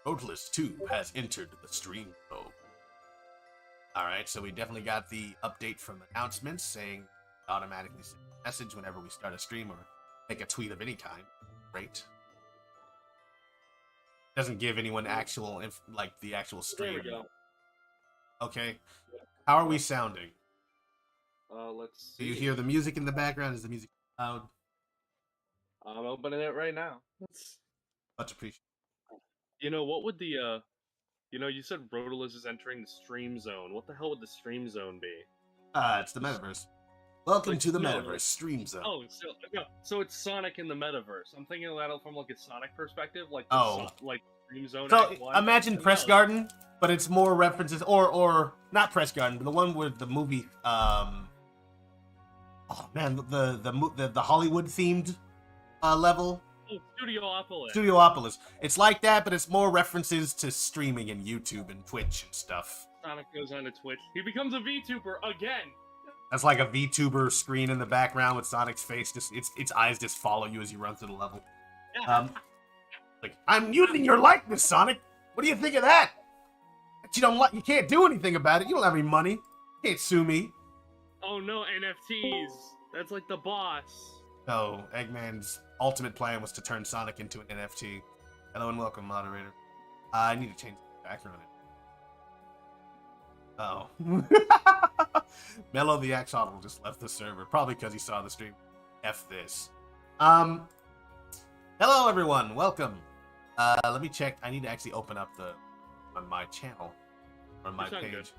Roadless 2 has entered the stream mode. Alright, so we definitely got the update from announcements saying automatically send a message whenever we start a stream or make a tweet of any kind. Great. Doesn't give anyone actual, the actual stream. There we go. Okay. How are we sounding? Let's see. Do you hear the music in the background? Is the music loud? I'm opening it right now. Much appreciated. You know, what would the, you said Rotolis is entering the stream zone. What the hell would the stream zone be? It's the metaverse. Welcome to the metaverse stream zone. Oh, so it's Sonic in the metaverse. I'm thinking of that from like a Sonic perspective, like stream zone. So imagine Press Garden, but it's more references, or not Press Garden, but the one with the movie. Oh man, the Hollywood themed level. Oh, Studiopolis. Studiopolis. It's like that, but it's more references to streaming and YouTube and Twitch and stuff. Sonic goes on to Twitch. He becomes a VTuber again. That's like a VTuber screen in the background with Sonic's face. Just its eyes just follow you as you run through the level. Like, I'm using your likeness, Sonic. What do you think of that? But you don't like. You can't do anything about it. You don't have any money. You can't sue me. Oh no, NFTs. That's like the boss. So Eggman's ultimate plan was to turn Sonic into an NFT. Hello and welcome, moderator. I need to change the background. Oh. Mello the Axolotl just left the server, probably because he saw the stream. F this. Hello everyone, welcome. Let me check. I need to actually open up on my channel, on my page, good.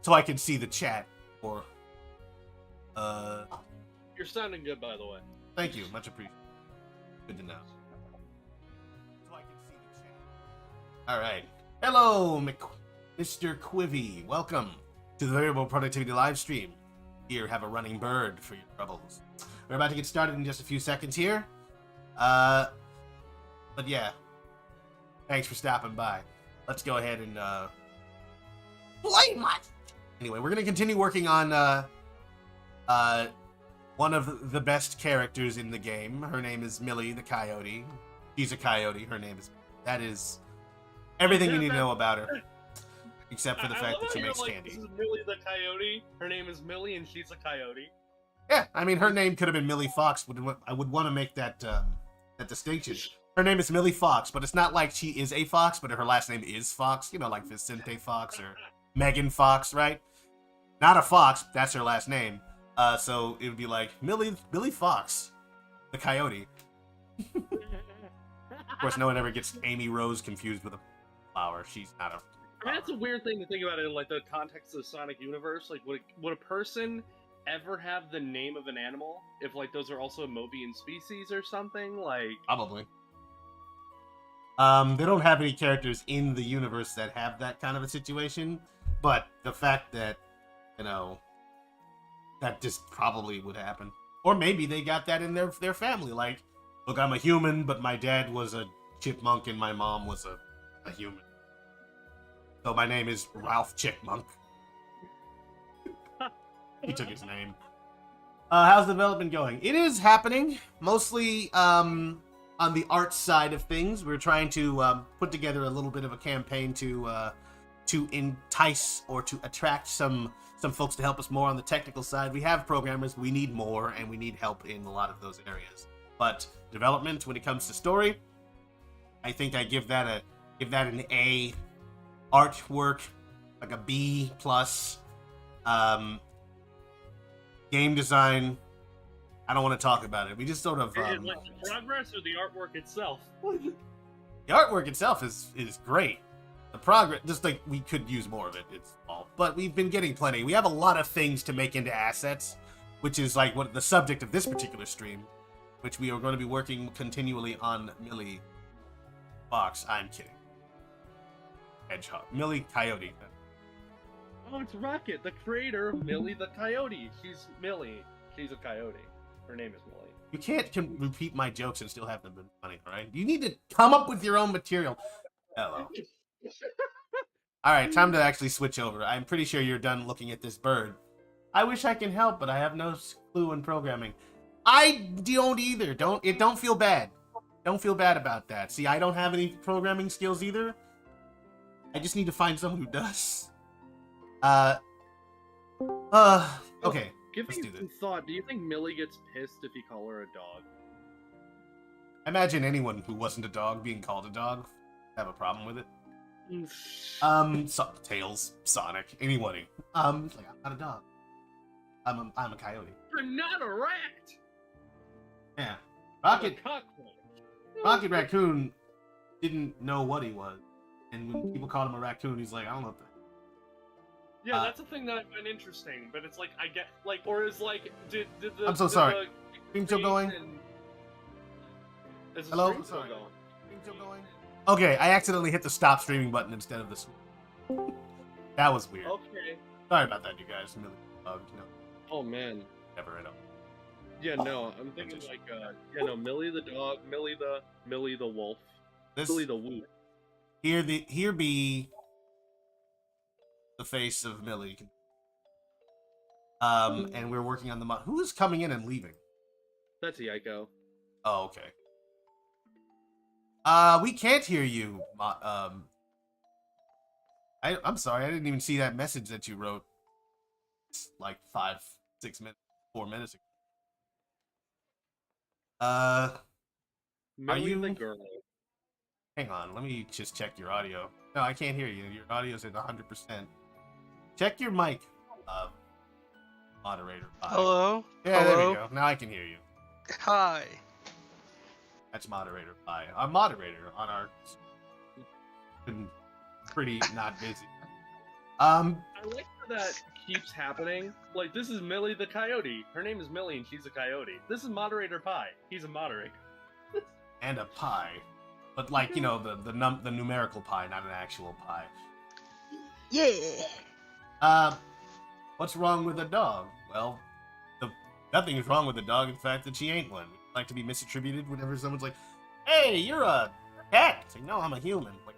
So I can see the chat. Or, You're sounding good, by the way. Thank you, much appreciated. Good to know. So I can see the chat. All right. Hello, Mr. Quivy. Welcome to the Variable Productivity live stream. Here, have a running bird for your troubles. We're about to get started in just a few seconds here. But yeah, thanks for stopping by. Let's go ahead and play much. Anyway, we're gonna continue working on one of the best characters in the game. Her name is Millie the Coyote. She's a coyote. Her name is. That is everything you need to know about her. Except for the fact that she makes candy. This is Millie the Coyote. Her name is Millie, and she's a coyote. Yeah, I mean, her name could have been Millie Fox. I would want to make that that distinction. Her name is Millie Fox, but it's not like she is a fox, but her last name is Fox. You know, like Vicente Fox or Megan Fox, right? Not a fox. That's her last name. So it would be like Millie Fox, the coyote. Of course, no one ever gets Amy Rose confused with a flower. She's not a. I mean, that's a weird thing to think about in like the context of the Sonic universe. Like, would a person ever have the name of an animal if like those are also Mobian species or something? Like, probably. They don't have any characters in the universe that have that kind of a situation, but the fact that, you know, that just probably would happen. Or maybe they got that in their family. Like, look, I'm a human, but my dad was a chipmunk and my mom was a human. So my name is Ralph Chickmunk. He took his name. How's development going? It is happening, mostly on the art side of things. We're trying to put together a little bit of a campaign to entice or to attract some folks to help us more on the technical side. We have programmers, we need more, and we need help in a lot of those areas. But development, when it comes to story, I think I give that an A. Artwork, like a B+. Game design, I don't want to talk about it. We just sort of like the progress or the artwork itself. The artwork itself is great. The progress, just like we could use more of it. It's all, but we've been getting plenty. We have a lot of things to make into assets, which is like what the subject of this particular stream, which we are going to be working continually on. Millie Fox. I'm kidding. Hedgehog. Millie Coyote. Oh, it's Rocket, the creator of Millie the Coyote. She's Millie. She's a coyote. Her name is Millie. You can't repeat my jokes and still have them been funny, alright? You need to come up with your own material. Hello. Alright, time to actually switch over. I'm pretty sure you're done looking at this bird. I wish I can help, but I have no clue in programming. I don't either. Don't feel bad. Don't feel bad about that. See, I don't have any programming skills either. I just need to find someone who does. Okay. Give Let's me do this. some thought. Do you think Millie gets pissed if you call her a dog? I imagine anyone who wasn't a dog being called a dog have a problem with it. Tails, Sonic, anybody. Like, I'm not a dog. I'm a coyote. I'm not a rat. Yeah. I'm a Rocket cockroach. Raccoon didn't know what he was, and when people called him a raccoon, he's like, I don't know what the. Yeah, that's a thing that I find interesting, but it's like I get like, or is like, did the? I'm so sorry. Stream still going? Is the Hello? stream still Sorry. going? Stream still going? Okay, I accidentally hit the stop streaming button instead of this. That was weird. Okay. Sorry about that, you guys. No, Oh man. never at all. Yeah, no, I'm thinking like, Millie the dog, Millie the wolf, This Millie the wolf. here be the face of Millie. And we're working on the who is coming in and leaving? That's Yaiko. Oh, okay. We can't hear you. I'm sorry, I didn't even see that message that you wrote. Like 5, 6 minutes, 4 minutes ago. Millie the you- girl. Hang on, let me just check your audio. No, I can't hear you. Your audio's at 100%. Check your mic, moderator. Hello? Yeah, there we Hello? go. Now I can hear you. Hi. That's moderator. Bye. I'm moderator on our. Been pretty not busy. I like how that keeps happening. Like, this is Millie the coyote. Her name is Millie and she's a coyote. This is moderator Pie. He's a moderator. And a pie, but like, you know, the numerical pie, not an actual pie. Yeah. What's wrong with a dog? Well, nothing is wrong with a dog. In fact, that she ain't one. We like to be misattributed whenever someone's like, "Hey, you're a cat." It's like, no, I'm a human. Like,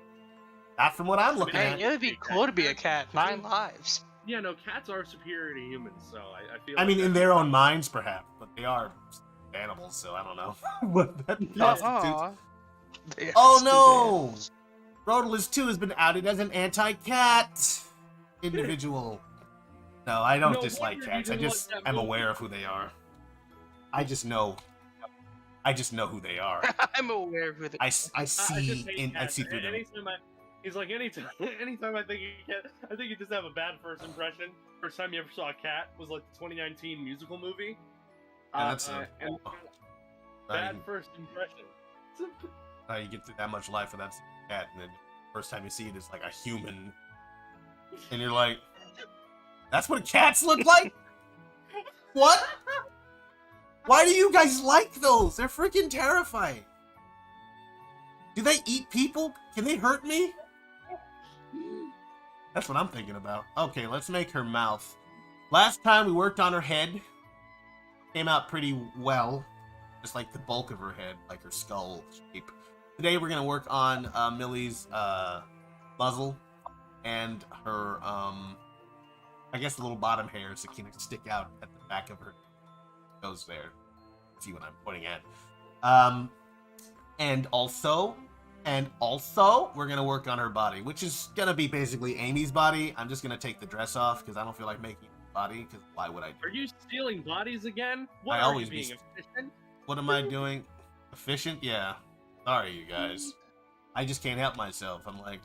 not from what I'm looking Hey, at. it'd be cool to be a cat. 9 lives. Yeah, no, cats are superior to humans, so I feel. I like mean, in that's- their own minds, perhaps, but they are animals, so I don't know what that constitutes. Aw. Oh no! Rodalus 2 has been outed as an anti-cat individual. No, I don't No dislike wonder you cats. I didn't just like that am movie. aware of who they are. I just know who they are. I'm aware of it. I just see hate I cats. see through them. He's like, anytime I think you cat, I think you just have a bad first impression. First time you ever saw a cat was like the 2019 musical movie. Yeah, that's and not bad even- first impression. how you get through that much life without seeing a cat, and then the first time you see it is like a human, and you're like, "That's what cats look like." What? Why do you guys like those? They're freaking terrifying. Do they eat people? Can they hurt me? That's what I'm thinking about. Okay, let's make her mouth. Last time we worked on her head, came out pretty well. Just like the bulk of her head, like her skull shape. Today we're gonna work on Millie's muzzle and her I guess the little bottom hairs that can stick out at the back of her goes there. See what I'm pointing at. And also we're gonna work on her body, which is gonna be basically Amy's body. I'm just gonna take the dress off because I don't feel like making a body. Because why would I? Are you stealing bodies again? What I are always you be being efficient? What am I doing? Efficient? Yeah. Sorry, you guys. I just can't help myself. I'm like,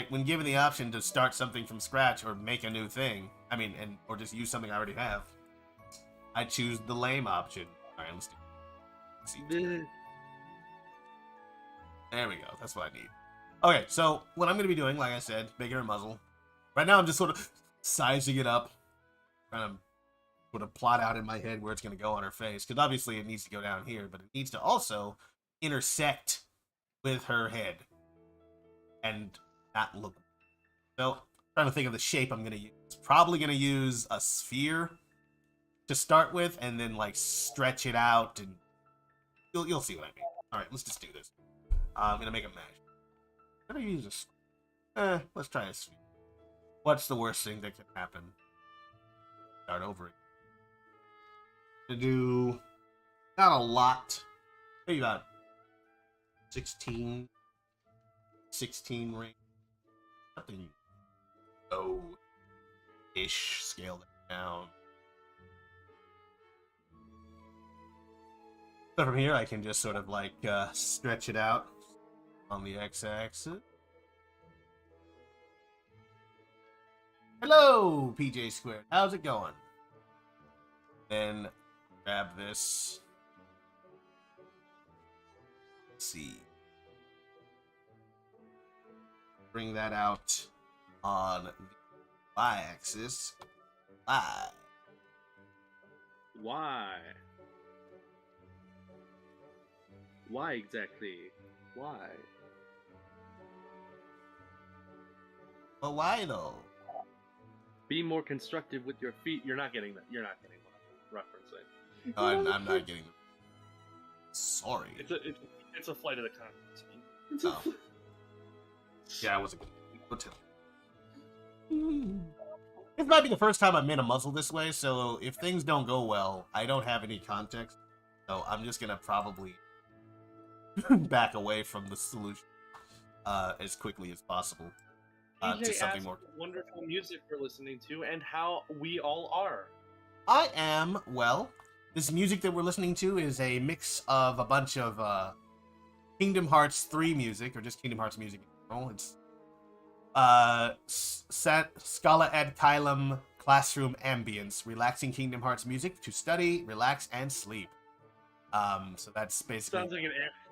when given the option to start something from scratch or make a new thing, I mean, or just use something I already have, I choose the lame option. All right, let's see. There we go. That's what I need. Okay, so what I'm going to be doing, like I said, making her muzzle. Right now, I'm just sort of sizing it up, trying to sort of plot out in my head where it's going to go on her face, because obviously it needs to go down here, but it needs to also intersect with her head and not look. So, trying to think of the shape I'm going to use. Probably going to use a sphere to start with, and then like stretch it out, and you'll see what I mean. All right, let's just do this. I'm going to make a mesh. I'm going to use a. Let's try a sphere. What's the worst thing that can happen? Start over it. To do not a lot, maybe about 16 range. Something low-ish, scale that down. So from here, I can just sort of like stretch it out on the x-axis. Hello, PJ Squared. How's it going? Then grab this. Let's see. Bring that out on the y-axis. Why? Why exactly? Why? But why though? Be more constructive with your feet. You're not getting that. You're not getting what I'm referencing. No, I'm not getting them. Sorry. It's a flight of the Conchords. Oh. Yeah, I wasn't good. This might be the first time I've made a muzzle this way, so if things don't go well, I don't have any context. So I'm just gonna probably back away from the solution as quickly as possible to something more. Wonderful music we're listening to, and how we all are. I am, well, this music that we're listening to is a mix of a bunch of Kingdom Hearts 3 music, or just Kingdom Hearts music in general. It's Scala ad Kylum classroom ambience, relaxing Kingdom Hearts music to study, relax, and sleep. So that's basically...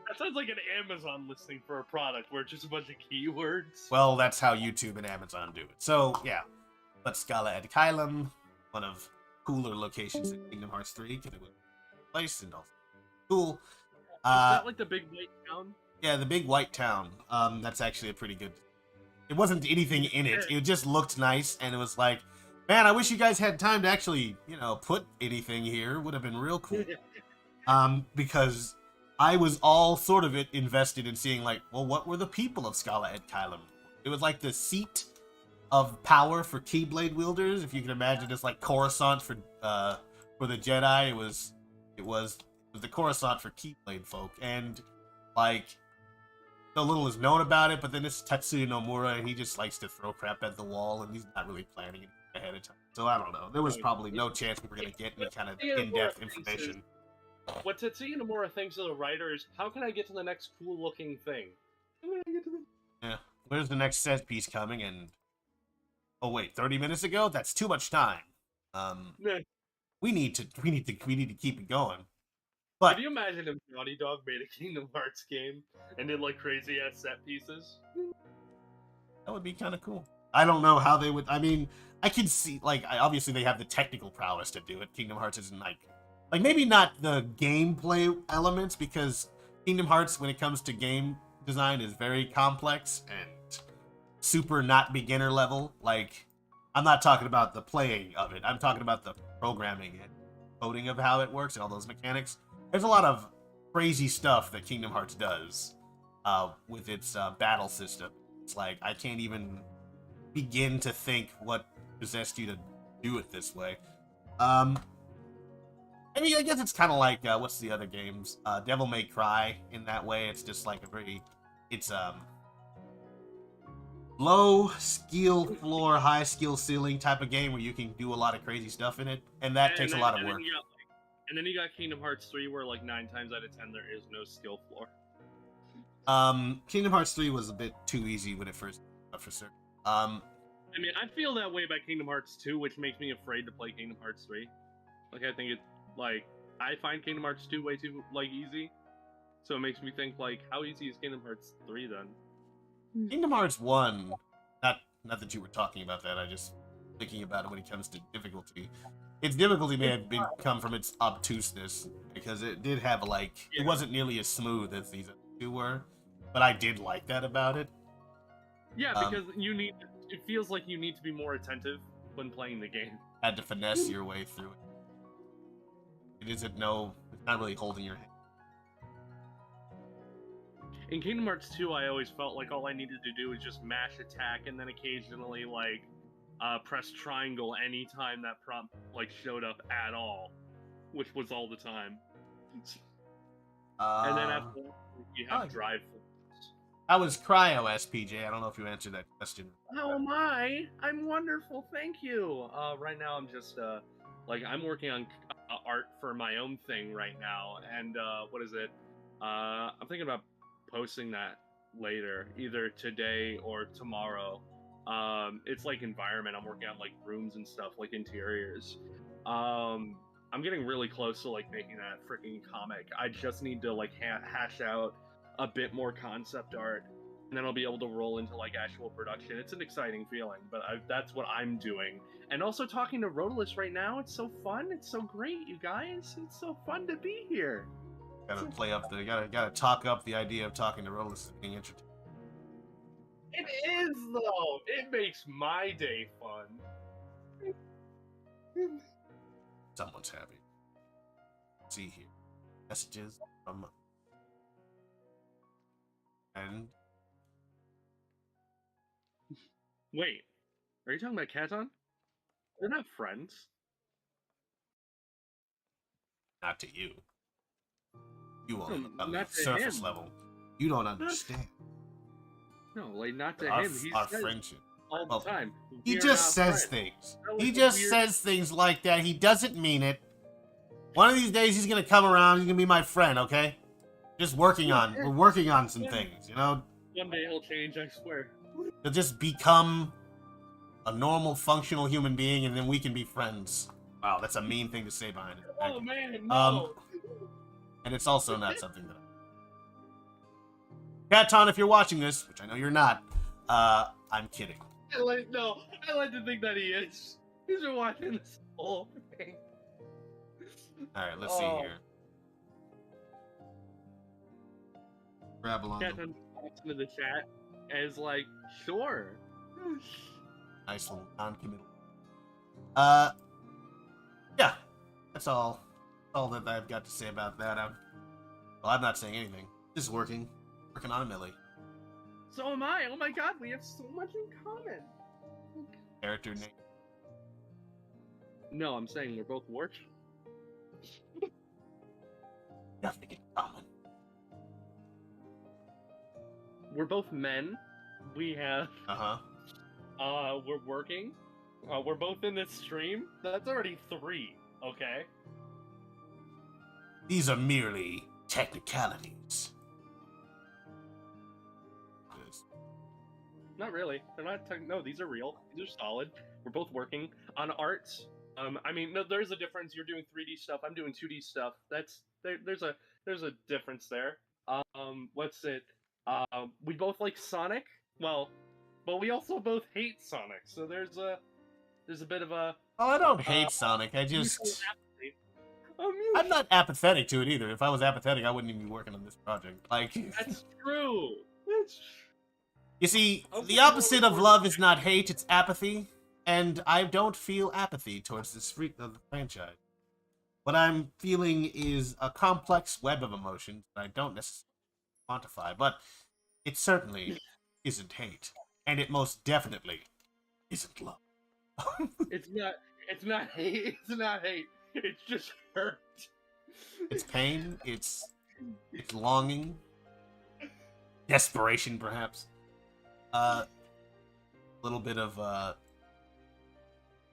That sounds like an Amazon listing for a product where it's just a bunch of keywords. Well, that's how YouTube and Amazon do it. So, yeah. But Scala ad Kylum, one of cooler locations in Kingdom Hearts 3, because it was a place and all cool. Is that like the big white town? Yeah, the big white town. That's actually a pretty good... It wasn't anything in it. It just looked nice, and it was like, man, I wish you guys had time to actually, put anything here. It would have been real cool. Because I was all sort of invested in seeing, like, well, what were the people of Scala ad Kylum? It was like the seat of power for Keyblade wielders. If you can imagine, it's like Coruscant for the Jedi. It was the Coruscant for Keyblade folk, and like so little is known about it. But then it's Tetsuya Nomura, and he just likes to throw crap at the wall, and he's not really planning it ahead of time. So I don't know. There was probably no chance we were gonna get any kind of in-depth information. What Tetsuya Nomura thinks of the writer is, how can I get to the next cool-looking thing? Yeah, where's the next set piece coming? And oh wait, 30 minutes ago? That's too much time. We need to keep it going. But can you imagine if Naughty Dog made a Kingdom Hearts game and did like crazy ass set pieces? That would be kind of cool. I don't know how they would. I mean, I can see obviously they have the technical prowess to do it. Kingdom Hearts isn't like maybe not the gameplay elements, because Kingdom Hearts, when it comes to game design, is very complex and super not beginner level. Like, I'm not talking about the playing of it. I'm talking about the programming and coding of how it works and all those mechanics. There's a lot of crazy stuff that Kingdom Hearts does with its battle system. It's like, I can't even begin to think what possessed you to do it this way. I mean, I guess it's kind of like, what's the other games? Devil May Cry, in that way. It's just like it's low skill floor, high skill ceiling type of game where you can do a lot of crazy stuff in it, and that takes a lot of work. And then you got Kingdom Hearts 3, where like 9 times out of 10 there is no skill floor. Kingdom Hearts 3 was a bit too easy when it first for certain. I mean, I feel that way about Kingdom Hearts 2, which makes me afraid to play Kingdom Hearts 3. Like, I think I find Kingdom Hearts 2 way too easy, so it makes me think how easy is Kingdom Hearts 3 then? Kingdom Hearts 1, not that you were talking about that. I just thinking about it when it comes to difficulty. Its difficulty may have come from its obtuseness, because it did have it wasn't nearly as smooth as these other two were, but I did like that about it. Yeah, because it feels like you need to be more attentive when playing the game. Had to finesse your way through it. It's not really holding your hand. In Kingdom Hearts 2, I always felt like all I needed to do was just mash attack, and then occasionally press triangle anytime that prompt showed up at all, which was all the time. And then after that, you have oh, drive force. I was cryo SPJ. I don't know if you answered that question. How am I? I'm wonderful, thank you. Right now I'm just like I'm working on art for my own thing right now, and what is it? I'm thinking about posting that later, either today or tomorrow. It's like environment. I'm working on like rooms and stuff, like interiors. I'm getting really close to like making that freaking comic. I just need to like hash out a bit more concept art, and then I'll be able to roll into like actual production. It's an exciting feeling, but that's what I'm doing. And also talking to Rodolus right now, it's so fun. It's so great, you guys. It's so fun to be here. Gotta play up the gotta talk up the idea of talking to Rollis as being interesting. It is though. It makes my day fun. Someone's happy. Let's see here. Messages from and Wait, are you talking about Katon? They're not friends. not to you. You No, on the not to surface him. level. You don't understand No, like not to our, him. He our says friendship. all the Well, time. He "We are just not says friends." things. That was He a just weird- says things like that. He doesn't mean it. One of these days he's gonna come around. He's gonna be my friend. Okay. Just working on. We're working on some things. You know. One day he'll change, I swear. He'll just become a normal, functional human being, and then we can be friends. Wow, that's a mean thing to say behind it. Oh man, no. And it's also not something that. Katon, if you're watching this, which I know you're not, I'm kidding. I like to think that he is. He's been watching this whole thing. All right, let's see here. Grab along. Katon pops into the chat and is like, sure. Nice little non-committal. Yeah, that's all. All that I've got to say about that. I'm not saying anything. Just working on a millie. So am I. Oh my god, we have so much in common. Character name. No, I'm saying we're both working. Nothing in common. We're both men. We have. We're working. We're both in this stream. That's already 3. Okay. These are merely technicalities. Not really. They're not. No, these are real. These are solid. We're both working on art. I mean, no, there's a difference. You're doing 3D stuff. I'm doing 2D stuff. There's a difference there. What's it? We both like Sonic. Well, but we also both hate Sonic. So there's a bit of a. Oh, I don't hate Sonic. I just. mutual I'm not apathetic to it either. If I was apathetic, I wouldn't even be working on this project. Like. That's true. You see, the opposite of love is not hate, it's apathy. And I don't feel apathy towards this freak of the franchise. What I'm feeling is a complex web of emotions that I don't necessarily quantify, but it certainly isn't hate. And it most definitely isn't love. It's not hate. It's not hate. It's just hurt. It's pain, it's longing, desperation perhaps. A little bit of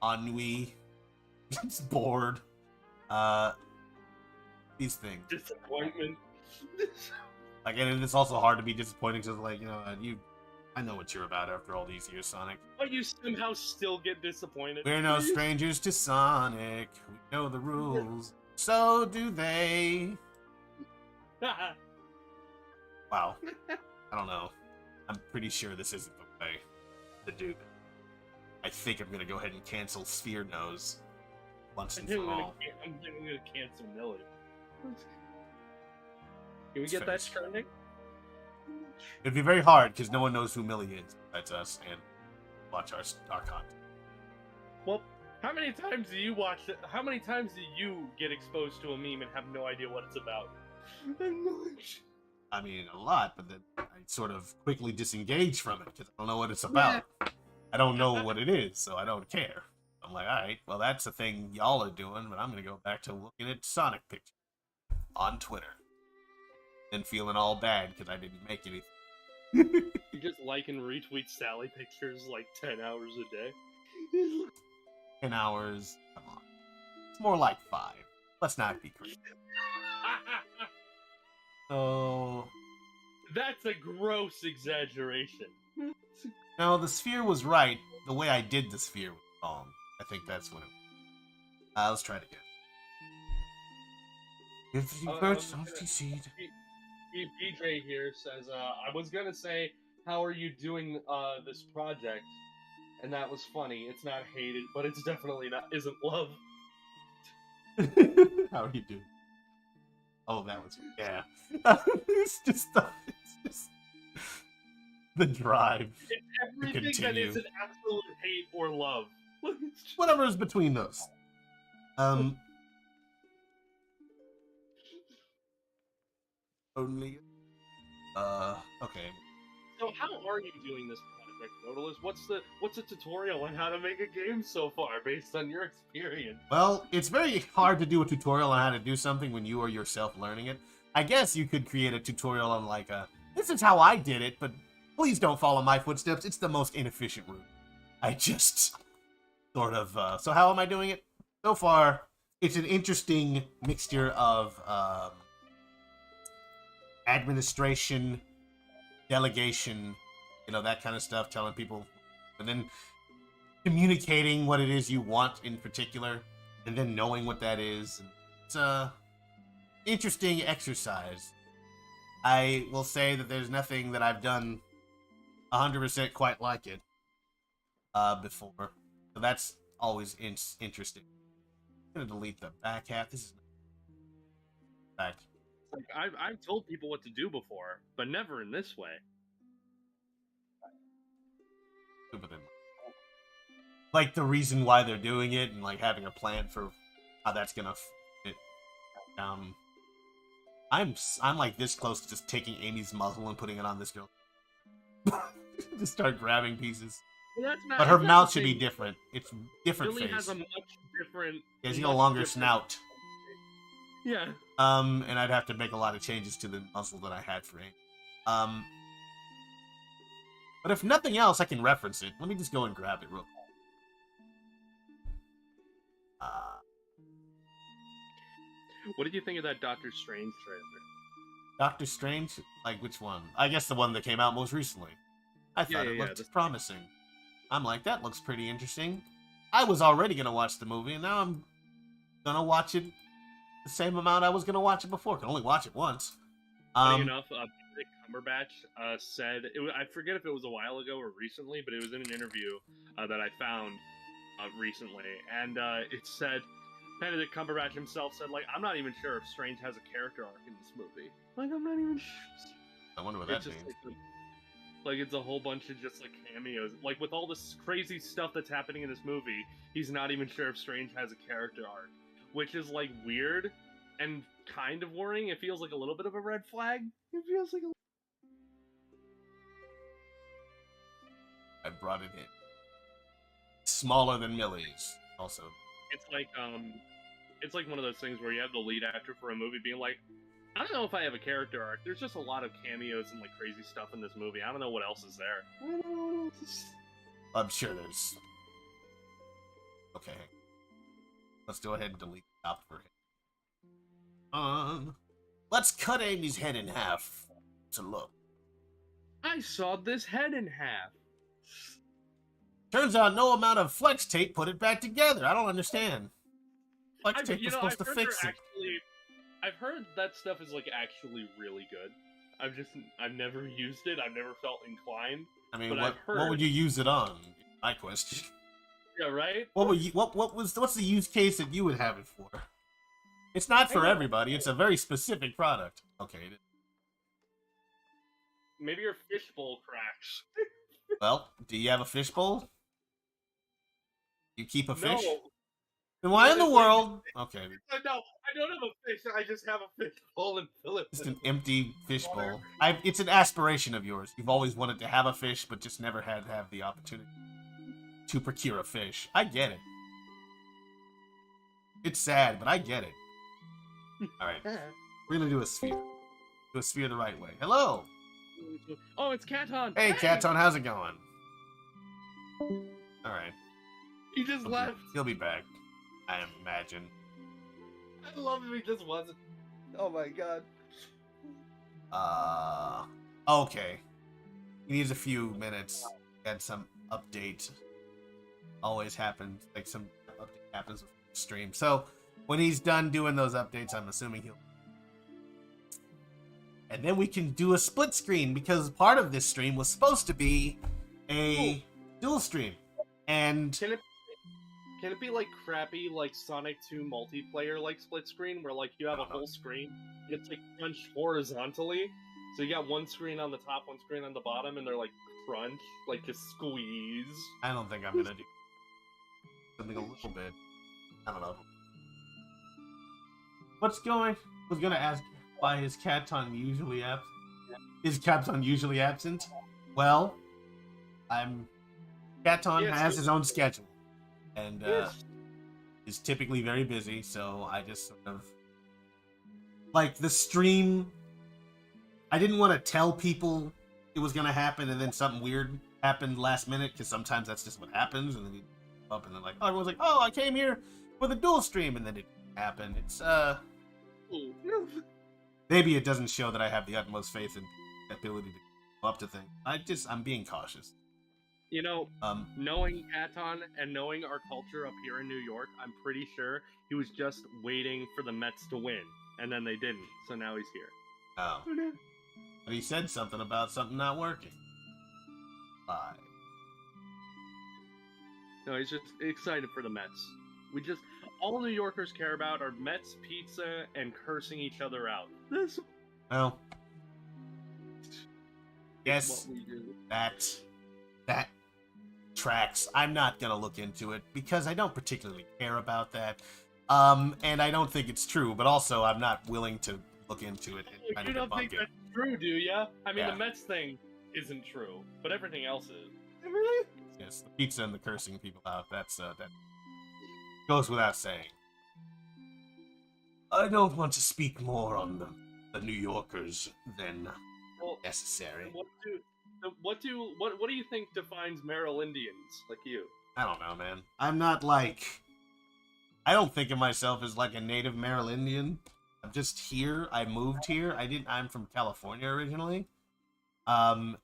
ennui, just bored. These things. Disappointment. Like, and it's also hard to be disappointing because, like, I know what you're about after all these years, Sonic. But you somehow still get disappointed. We're no strangers to Sonic. We know the rules. So do they. Wow. I don't know. I'm pretty sure this isn't the way to do that. I think I'm gonna go ahead and cancel Sphere Nose once and for all. I'm gonna cancel Millie. Can we It's get that fair. trending? It'd be very hard because no one knows who Millie is besides us and watch our content. Well, how many times do you watch it? How many times do you get exposed to a meme and have no idea what it's about? I mean, a lot, but then I sort of quickly disengage from it because I don't know what it's about. I don't know what it is, so I don't care. I'm like, all right, well, that's the thing y'all are doing, but I'm going to go back to looking at Sonic pictures on Twitter. and feeling all bad because I didn't make anything. You just like and retweet Sally pictures like 10 hours a day. 10 hours. Come on. It's more like 5. Let's not be crazy. So... That's a gross exaggeration. No, the sphere was right. The way I did the sphere was wrong. I think that's what it was. Let's try it again. If you birds off the seed. BJ here says, I was gonna say, how are you doing this project? And that was funny. It's not hated, but it's definitely not isn't love. How are you doing? Oh, that was it's just the drive. It's everything that isn't absolute hate or love. Whatever is between those. Only. Okay. So how are you doing this project, Nautilus? What's the tutorial on how to make a game so far, based on your experience? Well, it's very hard to do a tutorial on how to do something when you are yourself learning it. I guess you could create a tutorial on like this is how I did it, but please don't follow my footsteps. It's the most inefficient route. I just sort of so how am I doing it? So far, it's an interesting mixture of administration, delegation, that kind of stuff, telling people, and then communicating what it is you want in particular, and then knowing what that is. It's a interesting exercise. I will say that there's nothing that I've done 100% quite like it before, so that's always interesting. I'm gonna delete the back half. This is back. Like, I've told people what to do before, but never in this way. Like the reason why they're doing it, and like having a plan for how that's gonna fit. I'm like this close to just taking Amy's muzzle and putting it on this girl. Just start grabbing pieces. Well, but her mouth should be different. It's different Billy face. has a much different. She has a longer snout. Yeah. And I'd have to make a lot of changes to the muzzle that I had for Amy. But if nothing else, I can reference it. Let me just go and grab it real quick. What did you think of that Doctor Strange trailer? Doctor Strange? Like, which one? I guess the one that came out most recently. I thought it looked promising. I'm like, that looks pretty interesting. I was already going to watch the movie, and now I'm going to watch it the same amount I was going to watch it before. I can only watch it once. Funny enough, Benedict Cumberbatch said, I forget if it was a while ago or recently, but it was in an interview that I found recently, and it said, Benedict Cumberbatch himself said, like, I'm not even sure if Strange has a character arc in this movie. Like, I'm not even sure. I wonder what that means. Like, it's a whole bunch of just, like, cameos. Like, with all this crazy stuff that's happening in this movie, he's not even sure if Strange has a character arc. Which is, like, weird and kind of worrying. It feels like a little bit of a red flag. It feels like a... I brought it in. Smaller than Millie's, also. It's like one of those things where you have the lead actor for a movie being like, I don't know if I have a character arc. There's just a lot of cameos and like crazy stuff in this movie. I don't know what else is there. I don't know what else is... I'm sure there's... Okay. Let's go ahead and delete the top for him. Let's cut Amy's head in half to look. I sawed this head in half. Turns out no amount of flex tape put it back together. I don't understand. Flex tape was supposed to fix it. I've heard that stuff is like actually really good. I've never used it. I've never felt inclined. I mean, what would you use it on? My question. Yeah, right. What's the use case that you would have it for? It's not for everybody. It's a very specific product. Okay. Maybe your fishbowl cracks. Well, do you have a fishbowl? You keep a fish? No. Then why in the world? Okay. No, I don't have a fish. I just have a fishbowl and fill it. Just an empty fishbowl. It's an aspiration of yours. You've always wanted to have a fish, but just never had to have the opportunity to procure a fish. I get it. It's sad, but I get it. Alright. We're gonna do a sphere. to a sphere the right way. Hello. Oh, it's Katon. Hey, Katon, how's it going? All right. He just left. He'll be back, I imagine. I love him. He just wasn't. Oh my god. Okay. He needs a few minutes. Had some update. Always happens. Like some update happens with the stream. So when he's done doing those updates, I'm assuming he'll. And then we can do a split screen because part of this stream was supposed to be a dual stream. And Can it be like crappy, like Sonic 2 multiplayer, like split screen, where like you have a whole screen, it's like crunched horizontally, so you got one screen on the top, one screen on the bottom, and they're like crunch, like just squeeze. I don't think I'm gonna do something a little bit. I don't know. What's going? I was gonna ask why is Katon usually absent. Is Katon usually absent? Well, Katon has his own schedule. And is typically very busy, so I just sort of like the stream. I didn't want to tell people it was gonna happen, and then something weird happened last minute because sometimes that's just what happens. And then you up, and then like everyone's like, "Oh, I came here for the dual stream," and then it happened. It's maybe it doesn't show that I have the utmost faith in ability to go up to things. I'm being cautious. You know, knowing Katon and knowing our culture up here in New York, I'm pretty sure he was just waiting for the Mets to win, and then they didn't, so now he's here. Oh. But he said something about something not working. Bye. No, he's just excited for the Mets. All New Yorkers care about are Mets, pizza, and cursing each other out. That's well, yes, what we do. That tracks. I'm not gonna look into it because I don't particularly care about that. And I don't think it's true, but also I'm not willing to look into it and kind You of don't think debunk it. that's true, do ya? I mean, Yeah. the Mets thing isn't true, but everything else is. Really? Yes, the pizza and the cursing people out, that goes without saying. I don't want to speak more on the New Yorkers than necessary. What do you think defines Marylandians like you? I don't know, man. I'm not like... I don't think of myself as like a native Marylandian. I'm just here. I moved here. I'm from California originally. And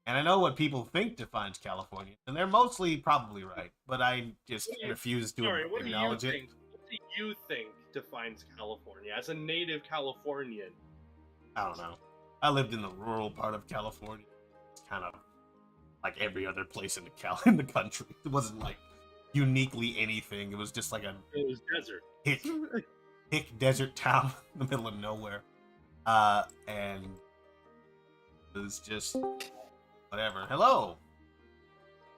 I know what people think defines California, and they're mostly probably right, but I just refuse to acknowledge it. What do you think defines California as a native Californian? I don't know. I lived in the rural part of California. It's kind of like every other place in the country. It wasn't like uniquely anything. It was just like It was desert. hick desert town in the middle of nowhere. And it was just whatever. Hello.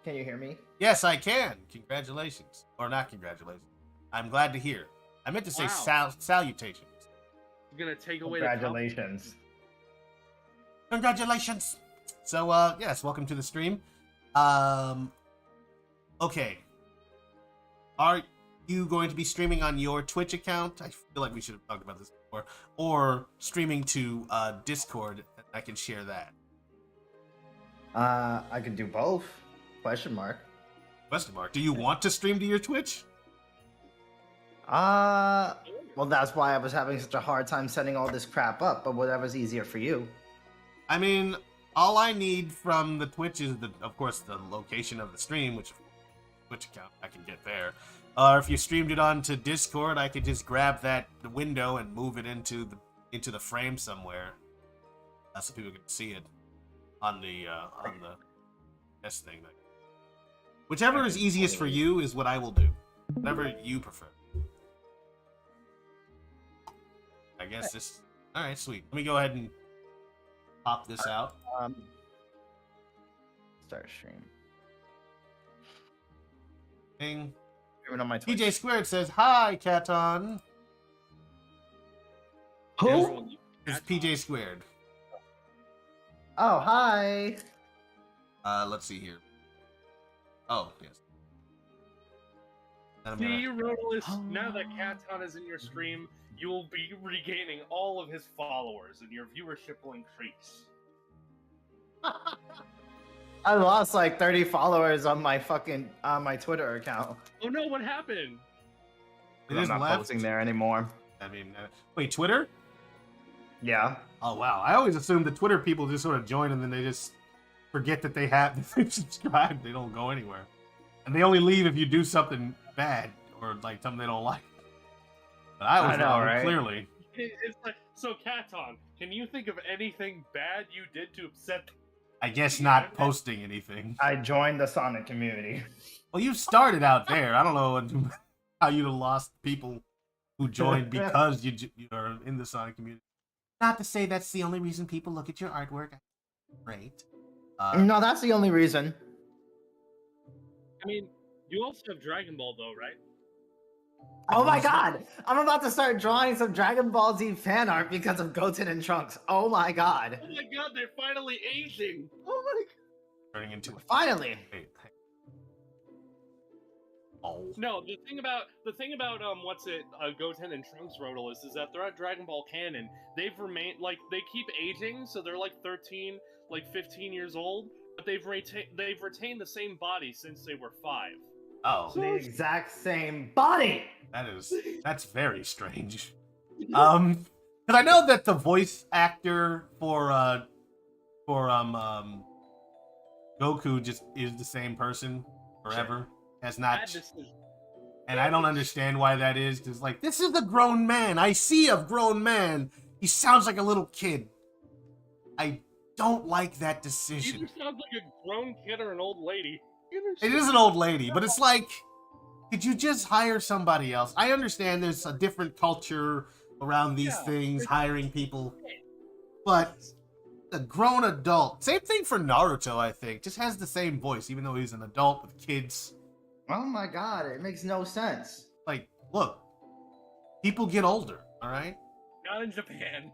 Can you hear me? Yes, I can. Congratulations. Or not congratulations. I'm glad to hear. I meant to say salutations. You're gonna take away Congratulations. Congratulations. So, yes, welcome to the stream. Okay. Are you going to be streaming on your Twitch account? I feel like we should have talked about this before. Or streaming to Discord. I can share that. I could do both. Question mark. Question mark. Do you want to stream to your Twitch? Well, that's why I was having such a hard time setting all this crap up, but whatever's easier for you. I mean, all I need from the Twitch is, of course, the location of the stream, which Twitch account I can get there. Or if you streamed it onto Discord, I could just grab the window and move it into the frame somewhere, so people can see it on the S thing. Whichever is easiest for you is what I will do. Whatever you prefer. I guess this. All right, sweet. Let me go ahead and pop this out. Start stream. Ding. Even on my Twitch. PJ Squared says, "Hi, Katon." Who? It's PJ Squared. Oh, hi. Let's see here. Oh, yes. See, Rodolus, now that Katon is in your stream, you will be regaining all of his followers, and your viewership will increase. I lost like 30 followers on my my Twitter account. Oh no, what happened? It I'm is not left. posting there anymore. I mean, wait, Twitter? Yeah. Oh wow! I always assumed the Twitter people just sort of join and then they just forget that they have subscribed. They don't go anywhere, and they only leave if you do something bad or like something they don't like. But I was know, wrong, right? clearly. It's like, so Katon, can you think of anything bad you did to upset? I guess not posting anything. I joined the Sonic community. Well, you started out there. I don't know how you'd have lost people who joined because you are in the Sonic community. Not to say that's the only reason people look at your artwork. Great. No, that's the only reason. I mean, you also have Dragon Ball, though, right? Oh my god! I'm about to start drawing some Dragon Ball Z fan art because of Goten and Trunks. Oh my god. Oh my god, they're finally aging! Oh my god. Turning into Finally. Wait. Oh. No, the thing about Goten and Trunks Rodolus is that they're at Dragon Ball canon. They've remained they keep aging, so they're like 13, like 15 years old, but they've retained the same body since they were 5. Oh. The exact same body. That's very strange. Because I know that the voice actor for Goku just is the same person forever. Has not, and I don't understand why that is. Because like, this is a grown man. I see a grown man. He sounds like a little kid. I don't like that decision. Either sounds like a grown kid or an old lady. It is an old lady, but it's like, could you just hire somebody else? I understand there's a different culture around these things, hiring people, but a grown adult. Same thing for Naruto, I think. Just has the same voice, even though he's an adult with kids. Oh my god, it makes no sense. Like, look, people get older, all right? Not in Japan.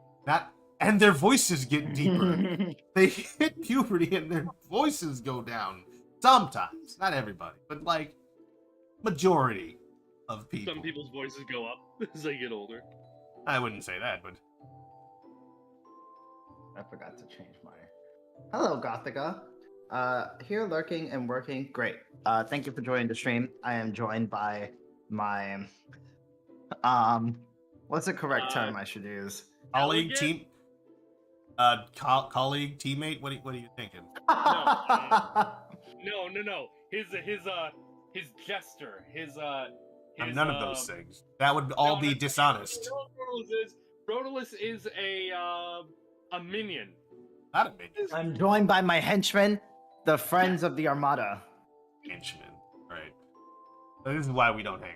And their voices get deeper. They hit puberty and their voices go down. Sometimes, not everybody, but like majority of people. Some people's voices go up as they get older. I wouldn't say that, but I forgot to change my. Hello, Gothica. Here lurking and working. Great. Thank you for joining the stream. I am joined by my what's the correct term I should use? colleague, colleague, teammate. What are you thinking? No. His jester. I'm none of those things. That would all be dishonest. Rodolus is a minion. Not a minion. I'm joined by my henchmen, the Friends of the Armada. Henchman, right? So this is why we don't hang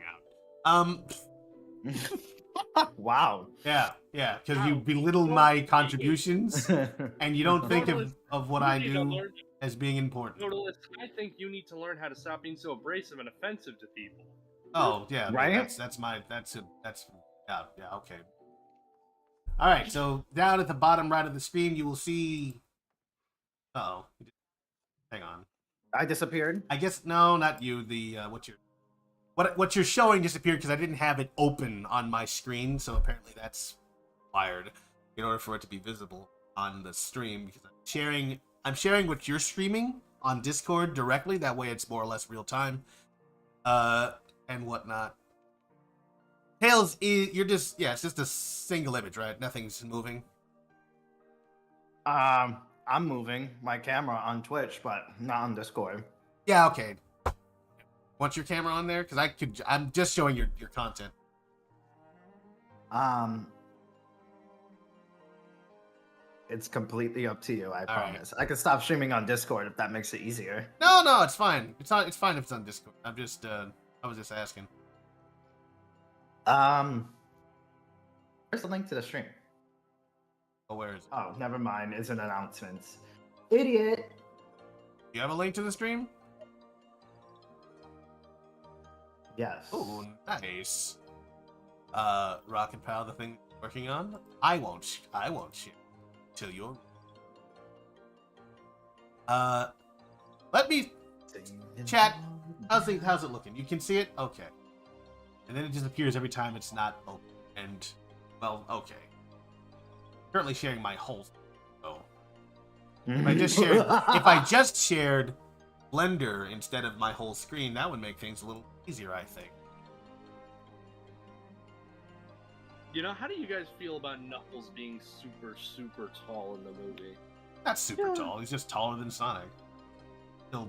out. Wow. Yeah, because you belittle my contributions, and you don't think of what I do as being important. Rodolus, I think you need to learn how to stop being so abrasive and offensive to people. Oh yeah, right. That's okay. All right, so down at the bottom right of the screen, you will see. Uh-oh. Hang on. I disappeared. I guess no, not you. The what you're showing disappeared because I didn't have it open on my screen, so apparently that's required in order for it to be visible on the stream because I'm sharing what you're streaming on Discord directly. That way, it's more or less real time, and whatnot. Tails, it's just a single image, right? Nothing's moving. I'm moving my camera on Twitch, but not on Discord. Yeah, okay. Want your camera on there? Because I'm just showing your content. It's completely up to you, I All promise. I can stop streaming on Discord if that makes it easier. No, it's fine. It's fine if it's on Discord. I was just asking. Where's the link to the stream? Oh, where is it? Oh, never mind. It's an announcement. Idiot. You have a link to the stream? Yes. Oh, nice. Rocket Pal, the thing you're working on? I won't share till you're. Let me chat. How's it looking? You can see it? Okay. and then it disappears every time it's not open. And, well, okay. Currently sharing my whole. So if I just shared Blender instead of my whole screen, that would make things a little easier, I think. You know, how do you guys feel about Knuckles being super, super tall in the movie? Not super tall. He's just taller than Sonic. Still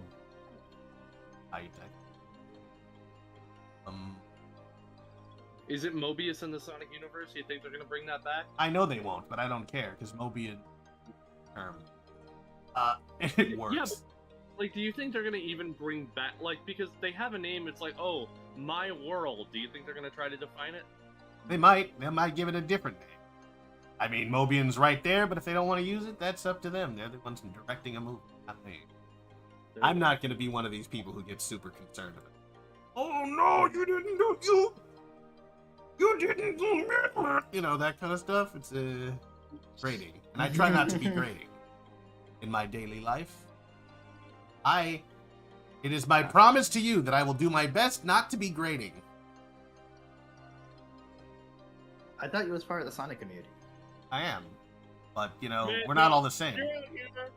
height. Is it Mobius in the Sonic universe? You think they're gonna bring that back? I know they won't, but I don't care because Mobian it works. Yeah, but, like, do you think they're gonna even bring back, like, because they have a name? It's like, oh, my world. Do you think they're gonna try to define it? They might. They might give it a different name. I mean, Mobian's right there, but if they don't want to use it, that's up to them. They're the ones directing a movie, not me. I'm not going to be one of these people who gets super concerned about it. Oh no, you didn't do you didn't do it. You know, that kind of stuff. It's grating. And I try not to be grating in my daily life. It is my promise to you that I will do my best not to be grating. I thought you was part of the Sonic community. I am. But, you know, Man, we're not all the same. You're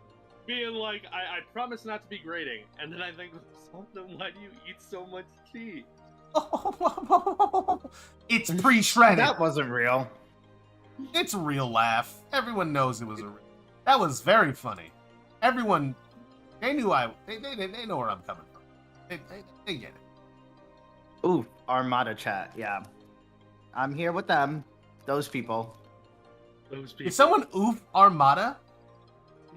being like, I promise not to be grating. And then I think, then why do you eat so much tea? It's pre-shredded. That wasn't real. It's a real laugh. Everyone knows it was a real. That was very funny. Everyone, they knew they know where I'm coming from. They get it. Ooh, Armada chat, yeah. I'm here with them. Those people. Those people. Did someone oof Armada?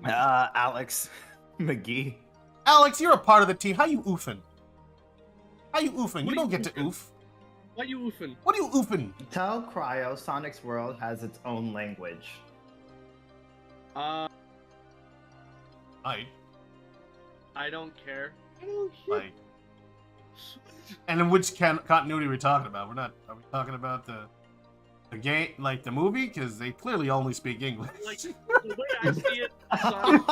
Alex McGee. Alex, you're a part of the team. How you oofing? How you oofing? You don't get to oof. Why you oofing? What are you oofing? Tell Cryo Sonic's world has its own language. I don't care. I don't care. like. And in which continuity are we talking about? Are we talking about the game, like the movie? Because they clearly only speak English. Like, the way I see it, Sonic,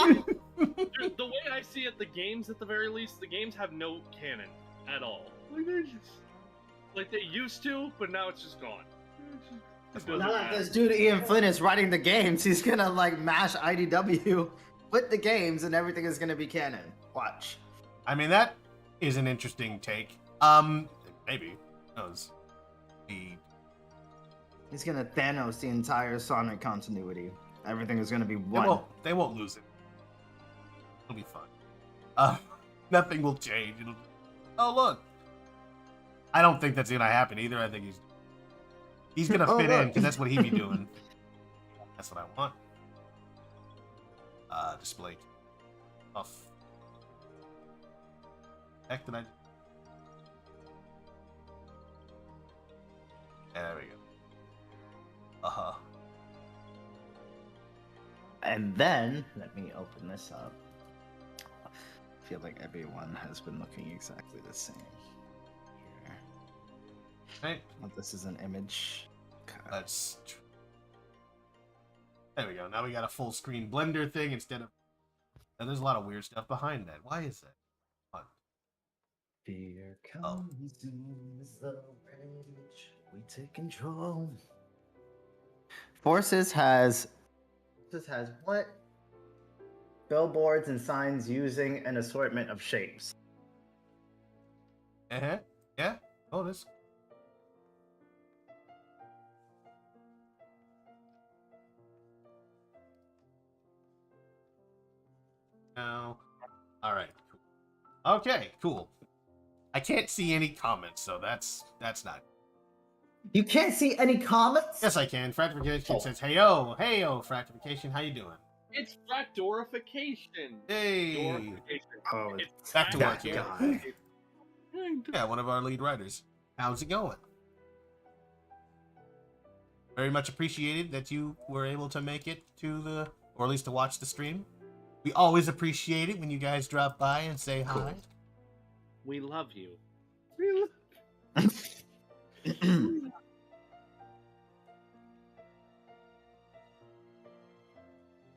the way I see it, the games at the very least, the games have no canon at all. Like they just, like they used to, but now it's just gone. It doesn't Now that matter. this dude Ian Flynn is writing the games, he's gonna like mash IDW with the games and everything is gonna be canon. Watch. I mean, that is an interesting take. Maybe. Who knows? He's gonna Thanos the entire Sonic continuity. Everything is gonna be one. They won't lose it. It'll be fun. Nothing will change. Oh, look. I don't think that's gonna happen either. I think he's gonna fit in because that's what he'd be doing. That's what I want. Display off. Heck, did I? There we go. And then let me open this up. I feel like everyone has been looking exactly the same. Here. Right. Well, this is an image. Okay. There we go. Now we got a full screen Blender thing instead of. And there's a lot of weird stuff behind that. Why is that? What? Fear comes in the rage. We take control. Forces has what? Billboards and signs using an assortment of shapes. Yeah. Oh, this. No. All right. Cool. Okay. Cool. I can't see any comments, so that's not. You can't see any comments? Yes, I can. Fractification says, "Heyo, Fractification. How you doing?" It's fractorification. Hey. Dorification. Oh, It's back to work, that yeah. guy. Yeah, one of our lead writers. How's it going? Very much appreciated that you were able to make it to or at least to watch the stream. We always appreciate it when you guys drop by and say hi. We love you.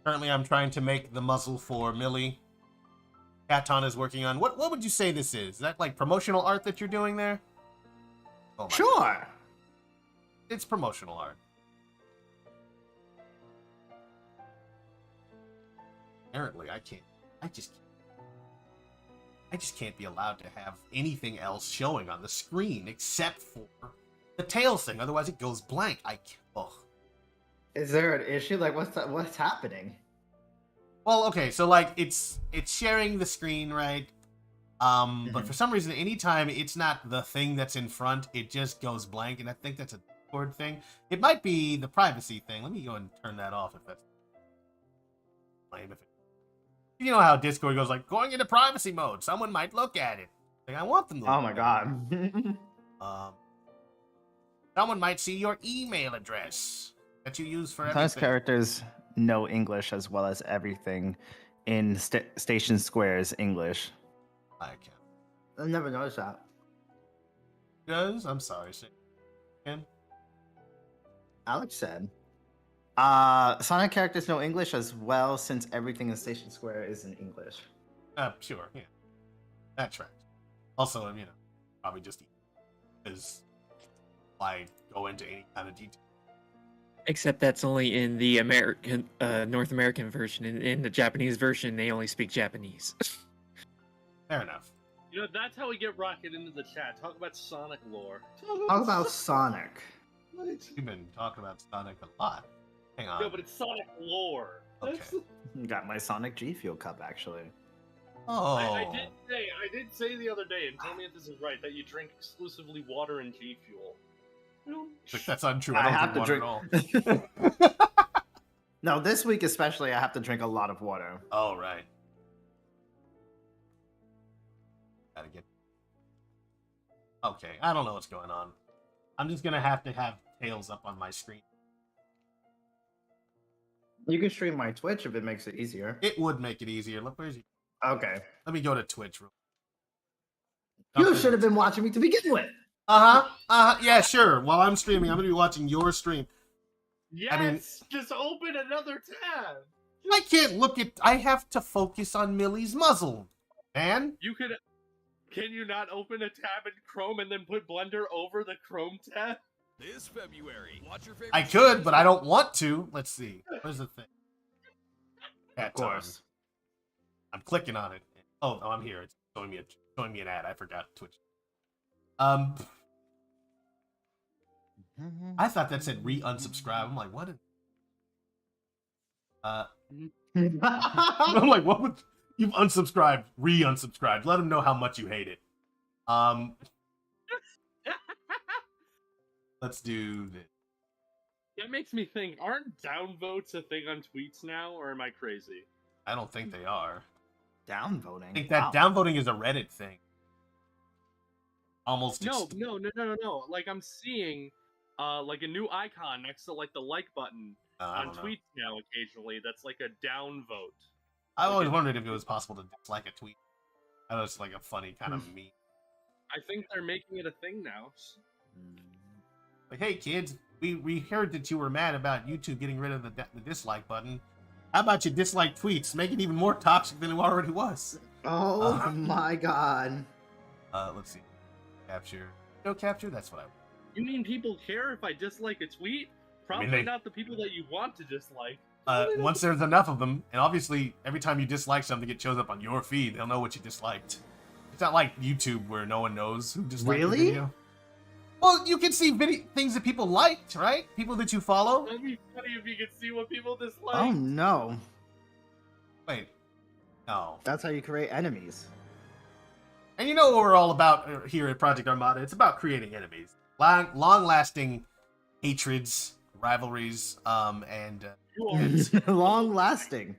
Currently, I'm trying to make the muzzle for Millie. Katon is working on. What would you say this is? Is that like promotional art that you're doing there? Oh my Sure. God. It's promotional art. Apparently, I just can't be allowed to have anything else showing on the screen except for the Tails thing. Otherwise, it goes blank. I can't. Ugh. Is there an issue? Like, what's happening? Well, okay, so like it's sharing the screen, right? But for some reason, anytime it's not the thing that's in front, it just goes blank, and I think that's a Discord thing. It might be the privacy thing. Let me go and turn that off if that's lame. If it, you know how Discord goes like going into privacy mode. Someone might look at it. Like I want them to. Oh look my at god. it. Someone might see your email address that you use for Sometimes everything. characters know English as well as everything in Station Square's English. I can't. I've never noticed that. Because I'm sorry. Say again. Alex said. Sonic characters know English as well since everything in Station Square is in English. Sure, yeah. That tracks. Also, you know, probably just because I go into any kind of detail. Except that's only in the American, North American version. In the Japanese version, they only speak Japanese. Fair enough. You know, that's how we get Rocket into the chat. Talk about Sonic lore. Talk about Sonic. We've been talking about Sonic a lot. Hang on. No, but it's Sonic lore. Okay. Got my Sonic G Fuel cup actually. Oh. I did say the other day, and tell me if this is right, that you drink exclusively water and G Fuel. That's untrue. I I have don't to drink water at all. No, this week especially, I have to drink a lot of water. Oh, right. Gotta get. Okay, I don't know what's going on. I'm just gonna have Tails up on my screen. You can stream my Twitch if it makes it easier. It would make it easier. Look, where's he? Okay. Let me go to Twitch. You should have been watching me to begin with. Yeah, sure. While I'm streaming, I'm gonna be watching your stream. Yes! I mean- Just open another tab! I can't look at. I have to focus on Millie's muzzle, man. You could... Can you not open a tab in Chrome and then put Blender over the Chrome tab? This February, watch your favorite. I could, but I don't want to. Let's see. Where's the thing? Of course. I'm clicking on it. Oh, I'm here. It's showing me an ad. I forgot Twitch. I thought that said re-unsubscribe. I'm like, what? I'm like, what would you've unsubscribed, re-unsubscribed? Let them know how much you hate it. Let's do this. That makes me think, aren't downvotes a thing on tweets now, or am I crazy? I don't think they are. Downvoting. I think that downvoting is a Reddit thing. Almost. No. Like, I'm seeing, like, a new icon next to, like, the like button I on don't know. tweets now occasionally that's, like, a downvote. I always wondered if it was possible to dislike a tweet. That was like a funny kind of meme. I think they're making it a thing now. Like, hey kids, we heard that you were mad about YouTube getting rid of the dislike button. How about you dislike tweets? Make it even more toxic than it already was. Oh my god. Let's see. Capture. No capture? That's what I want. You mean people care if I dislike a tweet? Probably they- not the people that you want to dislike. Once there's enough of them, and obviously every time you dislike something, it shows up on your feed. They'll know what you disliked. It's not like YouTube where no one knows who disliked the Really? video. Well, you can see things that people liked, right? People that you follow. That'd be funny if you could see what people dislike. Oh no. Wait. No. That's how you create enemies. And you know what we're all about here at Project Armada. It's about creating enemies. Long-lasting hatreds, rivalries, and... You are. Long lasting.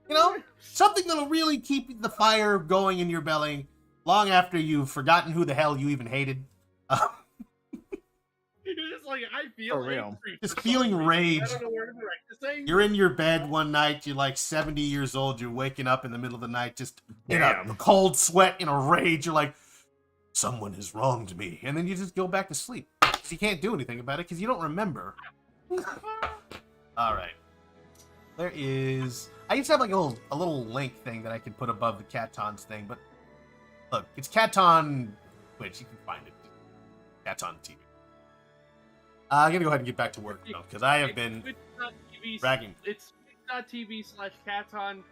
you know, something that'll really keep the fire going in your belly long after you've forgotten who the hell you even hated. You're just like, I feel For real. angry Just for feeling some reason. rage. I don't know where to direct this anger. You're in your bed one night, you're like 70 years old, you're waking up in the middle of the night just in a Damn. cold sweat, in a rage, you're like, someone has wronged me. And then you just go back to sleep. 'Cause you can't do anything about it because you don't remember. Alright. There is... I used to have like a little link thing that I could put above the Caton's thing, but look, it's Caton Twitch, you can find it. Caton TV. I'm gonna go ahead and get back to work though, because I have been Twitch.tv bragging. It's twitch.tv/Caton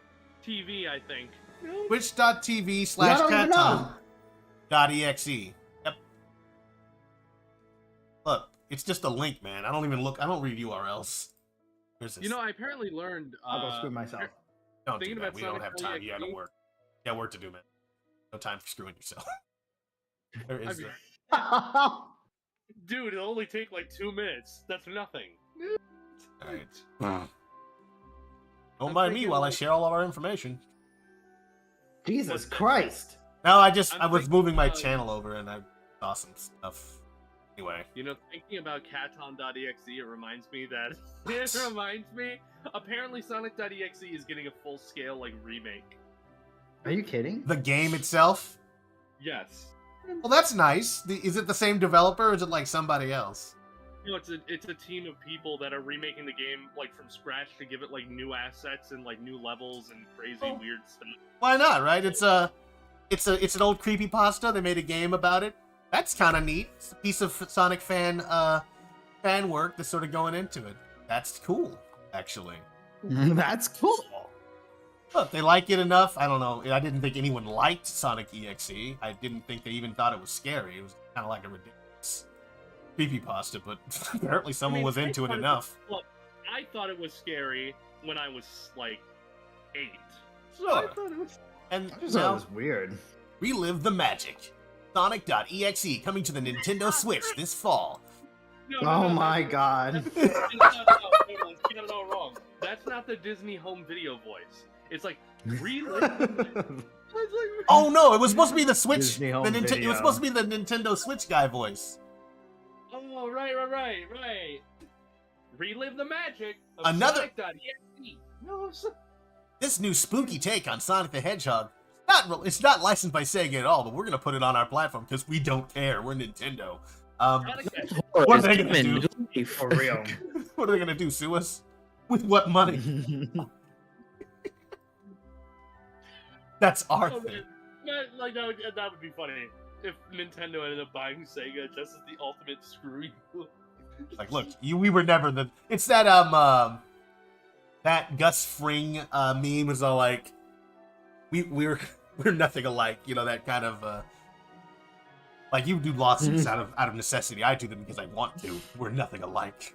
TV, I think. No? Twitch.tv/caton.exe. Yep. Look, it's just a link, man. I don't even look. I don't read URLs. Where's this? You know, I apparently learned. I'll go screw myself. Don't do thinking that. about We don't have Sonic time. You gotta 3X. work. You got work to do, man. No time for screwing yourself. There is mean- the... Dude, it'll only take like 2 minutes. That's nothing. All right. Don't mind me while I share all of our information. Jesus Christ. No, I I'm was thinking moving my about- channel over and I saw some stuff. Anyway. You know, thinking about Caton.exe, it reminds me that apparently Sonic.exe is getting a full-scale like remake. Are you kidding? The game itself? Yes. Well, that's nice. Is it the same developer or is it like somebody else? No, it's a team of people that are remaking the game like from scratch to give it like new assets and like new levels and crazy weird stuff. Why not, right? It's an old creepypasta. They made a game about it. That's kind of neat. It's a piece of Sonic fan work that's sort of going into it. That's cool, actually. That's cool. Look, they like it enough. I don't know. I didn't think anyone liked Sonic EXE. I didn't think they even thought it was scary. It was kind of like a ridiculous creepypasta, but apparently someone was into it enough. Look, I thought it was scary when I was like 8. So Sure. I thought it was. And I just thought it now, was weird. relive the magic. Sonic.exe coming to the Nintendo Switch this fall. Oh my god. You got it all wrong. That's not the Disney home video voice. It's like relive. Oh no, it was supposed to be the Switch. Disney Home It was Video. supposed to be the Nintendo Switch guy voice. Oh, right. Relive the magic of Another- Sonic.exe. No, This new spooky take on Sonic the Hedgehog. It's not licensed by Sega at all, but we're gonna put it on our platform because we don't care. We're Nintendo. What are they gonna do? For real. What are they gonna do? Sue us? With what money? That's our Oh, thing. man. Like that would be funny if Nintendo ended up buying Sega just as the ultimate screw you. Like, look, we were never the. It's that that Gus Fring meme was all like, we're nothing alike. You know, that kind of like you do lawsuits out of necessity. I do them because I want to. We're nothing alike.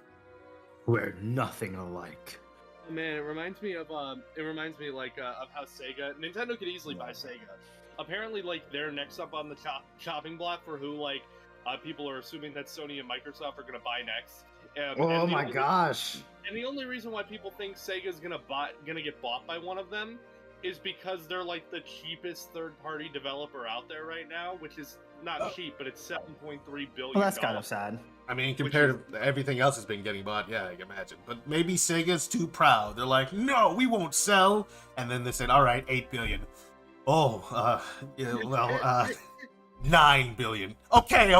We're nothing alike. Oh, man, it reminds me of how Nintendo could easily buy Sega. Apparently, like they're next up on the chopping block for who people are assuming that Sony and Microsoft are gonna buy next. Oh my gosh. And the only reason why people think Sega's gonna get bought by one of them is because they're like the cheapest third-party developer out there right now, which is not cheap, but it's $7.3 billion. Well, that's kind of sad. I mean, compared to everything else that's been getting bought, yeah, I can imagine. But maybe Sega's too proud. They're like, no, we won't sell. And then they said, all right, $8 billion. Oh, yeah, well, 9 billion. Okay.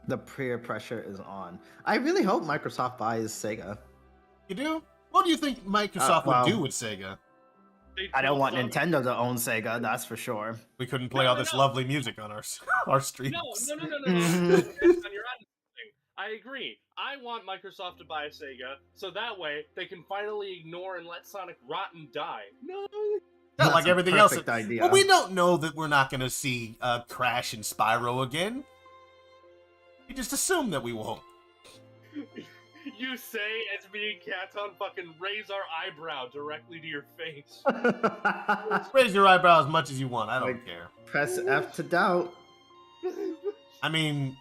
The peer pressure is on. I really hope Microsoft buys Sega. You do? What do you think Microsoft well, would do with Sega? They'd I don't want sell Sony. Nintendo to own Sega, that's for sure. We couldn't play No, all this no. lovely music on our streams. No. You're on something. I agree. I want Microsoft to buy a Sega, so that way they can finally ignore and let Sonic rot and die. No. Yeah, That's like a everything else. perfect idea. Well, we don't know that we're not going to see Crash and Spyro again. We just assume that we won't. You say as me and Katon fucking raise our eyebrow directly to your face. Raise your eyebrow as much as you want. I don't Like- care. Press F to doubt. I mean,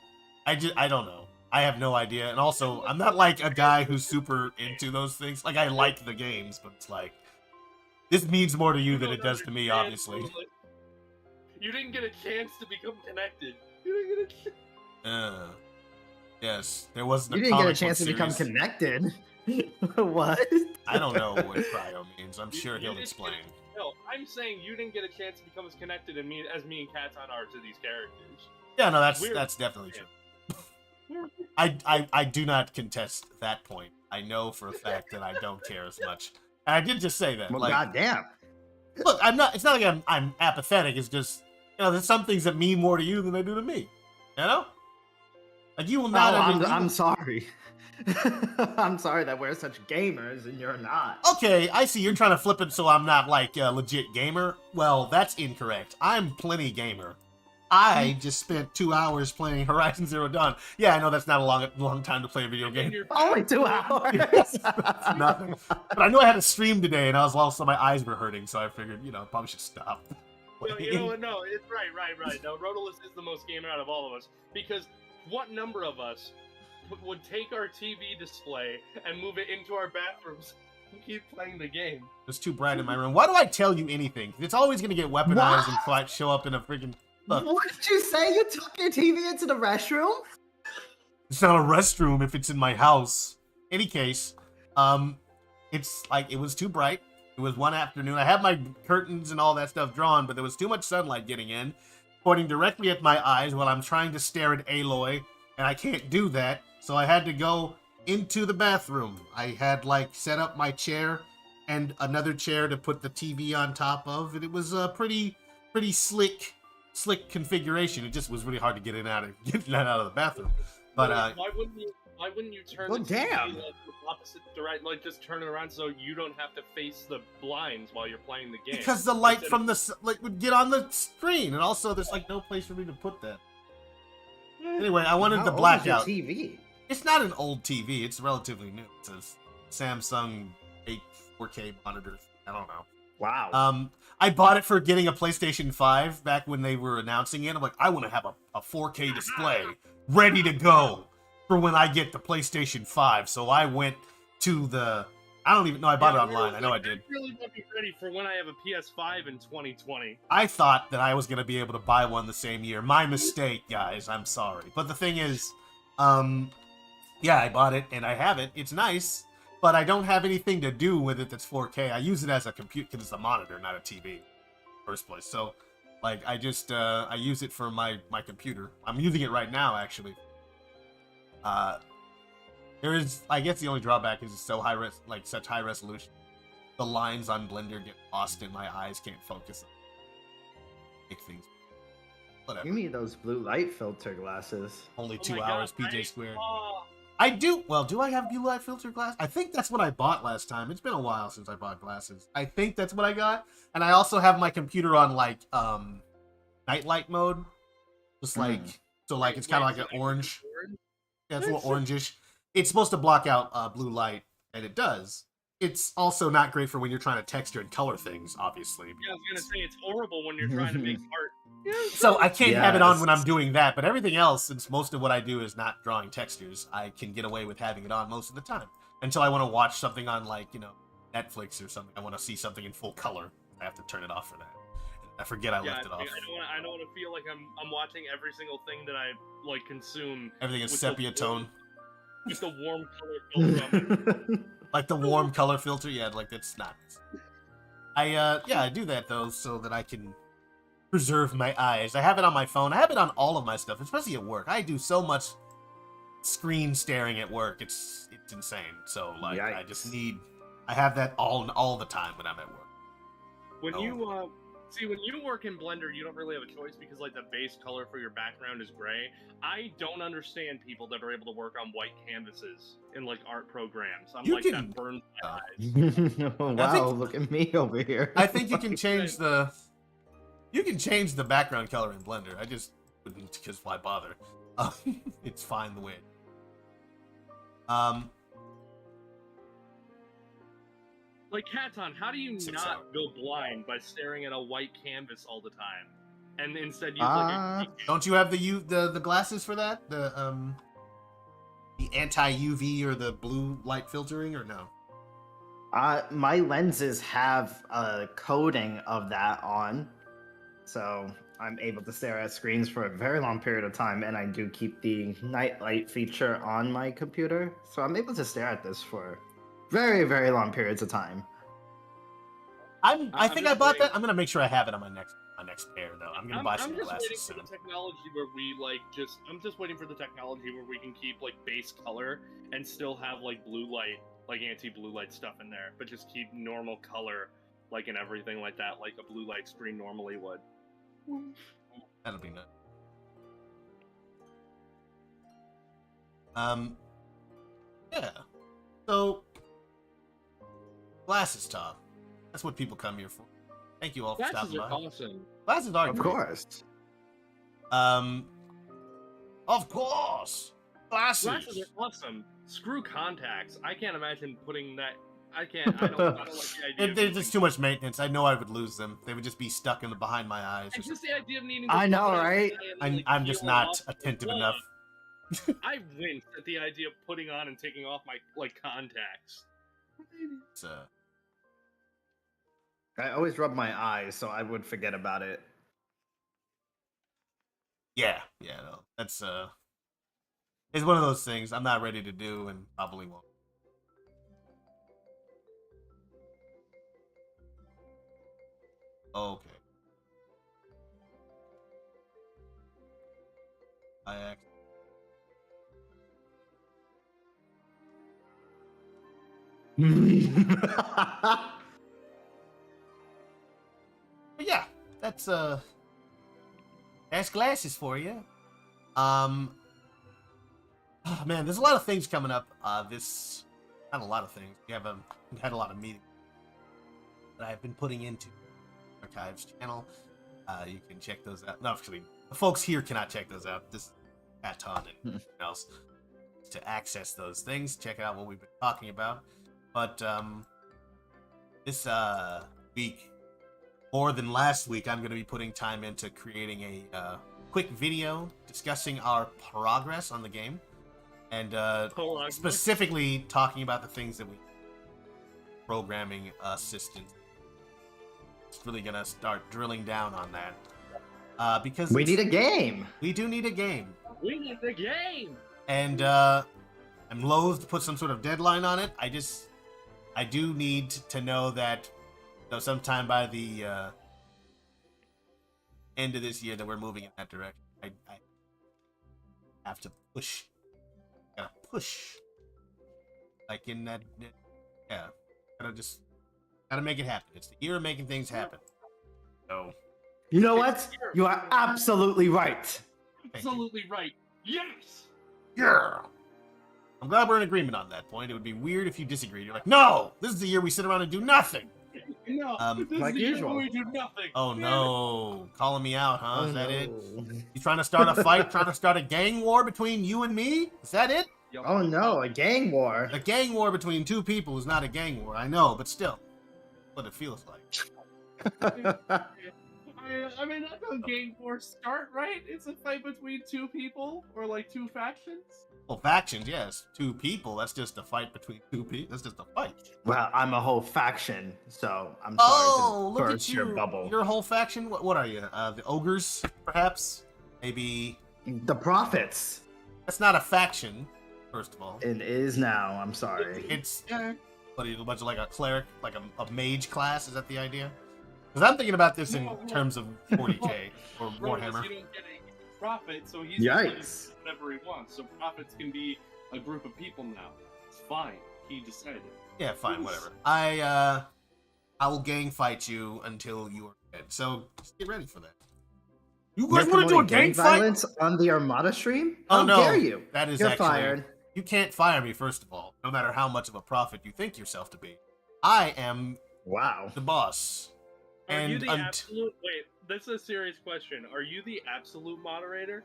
I don't know. I have no idea. And also, I'm not like a guy who's super into those things. Like, I like the games, but it's like, this means more to you than it does to me, obviously. You didn't get a chance to become connected. You didn't get a chance. Yes, there wasn't a You didn't get a comic chance to book become series. connected. What? I don't know what cryo means. I'm sure You he'll didn't explain. No, I'm saying you didn't get a chance to become as connected as me and Katon are to these characters. Yeah, no, Weird. that's definitely true. I do not contest that point. I know for a fact that I don't care as much. And I did just say that. Well, like, goddamn. look, I'm not. It's not like I'm apathetic. It's just, there's some things that mean more to you than they do to me. You know? Like you will No, not. I'm sorry. I'm sorry that we're such gamers and you're not. Okay, I see. You're trying to flip it so I'm not like a legit gamer. Well, that's incorrect. I'm plenty gamer. I just spent 2 hours playing Horizon Zero Dawn. Yeah, I know that's not a long time to play a video And then game. you're Only 2 hours. It's nothing. But I knew I had a stream today, and I was also my eyes were hurting, so I figured, probably should stop. No, you know what? No, it's right. No, Rodolus is the most gamer out of all of us because what number of us would take our TV display and move it into our bathrooms and keep playing the game? It's too bright in my room. Why do I tell you anything? It's always gonna get weaponized and fight show up in a freaking. Look, What did you say? You took your TV into the restroom? it's not a restroom if it's in my house. Any case, it's like it was too bright. It was one afternoon. I had my curtains and all that stuff drawn, but there was too much sunlight getting in, pointing directly at my eyes while I'm trying to stare at Aloy, and I can't do that, so I had to go into the bathroom. I had like set up my chair and another chair to put the TV on top of, and it was a pretty slick configuration. It just was really hard to get that out of the bathroom. But why wouldn't you turn Well, the TV damn. like the opposite direction, like just turn it around so you don't have to face the blinds while you're playing the game? because the light Instead from the would get on the screen, and also there's like no place for me to put that. Anyway, I wanted How the old is blackout. your TV? It's not an old TV. It's relatively new. It's a Samsung 4K monitor. I don't know. Wow. I bought it for getting a PlayStation 5 back when they were announcing it. I'm like, I want to have a 4K display ready to go for when I get the PlayStation 5. So I went to the. I don't even know. I bought it online. I know I did. I really want to be ready for when I have a PS5 in 2020. I thought that I was going to be able to buy one the same year. My mistake, guys. I'm sorry. But the thing is, yeah, I bought it and I have it. It's nice, but I don't have anything to do with it that's 4K. I use it as a computer because it's a monitor, not a TV in the first place. So, like, I just, I use it for my computer. I'm using it right now, actually. There is, I guess the only drawback is it's so such high resolution. The lines on Blender get lost and my eyes can't focus. Make things. Whatever. You need those blue light filter glasses. Only Oh 2 my hours, God, PJ right? squared. Oh, I do. Well, do I have blue light filter glass? I think that's what I bought last time. It's been a while since I bought glasses. I think that's what I got. And I also have my computer on like nightlight mode. Just like so like it's kind of like an orange. Yeah, it's a little orangish. It's supposed to block out blue light, and it does. It's also not great for when you're trying to texture and color things, obviously. yeah, I was gonna say it's horrible when you're trying to make art. So I can't have it on when Yes. I'm doing that, but everything else, since most of what I do is not drawing textures, I can get away with having it on most of the time. Until I want to watch something on like, Netflix or something. I want to see something in full color. I have to turn it off for that. I forget I Yeah, left it off. I don't want to feel like I'm watching every single thing that I like consume. Everything is with sepia the tone. With the warm color filter. Like the warm color filter, yeah, like it's not. I do that though so that I can preserve my eyes. I have it on my phone. I have it on all of my stuff, especially at work. I do so much screen staring at work. It's insane. So like I just Yikes. need I have that all the time when I'm at work. When Oh. you when you work in Blender, you don't really have a choice because like the base color for your background is gray. I don't understand people that are able to work on white canvases in like art programs. I'm You like can- that burns my eyes. Wow, look at me over here. I think you can change the background color in Blender. I just wouldn't because why bother? It's fine the way it. Like Katon, how do you 6 not hours. go blind by staring at a white canvas all the time, and instead use like a Don't you have the glasses for that? The anti-UV or the blue light filtering or no? My lenses have a coating of that on, so I'm able to stare at screens for a very long period of time, and I do keep the night light feature on my computer, so I'm able to stare at this for very, very long periods of time. I I'm think just I bought waiting- that. I'm gonna make sure I have it on my next pair though. I'm gonna buy some I'm just glasses waiting soon. for the technology where we I'm just waiting for the technology where we can keep like base color and still have like blue light, like anti-blue light stuff in there, but just keep normal color like and everything like that, like a blue light screen normally would. That'll be nice. Yeah. So, glasses talk. That's what people come here for. Thank you all for Glasses stopping are by. awesome. Glasses are Of great. course. Of course. Glasses. Glasses are awesome. Screw contacts. I can't imagine putting that. I can't. I don't like the idea. There's just too much maintenance. I know I would lose them. They would just be stuck in behind my eyes. And just the idea of needing. I To know, put it on right? the eye and then, I'm like, just peel not off the attentive glove. enough. I winced at the idea of putting on and taking off my contacts. It's, I always rub my eyes, so I would forget about it. yeah, no, that's it's one of those things I'm not ready to do and probably won't. Okay. But yeah, that's glasses for you. Oh man, there's a lot of things coming up. Not a lot of things. We had a lot of meetings that I've been putting into Archives channel. You can check those out. No, actually, the folks here cannot check those out. This Aton and everyone else to access those things. Check out what we've been talking about. But this week, more than last week, I'm going to be putting time into creating a quick video discussing our progress on the game, and specifically talking about the things that we programming assistance. It's really going to start drilling down on that because We need a game. We do need a game. We need the game. And I'm loath to put some sort of deadline on it. I do need to know that sometime by the end of this year that we're moving in that direction. I have to push. Gotta push. Like in that, yeah. Gotta make it happen. It's the year of making things happen. So. You know what? You are absolutely right. Absolutely right. Yes. Yeah. I'm glad we're in agreement on that point. It would be weird if you disagreed. You're like, no, this is the year we sit around and do nothing. No, this like is the year usual. where we do nothing. Oh no, calling me out, huh? Oh, Is that it? no. You trying to start a fight? Trying to start a gang war between you and me? Is that it? Yep. Oh no, a gang war. A gang war between two people is not a gang war. I know, but still, what it feels like. I mean, that's how gang wars start, right? It's a fight between two people or like two factions. Well, factions, yes. Two people. That's just a fight between two people. That's just a fight. Well, I'm a whole faction, so I'm sorry Oh, to look burst at your you. bubble. Your whole faction. What are you? The ogres, perhaps? Maybe. The prophets. That's not a faction. First of all, It is now. I'm sorry. it's what are you, a bunch of like a cleric, like a mage class? Is that the idea? Because I'm thinking about this in terms of 40k or Warhammer. You don't get a prophet, so he's Yikes. doing whatever he wants. So prophets can be a group of people now. It's fine. He decided. Yeah, fine, whatever. I will gang fight you until you are dead. So just get ready for that. You guys You're want to do a promoting gang fight? violence on the Armada stream? Oh How no, dare you? that is You're actually fired. You can't fire me, first of all, no matter how much of a prophet you think yourself to be. I am Wow. the boss. Are you And the absolute? Wait, this is a serious question. Are you the absolute moderator?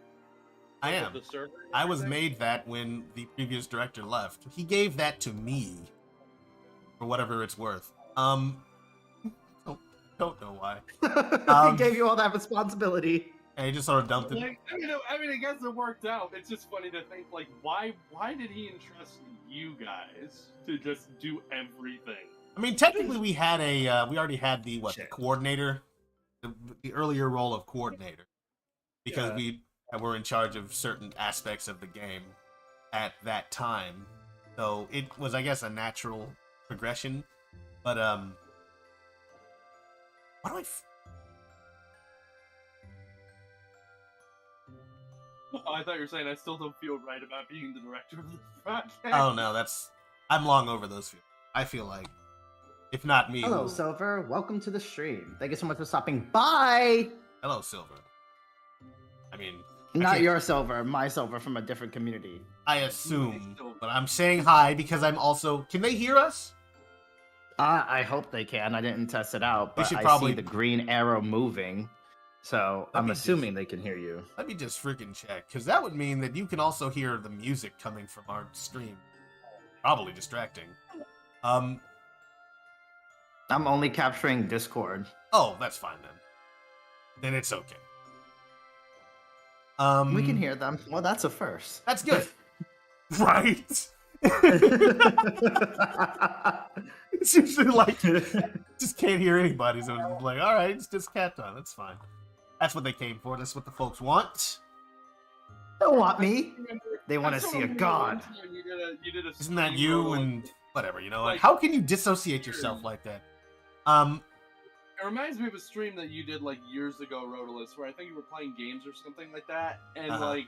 I Like, am. of the server and I was everything? made that when the previous director left. He gave that to me for whatever it's worth. Don't know why. He gave you all that responsibility. And he just sort of dumped it. Like, I mean, I guess it worked out. It's just funny to think, like, why did he entrust you guys to just do everything? I mean, technically, we already had the Shit. coordinator, the earlier role of coordinator, because Yeah. we were in charge of certain aspects of the game at that time. So it was, I guess, a natural progression. But what do I? Oh, I thought you were saying I still don't feel right about being the director of this project. Oh no, I'm long over those feelings. I feel like, if not me, Hello, who? Silver. Welcome to the stream. Thank you so much for stopping by. Hello, Silver. I mean, Not can't- your Silver, my Silver from a different community. I assume, but I'm saying hi because I'm also. Can they hear us? I hope they can. I didn't test it out, We but should I probably- see the green arrow moving, so Let I'm me assuming just- they can hear you. Let me just freaking check, because that would mean that you can also hear the music coming from our stream. Probably distracting. I'm only capturing Discord. Oh, that's fine then. Then it's okay. We can hear them. Well, that's a first. That's good. Right? It's usually like, just can't hear anybody, so it's just like, alright, it's just cat time, that's fine. That's what they came for, that's what the folks want. Don't want me. They want to see a god. Isn't that you and whatever, you know? Like, Like- how can you dissociate yourself like that? It reminds me of a stream that you did like years ago, Rodolus, where I think you were playing games or something like that, and like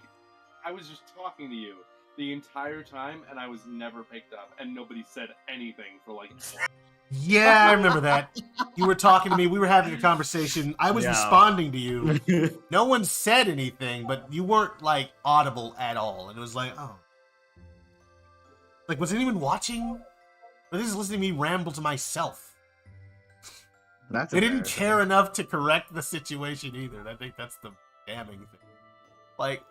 I was just talking to you the entire time, and I was never picked up, and nobody said anything for like. Yeah, I remember that. You were talking to me, we were having a conversation, I was Yeah. responding to you. No one said anything, but you weren't like audible at all, and it was like, oh. Like, was anyone watching? Or this is listening to me ramble to myself. That's They didn't embarrassing. care enough to correct the situation either. I think that's the damning thing. Like,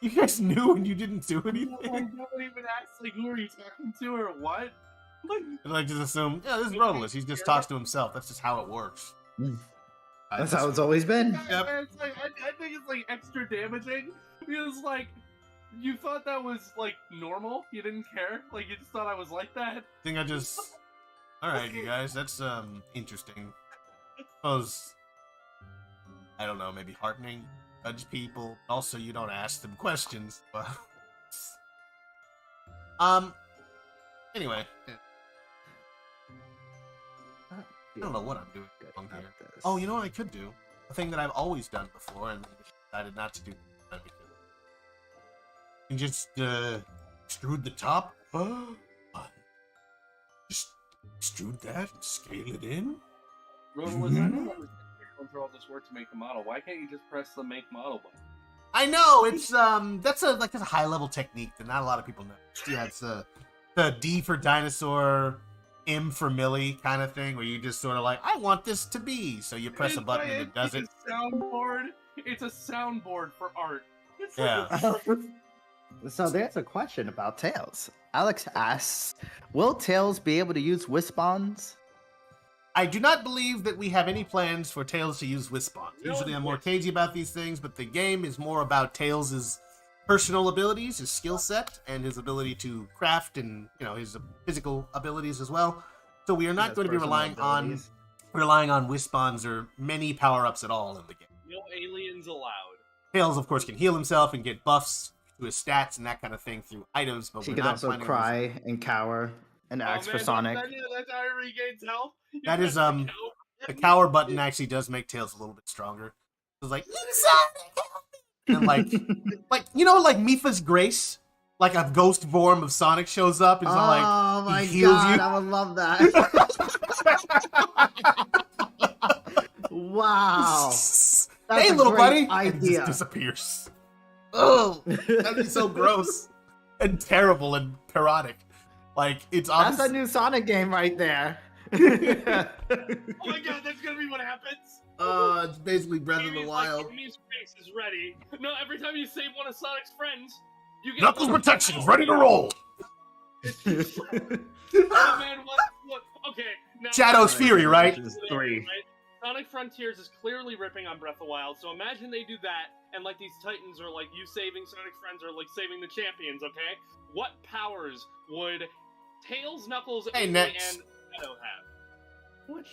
you guys knew and you didn't do anything. Nobody even asked like who are you talking to or what. Like, And like just assume, yeah, this is Rodolus. He just talks to himself. That's just how it works. That's how it's always been. Yep. it's like, I think it's like extra damaging because like you thought that was like normal. You didn't care. Like you just thought I was like that. I think I just. All right, you guys. That's interesting. Suppose I don't know. Maybe heartening. Judge people. Also, you don't ask them questions. But Anyway, I don't know what I'm doing wrong here. Oh, you know what I could do? A thing that I've always done before and decided not to do. And just extrude the top. Just extrude that and scale it in. Rodolus, I know going through all this work to make the model. Why can't you just press the make model button? I know it's that's a high level technique that not a lot of people know. Yeah, it's the D for dinosaur, M for Millie kind of thing, where you just sort of like, I want this to be, so you press a button and it does it. It's a soundboard. It's a soundboard for art. It's Yeah. So there's a question about Tails. Alex asks, will Tails be able to use Wispons? I do not believe that we have any plans for Tails to use Wispons. No, Usually I'm more yes. cagey about these things, but the game is more about Tails' personal abilities, his skill set, and his ability to craft and, you know, his physical abilities as well. So we are not going to be relying on Wispons or many power-ups at all in the game. No aliens allowed. Tails, of course, can heal himself and get buffs to his stats and that kind of thing through items, but She we're can not also planning on cry and cower and ask for Sonic. That's how he regains health. You That press is, the the cow- cower button actually does make Tails a little bit stronger. It's like, Sonic, help me! And like you know, like Mipha's Grace, like a ghost form of Sonic shows up. It's not Oh like my he heals god, you. I would love that. Wow. That's Hey, a little great buddy! And it idea. just disappears. Oh, that'd be so gross and terrible and parodic. Like it's That's obvious. a new Sonic game right there. Oh my god, that's gonna be what happens. It's basically Breath of the Amy's Wild. Like, Amy's face is ready. No, every time you save one of Sonic's friends, you get Knuckles protection, ready to roll. Oh man, what? Okay, now Shadow's Fury, right? Which is 3. Right? Sonic Frontiers is clearly ripping on Breath of the Wild, so imagine they do that, and like these Titans are like you saving Sonic's friends or like saving the champions. Okay, what powers would Tails, Knuckles, Hey, Amy, Nex. and Shadow have?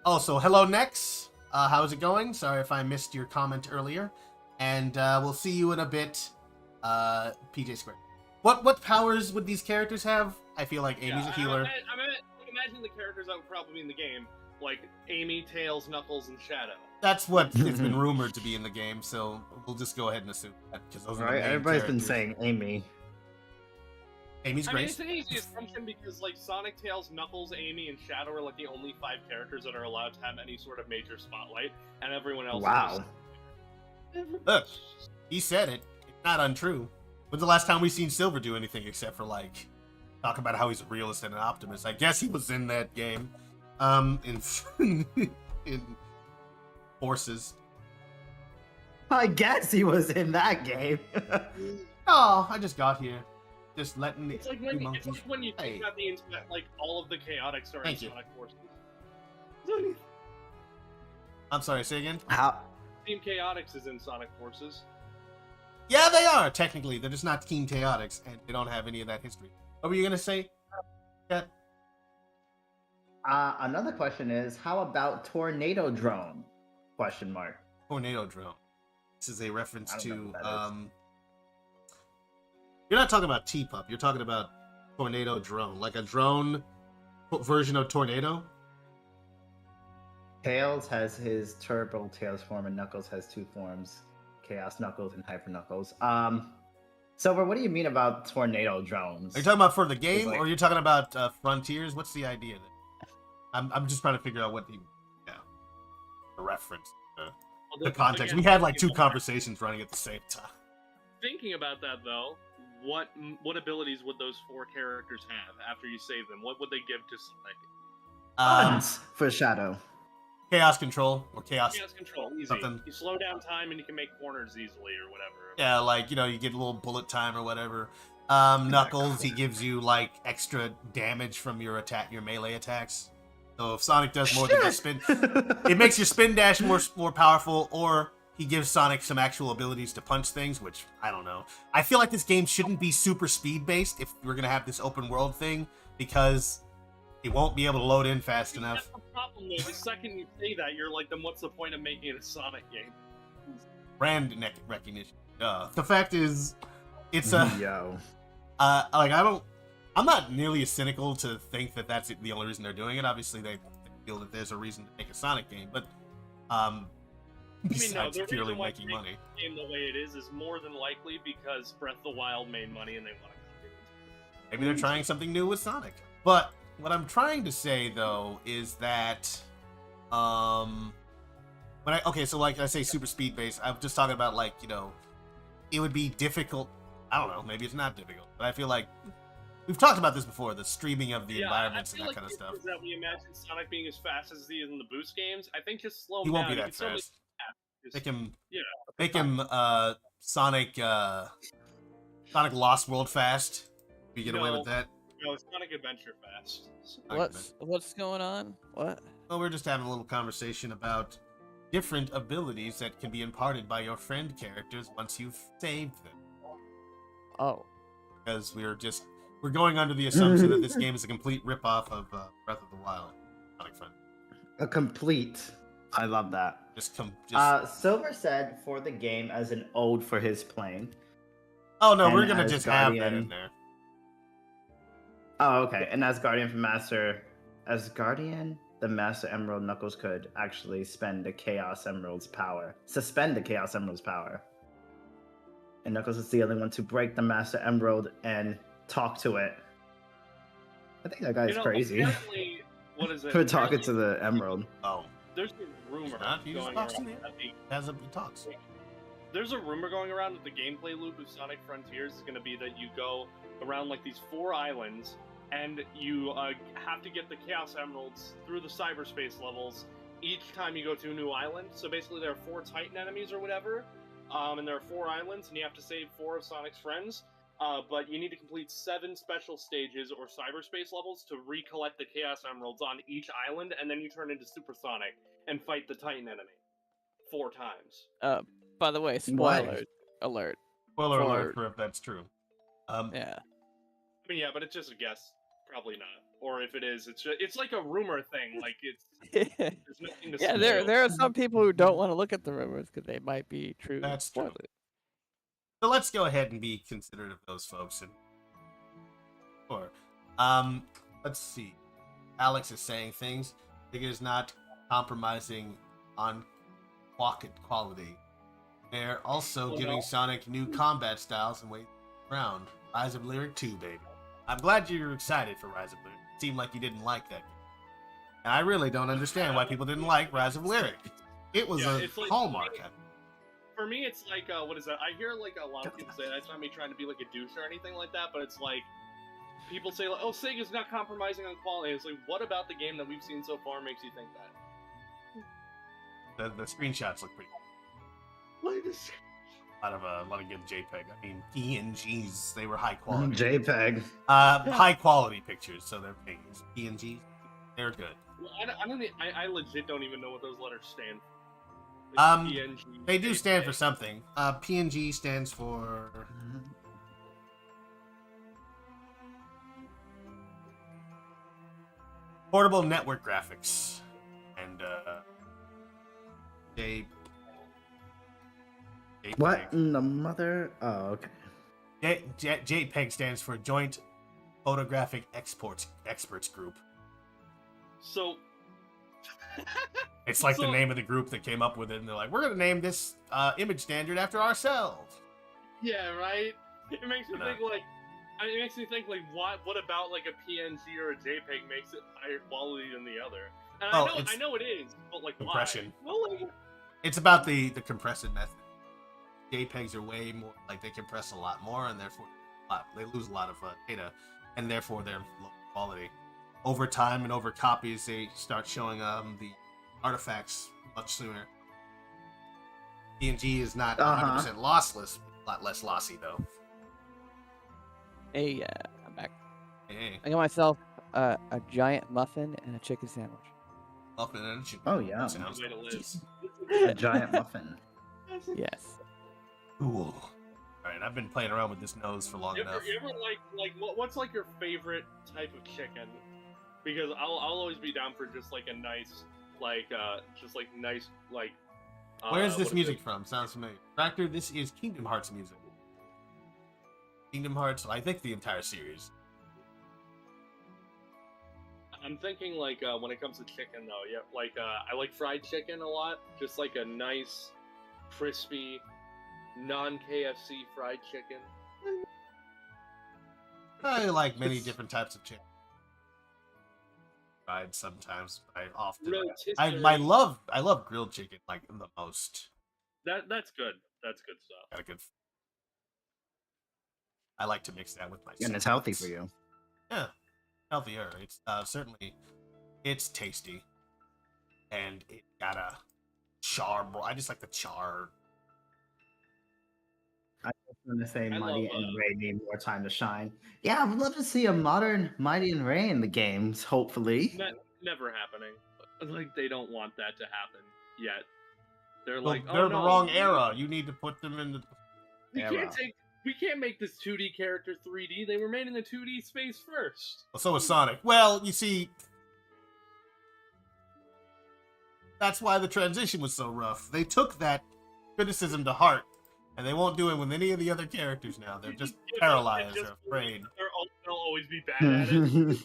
Also, hello, Nex. How's it going? Sorry if I missed your comment earlier. And we'll see you in a bit, PJ Square. What powers would these characters have? I feel like Amy's a healer. I mean, imagine the characters that would probably be in the game, like Amy, Tails, Knuckles, and Shadow. That's what it's been rumored to be in the game, so we'll just go ahead and assume that, because those are the Right, main everybody's been characters. saying Amy. Amy's I mean, Grace. it's an easy assumption because like Sonic, Tails, Knuckles, Amy, and Shadow are like the only 5 characters that are allowed to have any sort of major spotlight, and everyone else. Wow. Is Look, he said it. It's not untrue. When's the last time we seen Silver do anything except for like talk about how he's a realist and an optimist? I guess he was in that game, in in Forces. I guess he was in that game. Mm. I just got here, just letting It's like the when, monkeys. it's like when you Hey. think about the internet, like all of the chaotics are in Thank you. Sonic Forces. I'm sorry, say again. How? Team Chaotix is in Sonic Forces. Yeah, they are technically. They're just not Team Chaotix, and they don't have any of that history. What were you gonna say? Kat? Another question is, how about Tornado Drone? Question mark. Tornado drone. This is a reference I don't know to what that is. You're not talking about T-Pup. You're talking about Tornado drone, like a drone version of Tornado. Tails has his Turbo Tails form, and Knuckles has two forms: Chaos Knuckles and Hyper Knuckles. Silver, what do you mean about tornado drones? Are you talking about for the game, like- or you're talking about Frontiers? What's the idea? I'm just trying to figure out what the reference, the context. Again, We had like two thinking about- conversations running at the same time. Thinking about that though, what abilities would those 4 characters have after you save them? What would they give to Sonic? Tons for Shadow. Chaos control or chaos. Chaos control, easy. Something. You slow down time and you can make corners easily or whatever. Yeah, like you get a little bullet time or whatever. Knuckles, he gives you like extra damage from your melee attacks. So if Sonic does more than just spin, it makes your spin dash more powerful, or he gives Sonic some actual abilities to punch things, which I don't know. I feel like this game shouldn't be super speed based if we're gonna have this open world thing, because it won't be able to load in fast enough. That's the problem though. The second you say that, you're like, then what's the point of making it a Sonic game? Brand recognition. The fact is, it's a Yo. I'm not nearly as cynical to think that that's the only reason they're doing it. Obviously, they feel that there's a reason to make a Sonic game, but besides the purely reason why making they money. make the game the way it is more than likely because Breath of the Wild made money and they want to copy it. Maybe they're trying something new with Sonic. But what I'm trying to say though is that so like I say super speed based, I'm just talking about like, it would be difficult. I don't know, maybe it's not difficult, but I feel like we've talked about this before, the streaming of the environments and that kind of stuff. Is that we imagine Sonic being as fast as he is in the Boost games. I think just slow him He won't down. be You that can still make fast. just- Make him Sonic Lost World fast. You get away No. with that. No, Sonic Adventure fast. What's going on? What? Well, we're just having a little conversation about different abilities that can be imparted by your friend characters once you've saved them. Oh. Because we're going under the assumption that this game is a complete ripoff of Breath of the Wild. Sonic Fun. A complete. I love that. Just Silver said for the game as an ode for his playing. Oh no, and we're gonna as just have that Guardian- in there. Oh, okay. And as Guardian, the Master Emerald, Knuckles could actually suspend the Chaos Emerald's power. And Knuckles is the only one to break the Master Emerald and talk to it. I think that guy's crazy apparently, what is it? for talking to the Emerald. Oh, There's a rumor He just going talks to around. me. He talks. There's a rumor going around that the gameplay loop of Sonic Frontiers is going to be that you go around like these 4 islands, and you have to get the Chaos Emeralds through the cyberspace levels each time you go to a new island. So basically, there are 4 Titan enemies or whatever, and there are 4 islands, and you have to save 4 of Sonic's friends. But you need to complete 7 special stages or cyberspace levels to recollect the Chaos Emeralds on each island, and then you turn into Super Sonic and fight the Titan enemy 4 times. By the way, spoiler alert. Spoiler For- alert for if that's true. Yeah. I mean, yeah, but it's just a guess. Probably not. Or if it is, it's like a rumor thing. Like there's nothing to Yeah, spoil. there are some people who don't want to look at the rumors because they might be true. That's true. Spoilers. So let's go ahead and be considerate of those folks. Let's see. Alex is saying things. I think it is not compromising on quality. They're also giving Sonic new combat styles and ways around. Rise of Lyric 2, baby. I'm glad you're excited for Rise of Lyric. It seemed like you didn't like that game. And I really don't understand why people didn't like Rise of Lyric. It was Yeah, a it's like- hallmark. for me, it's like, what is that? I hear like a lot of people say that's not me trying to be like a douche or anything like that, but it's like people say like, oh, Sega's not compromising on quality. It's like, what about the game that we've seen so far makes you think that? The screenshots look pretty. Like this. A lot of good JPEG. I mean, PNGs. They were high quality. JPEG. High quality pictures, so they're PNGs. They're good. Well, I legit don't even know what those letters stand for. PNG, They do stand for something. PNG stands for. Portable Network Graphics, and JPEG. What in the mother? Oh, okay. JPEG stands for Joint Photographic Experts Group. So. It's like the name of the group that came up with it, and they're like, "We're gonna name this image standard after ourselves." Yeah, right. It makes me think like. It makes me think like, what about like a PNG or a JPEG makes it higher quality than the other? And I know it is, but like compression. Why? Well, like, It's about the compressing method. JPEGs are way more like they compress a lot more, and therefore they lose a lot of data, and therefore they're low quality. Over time and over copies, they start showing the artifacts much sooner. PNG is not 100% lossless, a lot less lossy though. Hey, I'm back. Hey, I got myself a giant muffin and a chicken sandwich. muffin and a chicken. Oh yeah, Sounds way to live. delicious. a giant muffin. Yes. Cool. All right, I've been playing around with this nose for long enough. You ever like what's like your favorite type of chicken? Because I'll always be down for just like a nice Where's this music from? Sounds familiar. Tractor, this is Kingdom Hearts music. Kingdom Hearts, I think the entire series. I'm thinking like when it comes to chicken though, yeah, like I like fried chicken a lot. Just like a nice, crispy, non-KFC fried chicken. I like many different types of chicken. Fried sometimes, but I often I love grilled chicken like the most. That's good. That's good stuff. Got a good. I like to mix that with my. And it's healthy for you. Yeah, healthier. It's certainly, it's tasty, and it got a char. I just like the char. I was going to say I Mighty love, and Ray need more time to shine. Yeah, I would love to see a modern Mighty and Ray in the games, hopefully. Never happening. Like they don't want that to happen yet. They're Well, like, they're oh, the no, wrong era. You need to put them in the. We can't make this 2D character 3D. They were made in the 2D space first. Well, so was Sonic. Well, you see, that's why the transition was so rough. They took that criticism to heart, and they won't do it with any of the other characters now. They're just paralyzed or afraid. They'll always be bad at it.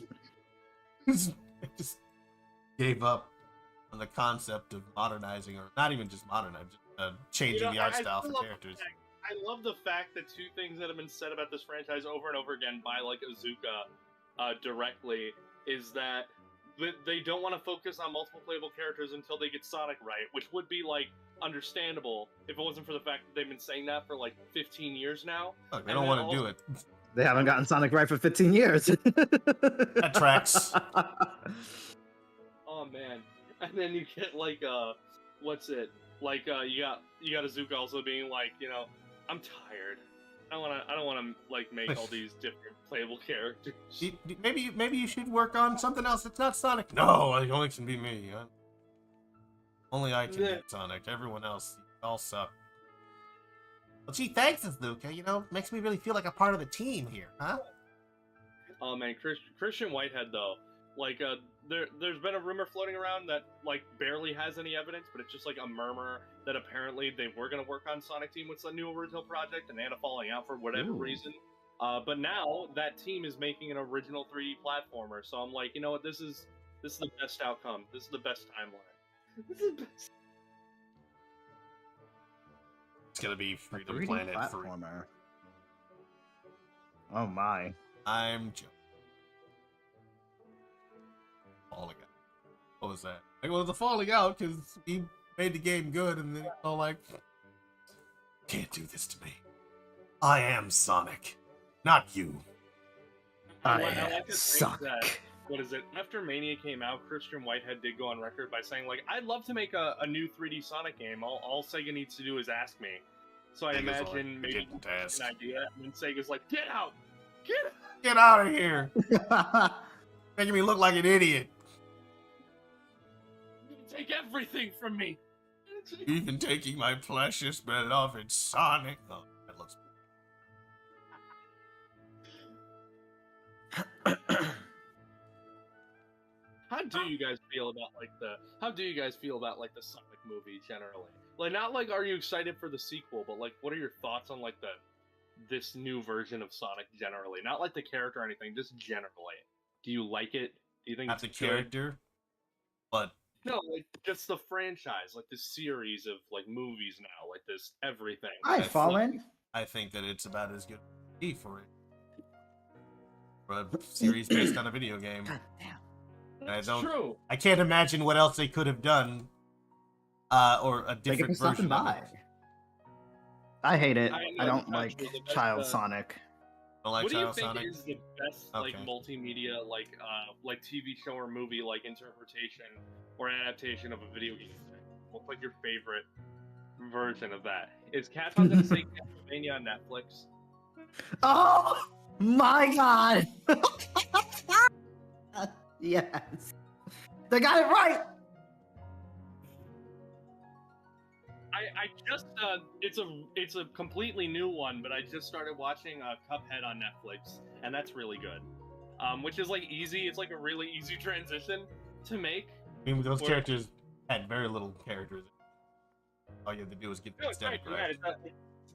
They just gave up on the concept of modernizing, or not even just modernizing, changing the art style for characters. I love the fact that two things that have been said about this franchise over and over again by like Azuka directly is that they don't want to focus on multiple playable characters until they get Sonic right, which would be like understandable if it wasn't for the fact that they've been saying that for like 15 years now. Look, they don't want to do it. They haven't gotten Sonic right for 15 years. That tracks. Oh man. And then you get like what's it? Like you got Azuka also being like, you know, I'm tired. I don't want to like make all these different playable characters. Maybe you should work on something else. It's not Sonic. No, it only can be me. Only I can get Sonic. Everyone else, you all suck. Well, gee, thanks, Azuka. You know, makes me really feel like a part of the team here, huh? Oh man, Christian Whitehead though, like there's been a rumor floating around that like barely has any evidence, but it's just like a murmur that apparently they were gonna work on Sonic Team with the new original project, and they had a falling out for whatever reason. But now that team is making an original 3D platformer, so I'm like, you know what, this is the best outcome. This is the best timeline. This is the best. It's gonna be Freedom 3D Planet 3. platformer. Oh my. I'm joking. Falling out. What was that? Like, well, the falling out because he made the game good, and then it's all like, can't do this to me. I am Sonic, not you. I like am to think Sonic. that, what is it? After Mania came out, Christian Whitehead did go on record by saying, like, I'd love to make a new 3D Sonic game. All Sega needs to do is ask me. So I Sega's like, imagine maybe "Didn't ask. an idea, and then Sega's like, get out! Get out of here! Making me look like an idiot. Take everything from me! Even taking my precious beloved Sonic. Oh, that looks. How do you guys feel about the Sonic movie generally? Like, not like are you excited for the sequel, but like what are your thoughts on like this new version of Sonic generally? Not like the character or anything, just generally. Do you like it? Do you think Not it's the good? character, but No, like just the franchise, like this series of like movies now, like this everything. Hi, Fallen. I think that it's about as good as be for it. For a series based on a video game. God damn. That's I don't- true. I can't imagine what else they could have done. Or a They could different be stopping version of by. it. I hate it. I I know, don't like actually, the best, Child Sonic. Don't like What do you Child think Sonic? is the best like Okay. multimedia like TV show or movie like interpretation or adaptation of a video game? What's like your favorite version of that? Is Cat's gonna say Castlevania on Netflix? Oh my god! Yes. They got it right! I just it's a completely new one, but I just started watching Cuphead on Netflix, and that's really good. Which is like easy. It's like a really easy transition to make. I mean, those Or- characters had very little characters. All you had to do was get the No, it's aesthetic right, right.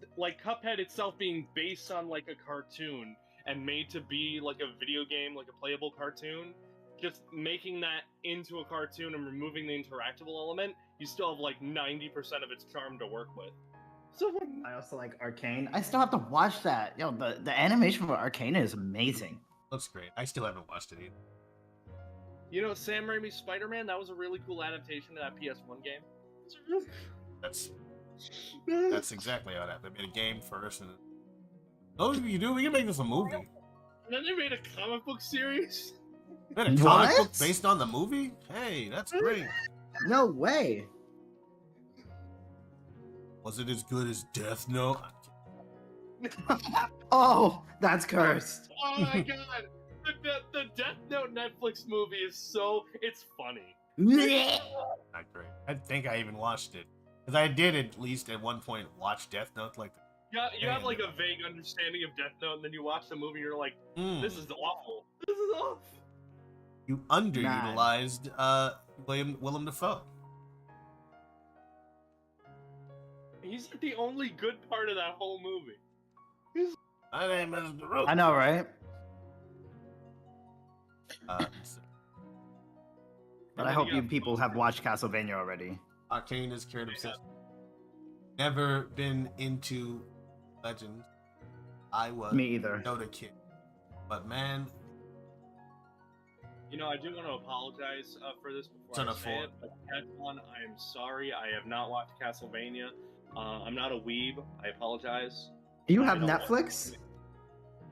it's like Cuphead itself being based on like a cartoon and made to be like a video game, like a playable cartoon. Just making that into a cartoon and removing the interactable element, you still have like 90% of its charm to work with. So like, I also like Arcane. I still have to watch that. Yo, the animation for Arcane is amazing. Looks great. I still haven't watched it either. you know, Sam Raimi's Spider-Man, that was a really cool adaptation to that PS1 game. That's exactly how it happened. They made a game first, and oh, you do? We can make this a movie. And then they made a comic book series. They made a comic book What? based on the movie? Hey, that's great. No way. Was it as good as Death Note? Oh, that's cursed. Oh my god! The Death Note Netflix movie is it's funny. Not great. I think I even watched it. Because I did at least at one point watch Death Note. Like, Yeah, you have like a vague understanding of Death Note, and then you watch the movie, and you're like, "This is awful. This is awful." you underutilized Willem Dafoe. He's like the only good part of that whole movie. My name is Groot. I know, right? So But I hope you people have watched Castlevania already. Arcane is character obsessed. Never been into Legends. I was Me either. Dota kid. But man, You know, I do want to apologize for this before Son I of say four. it, but Catcon, I am sorry. I have not watched Castlevania. I'm not a weeb. I apologize. You I have don't Netflix?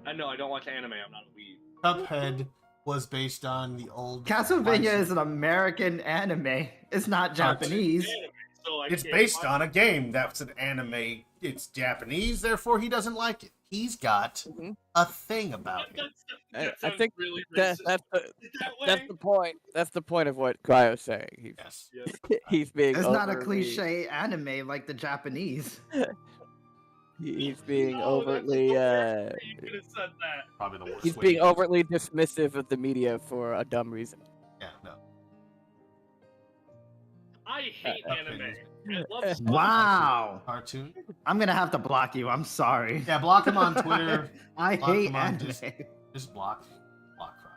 I know I don't watch anime. I'm not a weeb. Cuphead was based on the old Castlevania is an American anime. It's not Japanese. Anime, so I It's can't based watch on a game that's an anime. It's Japanese, therefore he doesn't like it. He's got Mhm. a thing about it. That I sounds think really That, racist. that's the That that's way? the point. That's the point of what Cryo's saying. Yes. He's being It's not a overly- cliche anime like the Japanese. He's being No, that's overly the worst way you could have said that. Probably the worst he's way being to- overly dismissive of the media for a dumb reason. Yeah, no. I hate anime. I love SpongeBob. Wow. Cartoon? I'm gonna have to block you. I'm sorry. Yeah, block him on Twitter. I Block hate him on anime. Just block. Block Cry.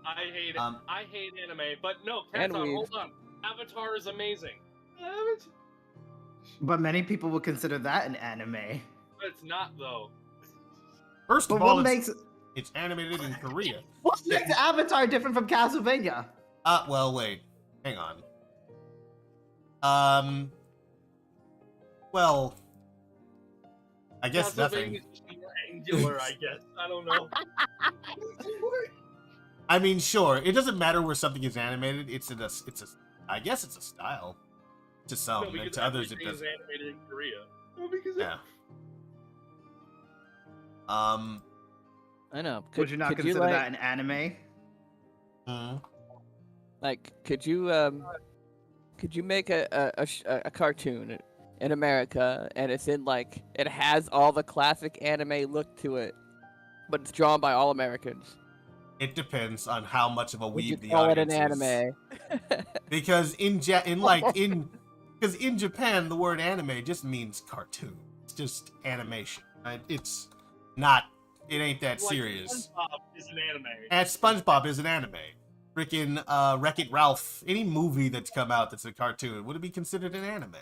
I hate it. Um, I hate anime, but no, And Catcon, weeb. hold on. Avatar is amazing. Avatar, But many people would consider that an anime. but it's not though. First But of all, what it's, makes it's animated in Korea. what makes Avatar different from Castlevania? Well, wait. Hang on. Well, I guess nothing. Castlevania is just more angular, I guess. I don't know. I mean, sure. It doesn't matter where something is animated. I guess it's a style to some, No, because and to others it everything is doesn't. animated in Korea. Well, because Yeah. I know. Would you not could consider like, that an anime? Like, could you make a cartoon in America, and it's in like it has all the classic anime look to it, but it's drawn by all Americans? It depends on how much of a Would you weeb the call it an audience anime? is. Because in Japan, the word anime just means cartoon. It's just animation. Right? It's not. It ain't that serious. SpongeBob is an anime. And SpongeBob is an anime. Freaking Wreck-It Ralph. Any movie that's come out that's a cartoon, would it be considered an anime?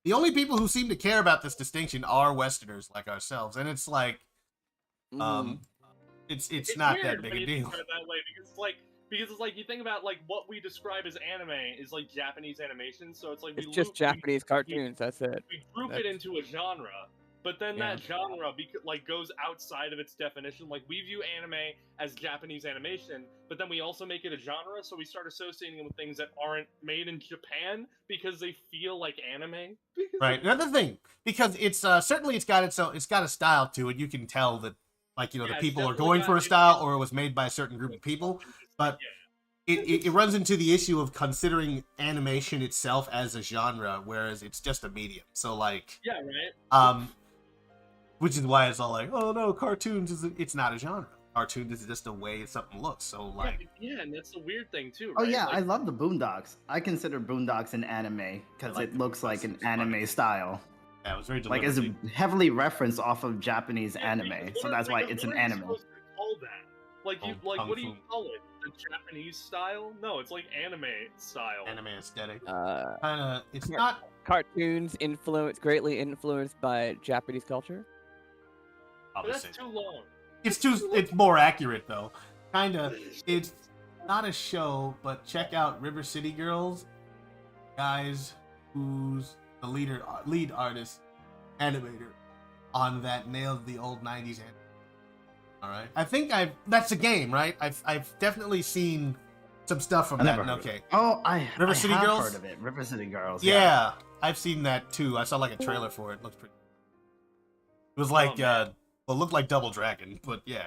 The only people who seem to care about this distinction are Westerners like ourselves, and it's like, it's not that weird big when a you deal. think about it that way, because it's like you think about like what we describe as anime is like Japanese animation, so it's like It's just Japanese cartoons. That's it. we group it into a genre, but then that genre goes outside of its definition. Like we view anime as Japanese animation, but then we also make it a genre, so we start associating it with things that aren't made in Japan because they feel like anime. Right. Another thing, because it's certainly it's got a style to it. You can tell that, like, you know, the people are going for a style, or it was made by a certain group of people. But it runs into the issue of considering animation itself as a genre, whereas it's just a medium. So like, yeah, right. Which is why it's all like, oh no, cartoons it's not a genre. Cartoons is just a way something looks. So like, yeah, and that's the weird thing too. Right? Oh yeah, like, I love the Boondocks. I consider Boondocks an anime because like it looks like an Boondocks. anime style. yeah, it was very Like it's deliberately. heavily referenced off of Japanese anime, because so what that's are- why because it's what an are you anime. supposed to call that? Like you, Oh, like kung what do you fu. call it? The Japanese style? No, it's like anime style. Anime aesthetic. Uh, Kind of. It's Car- not. Cartoons greatly influenced by Japanese culture. But Obviously. that's too long. It's more accurate though. Kinda. It's not a show, but check out River City Girls. Guys who's the lead artist, animator on that nailed the old 90s anime. Alright. I think that's a game, right? I've definitely seen some stuff from I that. never And heard of okay. it. Oh, I River I City have Girls? heard of it. River City Girls. Yeah, I've seen that too. I saw like a trailer for it. It looks pretty. It was like man. well, it looked like Double Dragon, but yeah,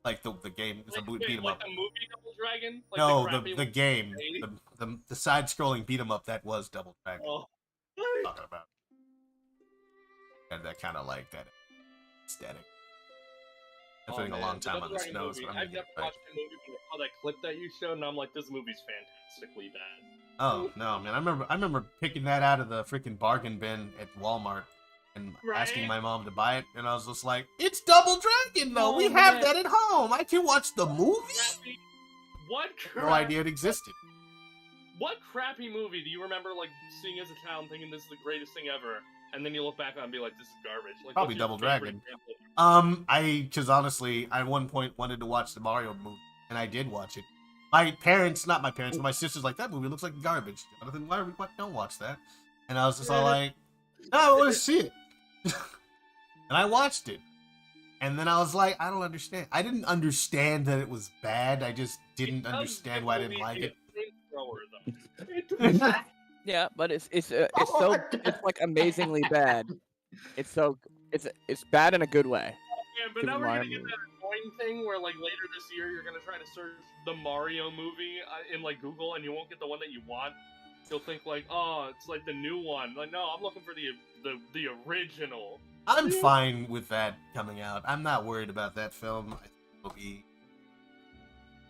like the game is a Wait, beat 'em like up. the movie Double Dragon? Like No, crappy the one? game, Hey? the side-scrolling beat 'em up that was Double Dragon. Oh. I'm talking about. And that kind of like that aesthetic. It's been a man, long the time Double on the Dragon snows. movie. But I've never watched the movie, but I saw that clip that you showed, and I'm like, this movie's fantastically bad. Oh no, man! I remember picking that out of the freaking bargain bin at Walmart and asking Right? my mom to buy it, and I was just like, "It's Double Dragon, though. We Oh, have man. that at home. I can watch the movie." Crappy. What No idea it existed. What crappy movie do you remember like seeing as a child and thinking this is the greatest thing ever, and then you look back on it and be like, this is garbage? Like, Probably what's your Double favorite Dragon. example? Because honestly, I at one point wanted to watch the Mario movie, and I did watch it. My parents, not my parents, but my sister's like, that movie looks like garbage. Jonathan, why don't watch that? And I was just all like, no, I want to see it. And I watched it. And then I was like, I don't understand. I didn't understand that it was bad. I just didn't Because understand the why I didn't movie like is it. a flamethrower, though. Yeah, but it's like amazingly bad. It's bad in a good way. Yeah, but Super now we're Mario gonna get movie. that annoying thing where like later this year you're gonna try to search the Mario movie in like Google and you won't get the one that you want. You'll think like, oh, it's like the new one. Like, no, I'm looking for the original. I'm fine with that coming out. I'm not worried about that film. I think it'll be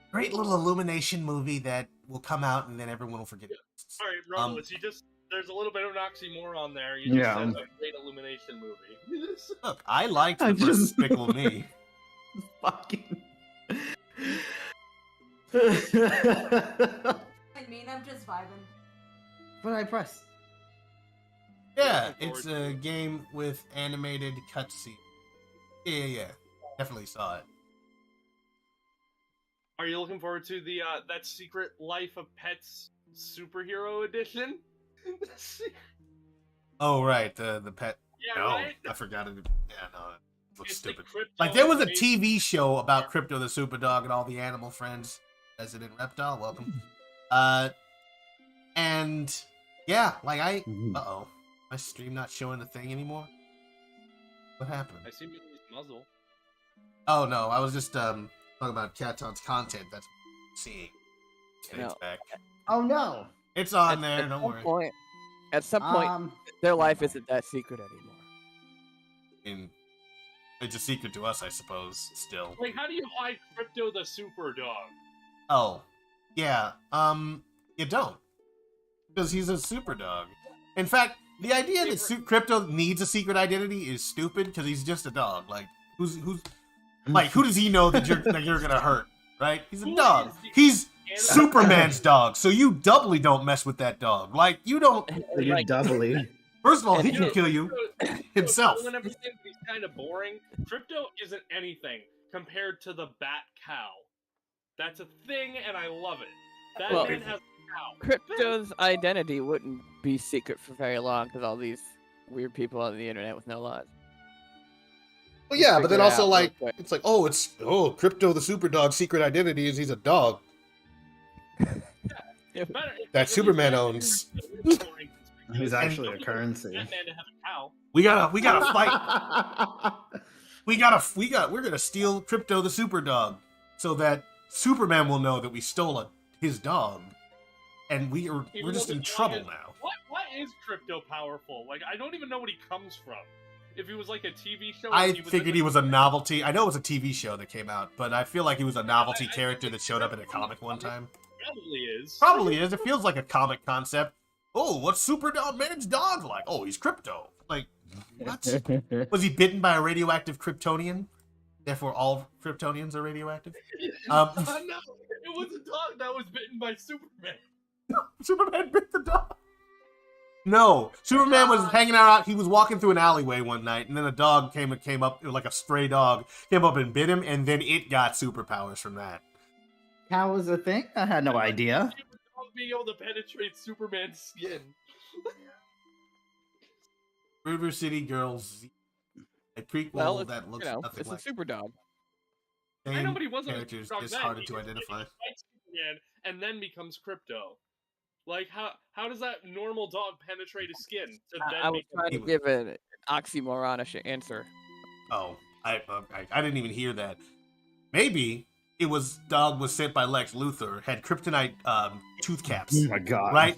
a great little Illumination movie that will come out and then everyone will forget it. All right, Romulus, there's a little bit of an oxymoron there. You just Yeah. said a great Illumination movie. Look, I liked I the first just- Despicable Me. Fucking. I mean, I'm just vibing. What did I press? Yeah, Looking it's forward a game with animated cutscene. Yeah. Definitely saw it. Are you looking forward to the that Secret Life of Pets superhero edition? Oh, right, the pet Yeah, No, right? I forgot it. Yeah, no, it looks It's the stupid. crypto Like there was a animation. TV show about Crypto the Super Dog and all the animal friends. Resident Reptile, welcome. And yeah, like uh-oh. My stream not showing the thing anymore? What happened? I see Millie's muzzle. Oh no, I was just talking about Caton's content that's seeing. It's No. back. Oh no. It's on there, At don't some worry. point, at some point, their life isn't that secret anymore. And it's a secret to us, I suppose, still. Like, how do you hide Crypto the Super Dog? Oh. Yeah. You don't. Because he's a super dog. In fact, the idea that Crypto needs a secret identity is stupid because he's just a dog. Like, who's like, who does he know that you're gonna hurt? Right? He's a Who dog. is the He's animal? Superman's dog, so you doubly don't mess with that dog. Like, you don't. You Like, doubly. First of all, he You can know, kill you Crypto himself. and everything, but he's kind of boring. Crypto isn't anything compared to the Bat Cow. That's a thing, and I love it. That Well, man has a cow. Crypto's identity wouldn't be secret for very long because all these weird people on the internet with no lives. Well, yeah, but then Figure it also out like real quick. it's like, Crypto the super dog's secret identity is he's a dog Better, that Superman owns. He's actually a currency. That man to have a cow. We gotta fight. We're gonna steal Crypto the super dog so that Superman will know that we stole his dog, and we're Even just though in the dog trouble is- now. What is Crypto powerful? Like, I don't even know what he comes from. If he was like a TV show, I and he was figured in he the- was a novelty. I know it was a TV show that came out, but I feel like he was a novelty character that showed up in a comic one time. Probably is. Probably is. It feels like a comic concept. Oh, what's Super Dog Man's dog like? Oh, he's Crypto. Like, what? Was he bitten by a radioactive Kryptonian? Therefore, all Kryptonians are radioactive? No, it was a dog that was bitten by Superman. Superman bit the dog. No, Superman was hanging out. He was walking through an alleyway one night, and then a dog came up, like a stray dog, came up and bit him, and then it got superpowers from that. How was the thing? I had no idea. Being able to penetrate Superman's skin. River City Girls, a prequel Well, it's, that looks you know, nothing it's like a super dog. I know, but he same wasn't a characters, dog just then. harder He to just identify. fights Superman and then becomes Crypto. Like, how does that normal dog penetrate his skin? To then I was become- trying to give an oxymoronish answer. Oh, I didn't even hear that. Maybe it was dog was sent by Lex Luthor, had kryptonite tooth caps. Oh my god. Right?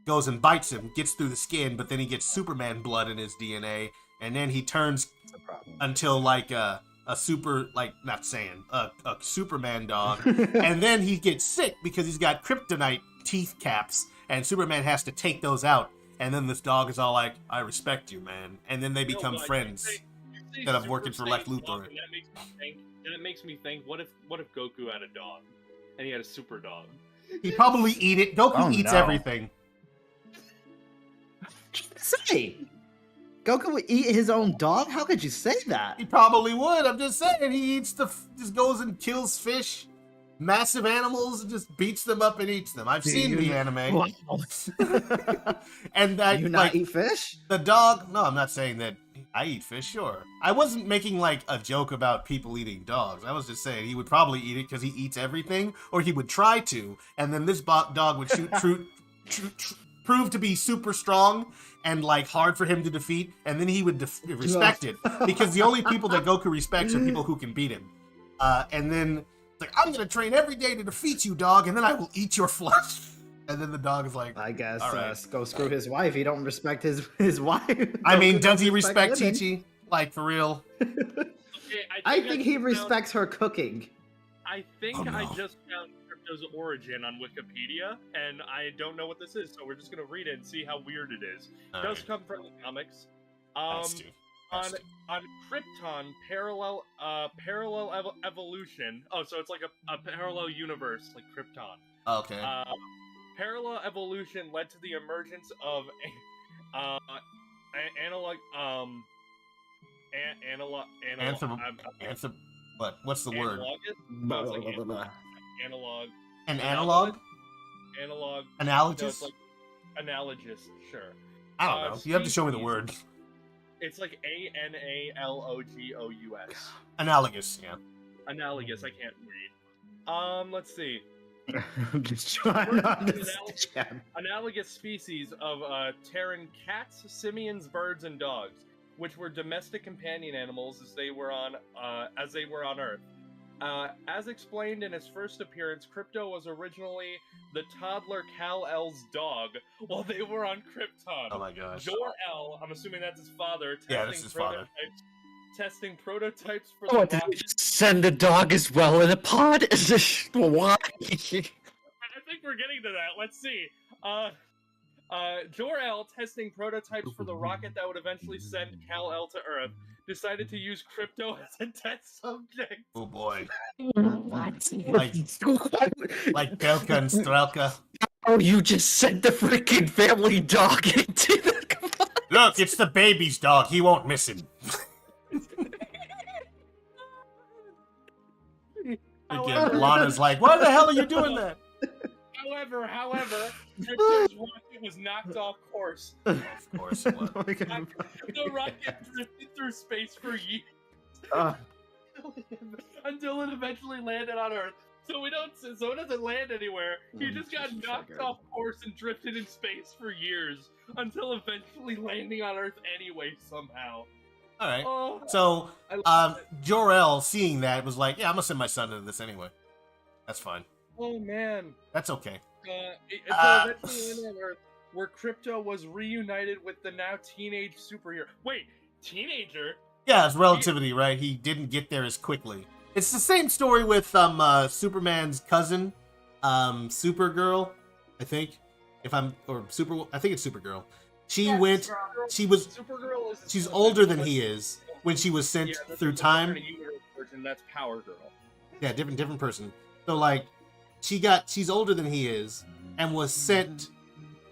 Goes and bites him, gets through the skin, but then he gets Superman blood in his DNA, and then he turns That's a problem. until like a super, like, not saying, a Superman dog, and then he gets sick because he's got kryptonite teeth caps, and Superman has to take those out, and then this dog is all like, I respect you, man, and then they No, become but you friends. say that I'm Super working for Lex Saiyan Luthor. dog, and that makes me think, what if Goku had a dog, and he had a super dog? He'd probably eat it. Goku Oh, eats no. everything. Say, Goku would eat his own dog? How could you say that? He probably would. I'm just saying. He eats just goes and kills fish, massive animals, and just beats them up and eats them. I've Do seen you- the anime. Wow. And I, Do you not like, eat fish? the dog. No, I'm not saying that I eat fish. Sure, I wasn't making like a joke about people eating dogs. I was just saying he would probably eat it because he eats everything, or he would try to, and then this dog would prove to be super strong and like hard for him to defeat, and then he would respect it because the only people that Goku respects are people who can beat him. And then it's like, I'm gonna train every day to defeat you, dog, and then I will eat your flesh. And then the dog is like, I guess all right. go screw his wife. He don't respect his wife. I mean, Goku does he don't respect women. Chi-Chi? Like, for real? Okay, I think he found- respects her cooking. I think Oh, no. I just found Crypto's origin on Wikipedia, and I don't know what this is, so we're just gonna read it and see how weird it is. It does come from the comics. Has to. Has to. On Krypton, parallel evolution. Oh, so it's like a parallel universe, like Krypton. Okay. Parallel evolution led to the emergence of analog What? What's the word? No, it's like analog. An analog? Analog. No, Analogous? it's like analogous. Sure. I don't know. You have to show me the species. word. It's like Analogous. Analogous, yeah. Analogous. I can't read. Let's see. I'm just trying to understand. Analogous species of Terran cats, simians, birds, and dogs, which were domestic companion animals as they were on Earth. As explained in his first appearance, Crypto was originally the toddler Kal-El's dog while they were on Krypton. Oh my gosh. Jor-El, I'm assuming that's his father, Yeah, that's his father. Testing prototypes for Oh, the did you rocket. just send a dog as well in a pod? Why? I think we're getting to that. Let's see. Jor-El, testing prototypes for the rocket that would eventually send Kal-El to Earth, decided to use Crypto as a test subject. Oh boy. What? Like Belka and Strelka. Oh, you just sent the freaking family dog into the... Look, it's the baby's dog. He won't miss him. Again, Lana's like, why the hell are you doing that? However, Crypto's rocket was knocked off course. Of course it was. The rocket drifted through space for years until it eventually landed on Earth. So it doesn't land anywhere. He just got knocked off course and drifted in space for years until eventually landing on Earth anyway somehow. All right. Oh, So, Jor-El, seeing that, was like, yeah, I'm gonna send my son into this anyway. That's fine. oh man. That's okay. So eventually landed on Earth, where Crypto was reunited with the now teenage superhero. Wait, teenager? Yeah, it's relativity, right? He didn't get there as quickly. It's the same story with Superman's cousin, Supergirl, I think. I think it's Supergirl. She's older than he is when she was sent through time. Version, that's Power Girl. Yeah, different person. So like, she's older than he is and was sent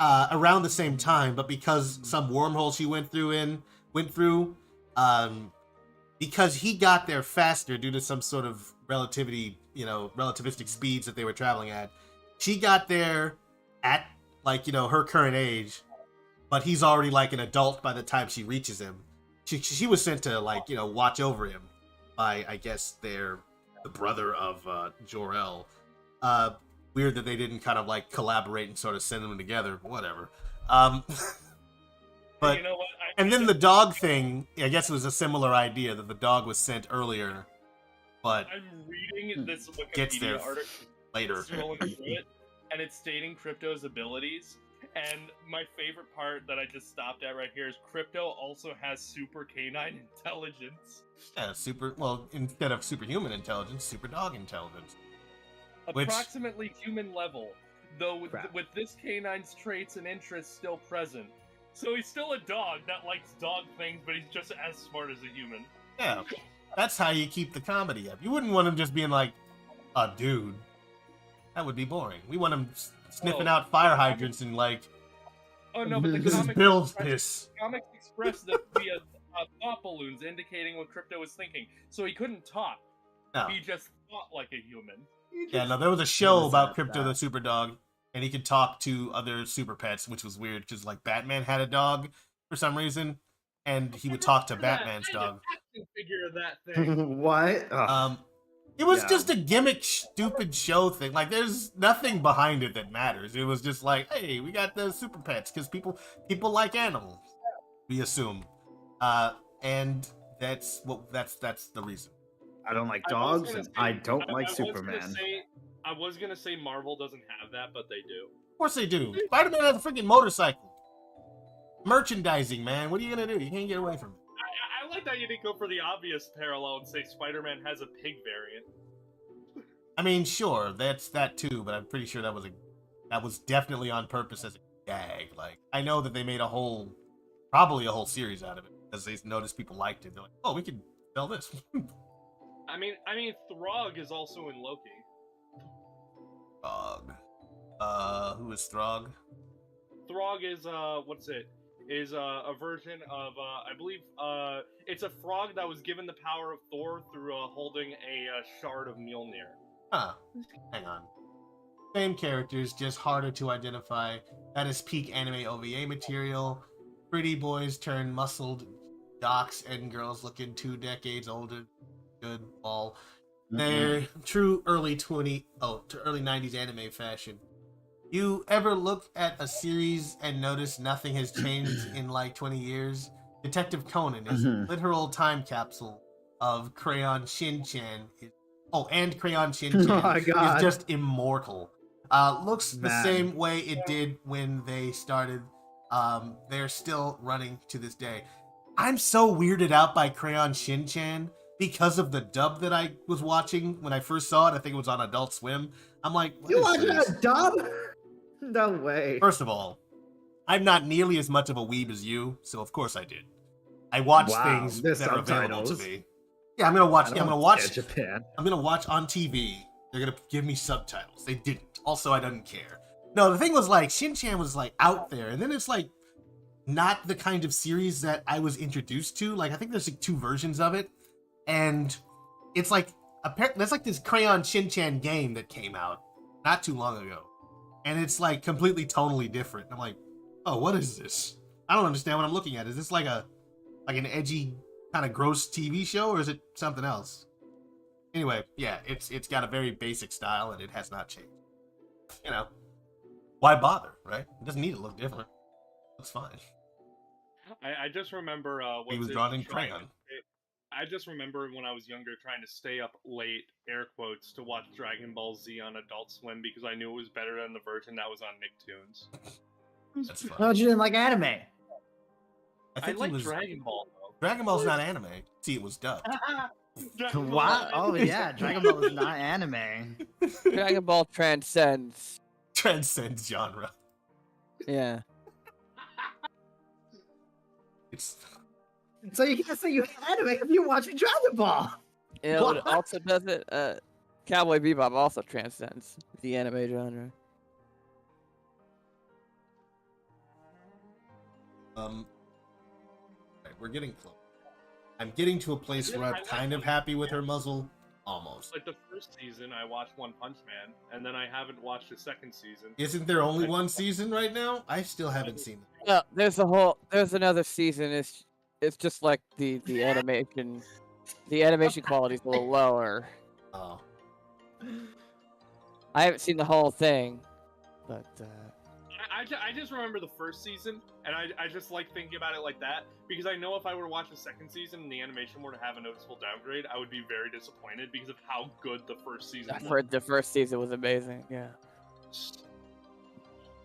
around the same time, but because some wormhole she went through, because he got there faster due to some sort of relativistic speeds that they were traveling at. She got there at her current age, but he's already like an adult by the time she reaches him. She was sent to watch over him by, I guess, the brother of Jor-El. Weird that they didn't kind of like collaborate and sort of send them together. Whatever. But you know what? and then the dog thing, I guess it was a similar idea that the dog was sent earlier, but I'm reading this gets there Wikipedia article later. scrolling through it, and it's stating Crypto's abilities. And my favorite part that I just stopped at right here is Crypto also has super canine intelligence. Yeah, instead of superhuman intelligence, super dog intelligence. Approximately human level, though Crap. with this canine's traits and interests still present. So he's still a dog that likes dog things, but he's just as smart as a human. Yeah, that's how you keep the comedy up. You wouldn't want him just being like a dude. That would be boring. We want him sniffing out fire hydrants and like, Oh no, but the this is comics Bill's express- piss. Comics expressed that via thought balloons indicating what Crypto was thinking. So he couldn't talk. No. He just thought like a human. Yeah, no, there was a show What is about that, Crypto the Super Dog, and he could talk to other super pets, which was weird because like Batman had a dog for some reason, and he would talk to Batman's dog. Action figure of that thing. What? It was Yeah. just a gimmick, stupid show thing. Like, there's nothing behind it that matters. It was just like, hey, we got the super pets because people like animals. We assume, and that's the reason. I don't like I was dogs, gonna and say- I don't like I was gonna Superman. I was gonna say Marvel doesn't have that, but they do. Of course they do. Spider-Man has a freaking motorcycle. Merchandising, man. What are you gonna do? You can't get away from it. I like that you didn't go for the obvious parallel and say Spider-Man has a pig variant. I mean, sure, that's that too, but I'm pretty sure that was definitely on purpose as a gag. Like, I know that they made probably a whole series out of it because they noticed people liked it. They're like, oh, we could sell this. I mean, Throg is also in Loki. Throg. Who is Throg? Throg is is a version of I believe it's a frog that was given the power of Thor through holding a shard of Mjolnir. Huh. Hang on. Same characters, just harder to identify. That is peak anime OVA material. Pretty boys turn muscled jocks and girls looking 2 decades older. Good ball. They're true early to early 90s anime fashion. You ever look at a series and notice nothing has changed in like 20 years? Detective Conan is a literal time capsule of Crayon Shin-chan. And Crayon Shin-chan Oh my God. is just immortal. Looks the Man. same way it did when they started. They're still running to this day. I'm so weirded out by Crayon Shin-chan because of the dub that I was watching when I first saw it. I think it was on Adult Swim. I'm like, what You is watching this? a dub? No way. First of all, I'm not nearly as much of a weeb as you, so of course I did. I watch Wow, things there's that are available to subtitles. me. Yeah, I'm gonna watch. I Yeah, I'm don't gonna care watch. Japan. I'm gonna watch on TV. They're gonna give me subtitles. They didn't. Also, I didn't care. No, the thing was like Shin-chan was like out there, and then it's like not the kind of series that I was introduced to. Like I think there's like 2 versions of it, and it's like there's like this Crayon Shin-chan game that came out not too long ago, and it's like completely tonally different. I'm like, oh, what is this? I don't understand what I'm looking at. Is this like an edgy kind of gross TV show, or is it something else? Anyway, yeah, it's got a very basic style and it has not changed. You know, why bother, right? It doesn't need to look different. Looks fine. I just remember He was drawn in crayon. I just remember when I was younger trying to stay up late, air quotes, to watch Dragon Ball Z on Adult Swim because I knew it was better than the version that was on Nicktoons. That's fine. Oh, you didn't like anime? I I think like it was Dragon Ball though. Dragon Ball's not anime. See, it was dubbed. Dragon Ball What? is Oh anime. yeah, Dragon Ball is not anime. Dragon Ball transcends. Transcends genre. Yeah. It's So you can't say you hate anime if you're watching Dragon Ball. You know what What? also does it? Cowboy Bebop also transcends the anime genre. right, we're getting close. I'm getting to a place Yeah, where I I'm like kind of One happy Punch with her Man. muzzle. Almost. Like the first season, I watched One Punch Man, and then I haven't watched the second season. Isn't there only one season right now? I still haven't seen it. Well, there's another season. It's just like the animation. The animation quality is a little lower. Oh. I haven't seen the whole thing, but I just remember the first season, and I just like thinking about it like that, because I know if I were to watch the second season and the animation were to have a noticeable downgrade, I would be very disappointed because of how good the first season was. the first season was amazing. Yeah.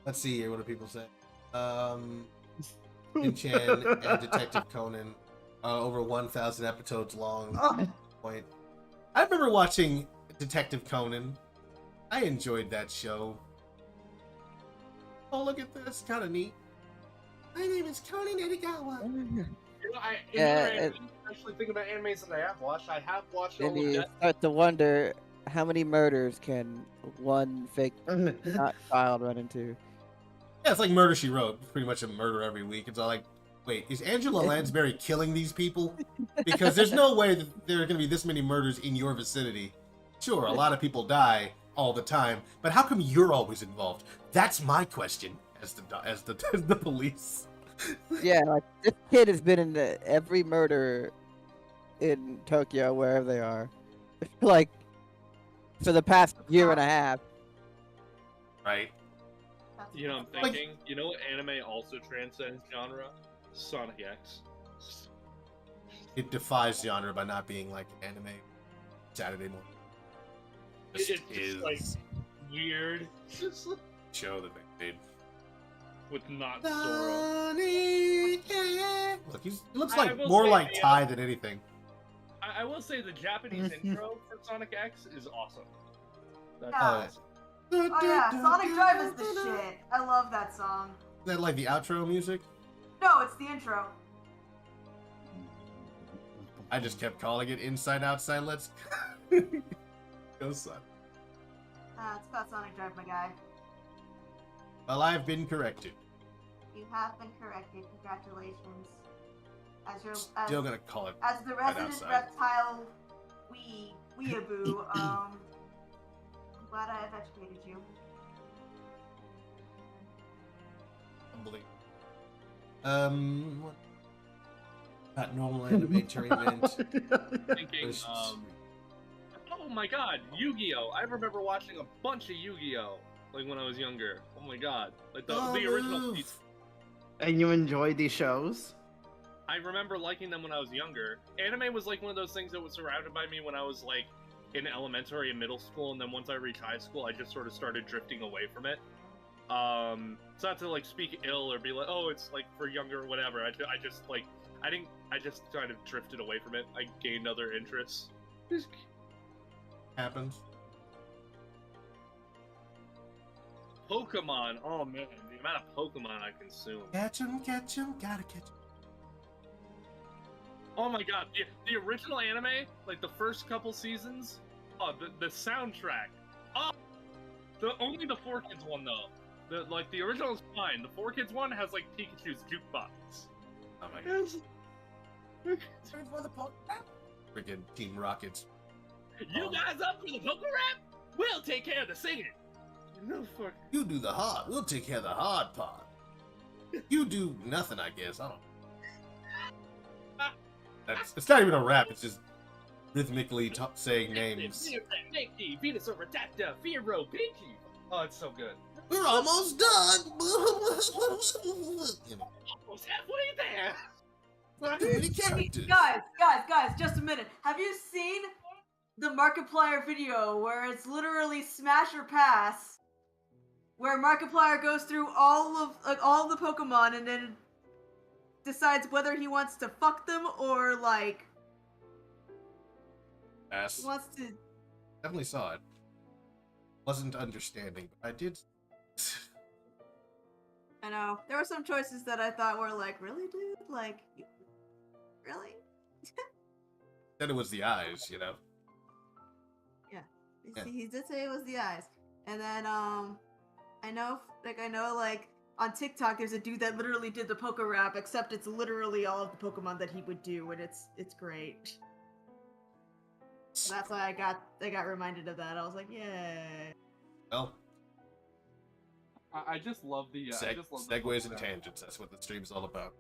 Let's see here. What do people say? Shin-chan and Detective Conan, over 1,000 episodes long. Oh, Point. I remember watching Detective Conan. I enjoyed that show. Oh, look at this. Kind of neat. My name is Conan Edogawa. You know, Yeah, actually thinking about animes that I have watched all And of you Death. start to wonder how many murders can one fake child run into. Yeah, it's like Murder, She Wrote. Pretty much a murder every week. It's all like, wait, is Angela Lansbury killing these people? Because there's no way that there are going to be this many murders in your vicinity. Sure, a lot of people die all the time, but how come you're always involved? That's my question as the police. Yeah, like this kid has been in every murder in Tokyo, wherever they are, like for the past year and a half. Right? You know, I'm thinking, you know what anime also transcends genre? Sonic X. It defies genre by not being like an anime Saturday morning. It's Just just is like weird. Just show that they made. with not Sora. Sonic, yeah. Look, he looks I like will more say like the, Ty than anything. I will say the Japanese intro for Sonic X is awesome. That's Yeah. awesome. Oh yeah, Sonic Drive is the shit. I love that song. Is that like the outro music? No, it's the intro. I just kept calling it Inside Outside. Let's go, son. It's called Sonic Drive, my guy. Well, I've been corrected. You have been corrected. Congratulations. As your Still gonna call it. as the resident outside. reptile weeaboo, I'm glad I have educated you. Unbelievable. What? Not normal anime tournament. Thinking, oh my god, Yu-Gi-Oh! I remember watching a bunch of Yu-Gi-Oh! Like when I was younger. Oh my god. Like the original piece. And you enjoy these shows? I remember liking them when I was younger. Anime was like one of those things that was surrounded by me when I was like in elementary and middle school, and then once I reached high school, I just sort of started drifting away from it. It's not to like speak ill or be like, oh, it's like for younger or whatever. I just kind of drifted away from it. I gained other interests. Happens. Pokemon. Oh man, the amount of Pokemon I consume. Catch 'em, gotta catch 'em. Oh my god, the original anime, like the first couple seasons, oh, the soundtrack. Oh, only the 4Kids one though. The original is fine. The 4Kids one has like Pikachu's jukebox. Oh my god. Freaking Team Rockets. You guys up for the Poke Rap? We'll take care of the singing. No fuck. You do the hard. We'll take care of the hard part. You do nothing, I guess. I don't. It's not even a rap. It's just rhythmically saying names. Mickey, Venus over Tacta, Firo, Pinky. Oh, it's so good. We're almost done. You know, Almost halfway there. not too many characters. Guys, just a minute. Have you seen the Markiplier video where it's literally smash or pass, where Markiplier goes through all the Pokemon and then decides whether he wants to fuck them or like Pass. wants to. Definitely saw it. Wasn't understanding, but I did. I know there were some choices that I thought were like, really, dude, like, really? Then it was the eyes, you know. Yeah. He did say it was the eyes, and then I know on TikTok there's a dude that literally did the Poke Rap, except it's literally all of the Pokemon that he would do, and it's great. So that's why I got reminded of that. I was like, yay. Well, I just love the segues and tangents. That's what the stream's all about.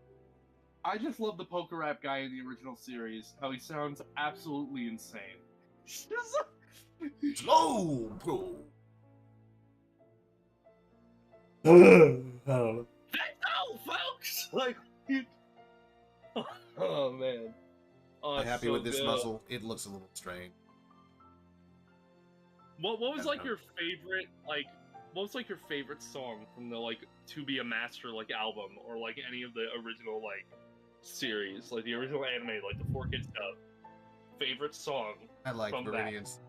I just love the Poke Rap guy in the original series. How he sounds absolutely insane. Slow, bro. I don't know. Let's go, folks! Like, oh man. Oh, I'm it's happy so with this good. muzzle. It looks a little strange. What was I like don't your favorite what was like your favorite song from the like To Be a Master like album or like any of the original like series, like the original anime, like the 4Kids stuff? Favorite song? I like From that. Viridian's.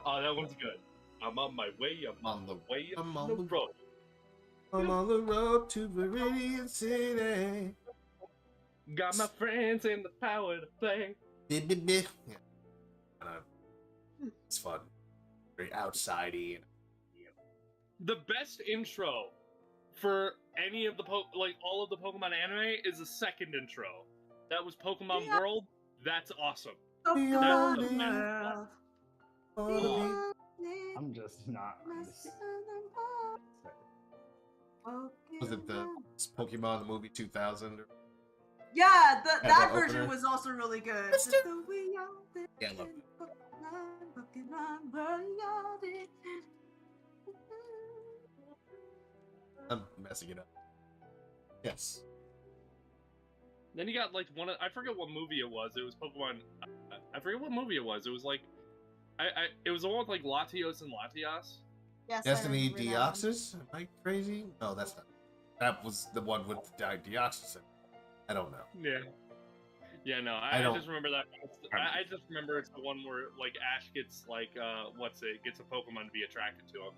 Oh, that one's good. I'm on my way. I'm on the way. I'm on the road. I'm on the road to Viridian City. Got my friends and the power to play. Yeah. It's fun. Very outsidey. The best intro for any of the all of the Pokemon anime is the second intro. That was Pokemon Yeah. World. That's awesome. Pokemon That's the World. Oh, I'm just not. was it the Pokemon the movie 2000? Yeah, that that version opener? was also really good. Yeah, I love it. I'm messing it up. Yes. Then you got like I forget what movie it was. It was Pokemon. I forget what movie it was. It was like, it was the one with like Latios and Latias. Yes, I Destiny remember that one. Deoxys? Am I crazy? No, that's not. That was the one with Deoxys. I don't know. Yeah. Yeah, no, I I don't- just remember that. I just remember it's the one where like Ash gets like gets a Pokemon to be attracted to him.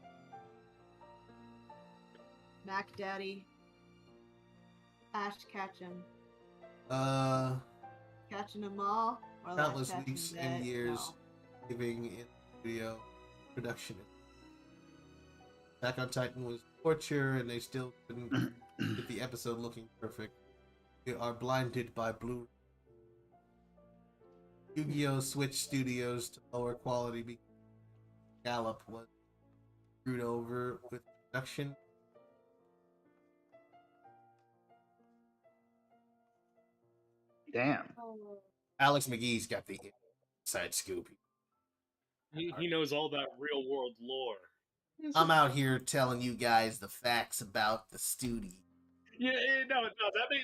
Mac Daddy. Ash Ketchum. Catching them all? Or like Countless catching weeks that? and years No. living in studio production. Attack on Titan was torture, and they still couldn't get the episode looking perfect. We are blinded by blue. Yu-Gi-Oh! Switch studios to lower quality because Gallop was screwed over with production. Damn. Alex McGee's got the inside scoop. He knows all that real world lore. I'm out here telling you guys the facts about the studio. Yeah, no,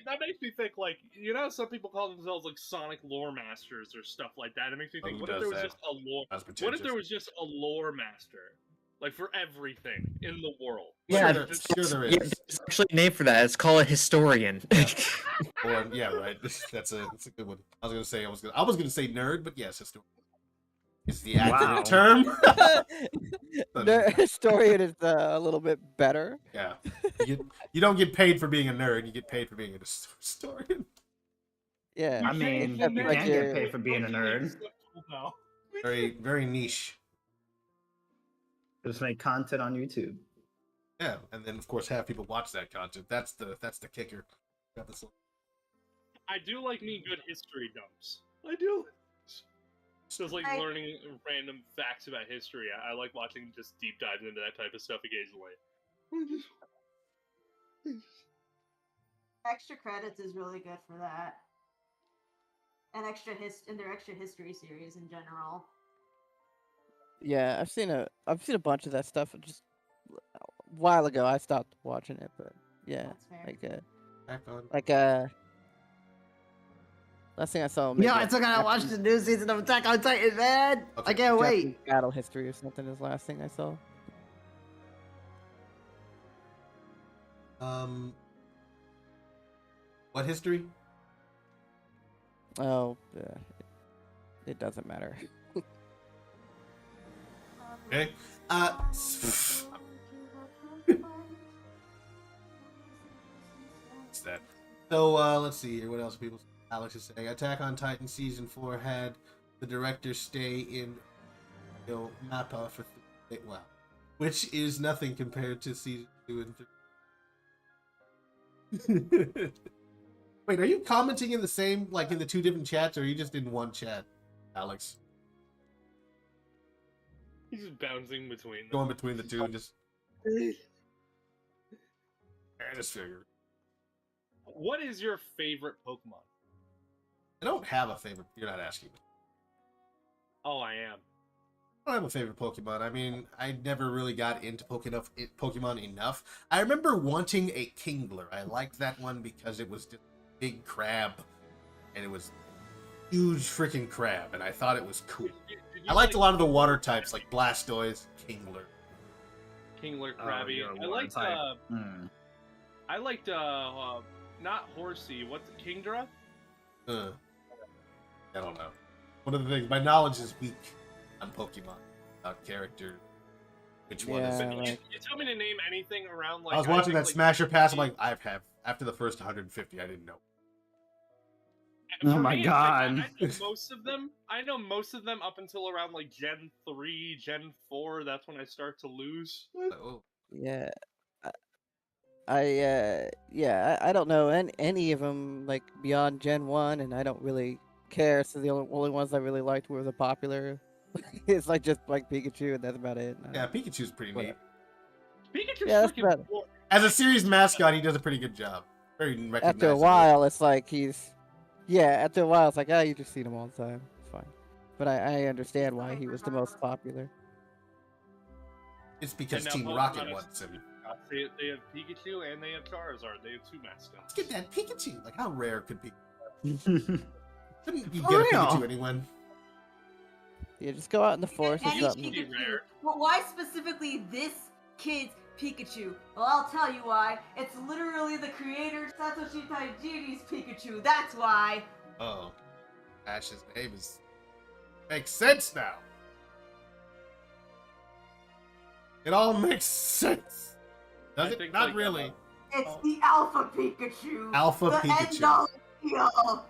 that makes me think like some people call themselves like Sonic lore masters or stuff like that. It makes me think, Who what if does there was that? just a lore? That's What if pretentious. there was just a lore master, like for everything in the world? Yeah, Sure there yeah, is. there's actually a name for that. It's called a historian. Or yeah, right. That's a good one. I was gonna say nerd, but yes, historian is the accurate Wow. term. Historian is a little bit better. Yeah, you don't get paid for being a nerd. You get paid for being a historian. Yeah. I mean, Except you like can get paid for being a nerd. Very niche. Just make content on YouTube. Yeah, and then of course have people watch that content. That's the kicker. Got this. I do like me good history dumps. I do. Just like learning random facts about history. I like watching just deep dives into that type of stuff occasionally. Extra credits is really good for that. And their extra history series in general. Yeah, I've seen a bunch of that stuff just a while ago. I stopped watching it, but yeah, That's fair. last thing I saw. Yeah, I still gotta watch the new season of Attack on Titan, man. Okay. I can't wait. Japanese battle history or something is the last thing I saw. What history? Oh, it doesn't matter. Okay. What's that? So let's see here. What else people? Alex is saying Attack on Titan season 4 had the director stay in Mappa for wow, which is nothing compared to season 2 and 3. Wait, are you commenting in the same, like in the two different chats, or are you just in one chat, Alex? He's just bouncing between them. Going between the two and just. I just figured. What is your favorite Pokemon? I don't have a favorite. You're not asking me. Oh, I am. I don't have a favorite Pokemon. I mean, I never really got into Pokemon enough. I remember wanting a Kingler. I liked that one because it was just a big crab, and it was huge freaking crab, and I thought it was cool. I liked a lot of the water types, like Blastoise, Kingler. Kingler, Krabby. you're a I water liked, type. I liked, not Horsey. What's it, Kingdra? I don't know. One of the things, my knowledge is weak on Pokemon, about character. Which one is it? Yeah, like- You tell me to name anything around, like... I was watching think, that like, Smasher Pass, I'm like, after the first 150, I didn't know. For Oh my me, God. I know most of them. I know most of them up until around, like, Gen 3, Gen 4. That's when I start to lose. Oh. Yeah, I don't know any of them like beyond Gen 1, and I don't really care. So the only ones I really liked were the popular. It's like just like Pikachu, and that's about it. Yeah, Pikachu's pretty neat. Pikachu's Yeah, that's freaking about it. boring. As a series mascot, he does a pretty good job. Very recognizable. After a while, it's like after a while, it's like, you just see him all the time. It's fine. But I understand why he was the most popular. It's because And now Team Pokemon Rocket is- wants him. They have Pikachu and they have Charizard. They have two mascots. Let's get that Pikachu. Like, how rare could Pikachu? Hmm. Couldn't you For get a real? Pikachu, anyone? Yeah, just go out in the forest or Any something. Pikachu. Pikachu. Well, why specifically this kid's Pikachu? Well, I'll tell you why. It's literally the creator Satoshi Tajiri's Pikachu. That's why. Oh. Ash's name is... Makes sense now. It all makes sense. Does I it? think, Not like, really. It's the Alpha Pikachu. Alpha the Pikachu. End all be all.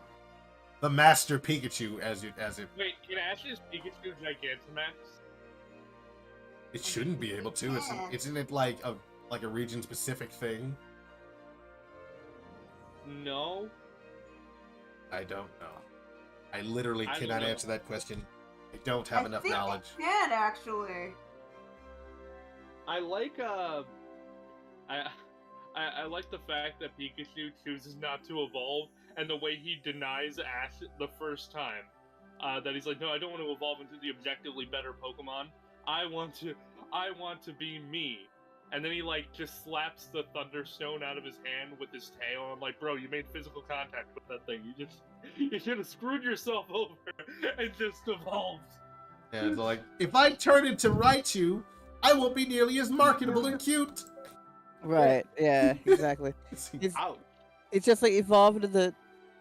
The Master Pikachu, as it Wait, can Ash's Pikachu Gigantamax? it shouldn't be able to. Isn't it like a region specific thing? No. I don't know. I literally I don't cannot know. answer that question. I don't have enough knowledge. It can actually. I like I like the fact that Pikachu chooses not to evolve, and the way he denies Ash the first time. That he's like, no, I don't want to evolve into the objectively better Pokemon. I want to be me. And then he like just slaps the Thunderstone out of his hand with his tail. I'm like, bro, you made physical contact with that thing. You should have screwed yourself over and just evolved. Yeah, it's like, if I turn into Raichu, I won't be nearly as marketable and cute. Right. Yeah. Exactly. It's just like evolve into the.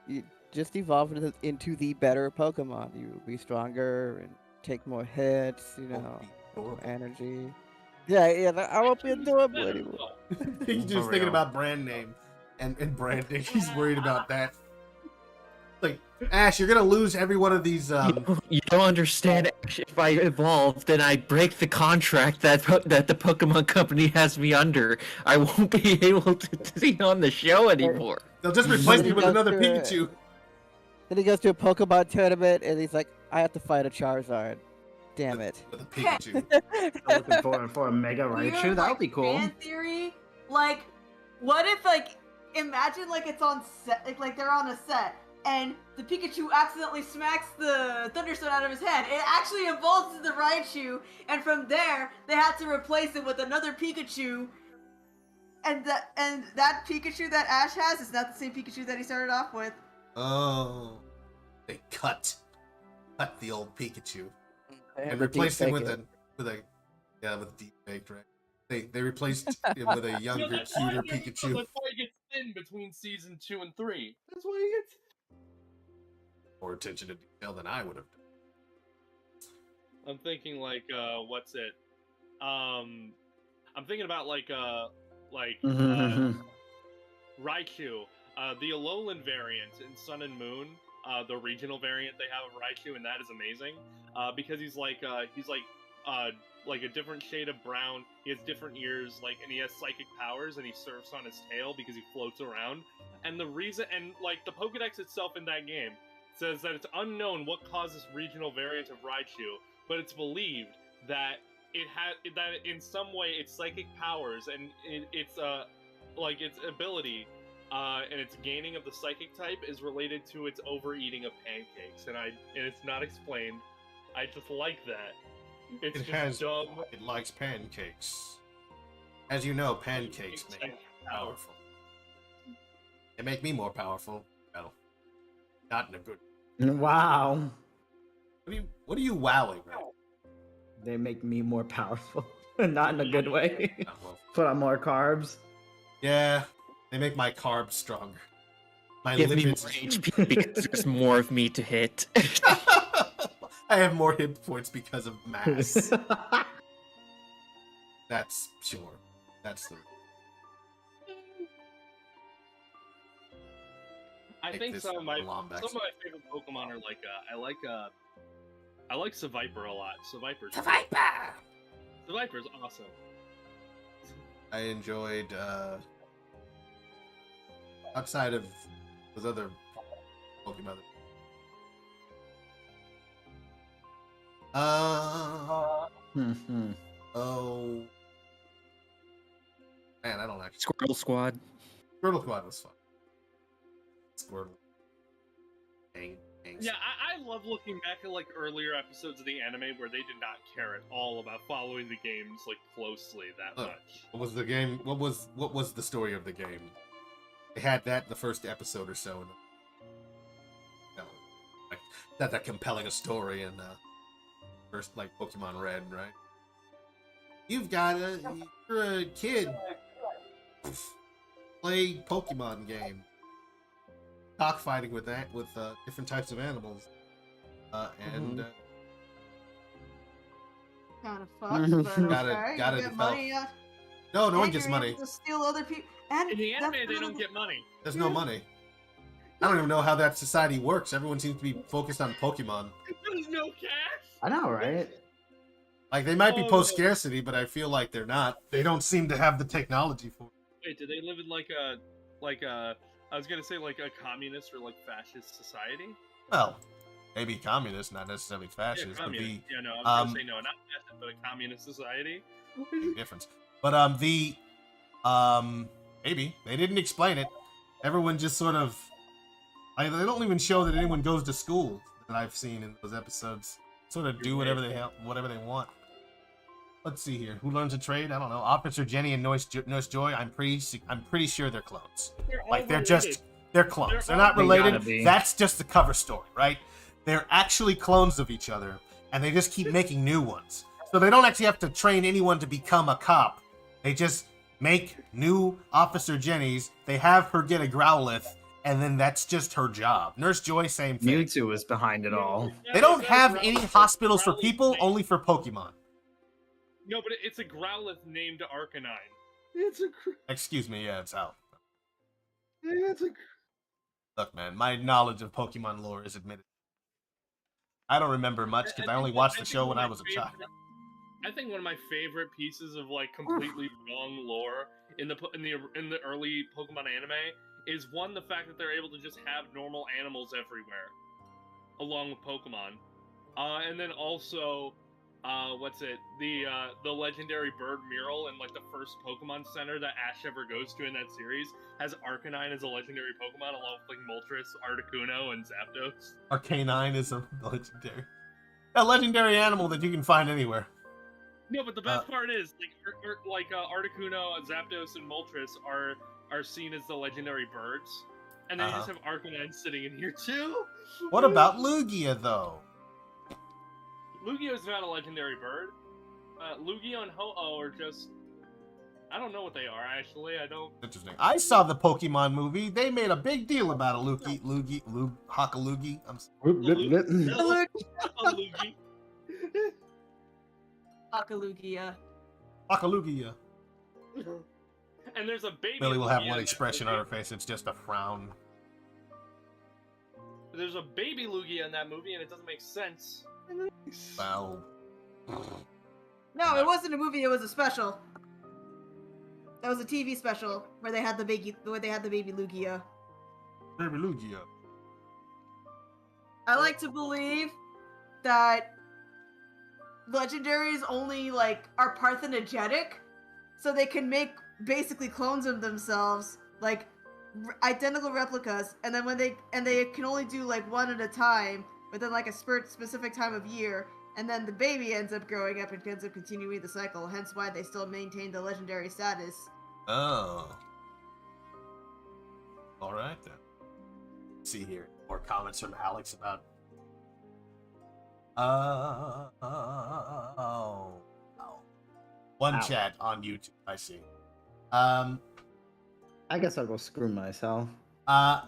You just evolve into the better Pokemon. You will be stronger and take more hits. You know, more energy. Yeah. I won't be adorable anymore. He's just thinking about brand name and branding. He's worried about that. Like, Ash, you're gonna lose every one of these. You don't understand. If I evolve, then I break the contract that the Pokemon Company has me under. I won't be able to be on the show anymore. They'll just replace me with another Pikachu. Then he goes to a Pokemon tournament and he's like, I have to fight a Charizard. Damn it. With a Pikachu. Looking for a Mega Raichu. That would be cool. Fan theory, like, what if like, imagine like it's on set, like they're on a set. And the Pikachu accidentally smacks the Thunderstone out of his hand. It actually evolves into the Raichu, and from there, they had to replace it with another Pikachu. And that Pikachu that Ash has is not the same Pikachu that he started off with. Oh, they cut the old Pikachu and And replaced him with a deep baked, right? They replaced him with a younger, cuter Pikachu. That's why he gets thin between season 2 and 3. That's why he gets More attention to detail than I would have done. I'm thinking like what's it? I'm thinking about like Raichu, the Alolan variant in Sun and Moon, the regional variant they have of Raichu, and that is amazing. Because he's like a different shade of brown. He has different ears, and he has psychic powers, and he surfs on his tail because he floats around. And the reason, and like the Pokedex itself in that game says that it's unknown what causes regional variant of Raichu, but it's believed that in some way its psychic powers and its ability and its gaining of the psychic type is related to its overeating of pancakes, and it's not explained. I just like that. It's dumb. It likes pancakes. As you know, pancakes make me powerful. They make me more powerful. Well, not in a good. Wow. What are you wowing, right? They make me more powerful. Not in a good way. Put on more carbs. Yeah, they make my carbs stronger. My Give me more lipids. HP because there's more of me to hit. I have more hit points because of mass. That's sure. That's the. I think some of my favorite Pokemon are I like Seviper a lot. Seviper's awesome. I enjoyed outside of those other Pokemon. Oh man, I don't actually. Squirtle Squad. Squirtle Squad was fun. Squirtle. Dang. Yeah, I love looking back at earlier episodes of the anime where they did not care at all about following the games closely that much. What was the game? What was the story of the game? They had that in the first episode or so. Not that compelling a story in first Pokemon Red, right? You're a kid. Play Pokemon game. Cockfighting with different types of animals, and kind of fucked. But gotta get develop. money. No one and gets you're money. able to steal other people. And In the anime, that's they kind don't of- get money. There's no money. I don't even know how that society works. Everyone seems to be focused on Pokemon. There's no cash. I know, right? They might be Oh, post scarcity, but I feel like they're not. They don't seem to have the technology for it. Wait, do they live in I was gonna say a communist or fascist society? Well, maybe communist, not necessarily fascist. Yeah, Would be communist. Yeah, no, I was gonna say no, not fascist, but a communist society. big difference. But maybe they didn't explain it. Everyone just sort of They don't even show that anyone goes to school that I've seen in those episodes. Sort of do whatever they want. Let's see here. Who learns a trade? I don't know. Officer Jenny and Nurse Joy. I'm pretty sure they're clones. They're clones. They're not related. That's just the cover story, right? They're actually clones of each other, and they just keep making new ones. So they don't actually have to train anyone to become a cop. They just make new Officer Jennies. They have her get a Growlithe, and then that's just her job. Nurse Joy, same thing. Mewtwo is behind it all. They don't have any hospitals for people, only for Pokemon. No, but it's a Growlithe named Arcanine. Excuse me, yeah, it's out. It's a... Look, man, my knowledge of Pokemon lore is admitted. I don't remember much because I only watched the show when I was a child. I think one of my favorite pieces of like completely wrong lore in the early Pokemon anime is the fact that they're able to just have normal animals everywhere, along with Pokemon, and then also. The legendary bird mural in like the first Pokemon Center that Ash ever goes to in that series has Arcanine as a legendary Pokemon along with like Moltres, Articuno, and Zapdos. Arcanine is a legendary animal that you can find anywhere. No, but the best part is like Articuno, Zapdos, and Moltres are seen as the legendary birds, and then you just have Arcanine sitting in here too. What about Lugia though? Lugia is not a legendary bird. Lugia and Ho-Oh are just... I don't know what they are, actually. I don't... Interesting. I saw the Pokemon movie. They made a big deal about a Hakalugi. I'm sorry. Hakalugia. Hakalugia. And there's a baby Billy will have Lugia one expression on her face. It's just a frown. There's a baby Lugia in that movie, and it doesn't make sense. Wow. No, it wasn't a movie. It was a special. That was a TV special where they had the baby Lugia. Baby Lugia. I like to believe that legendaries only are parthenogenetic, so they can make basically clones of themselves, like identical replicas, and then they can only do one at a time within a specific time of year, and then the baby ends up growing up and ends up continuing the cycle, hence why they still maintain the legendary status. Oh. Alright then. Let's see here. More comments from Alex about... One chat on YouTube, I see. I guess I'll go screw myself.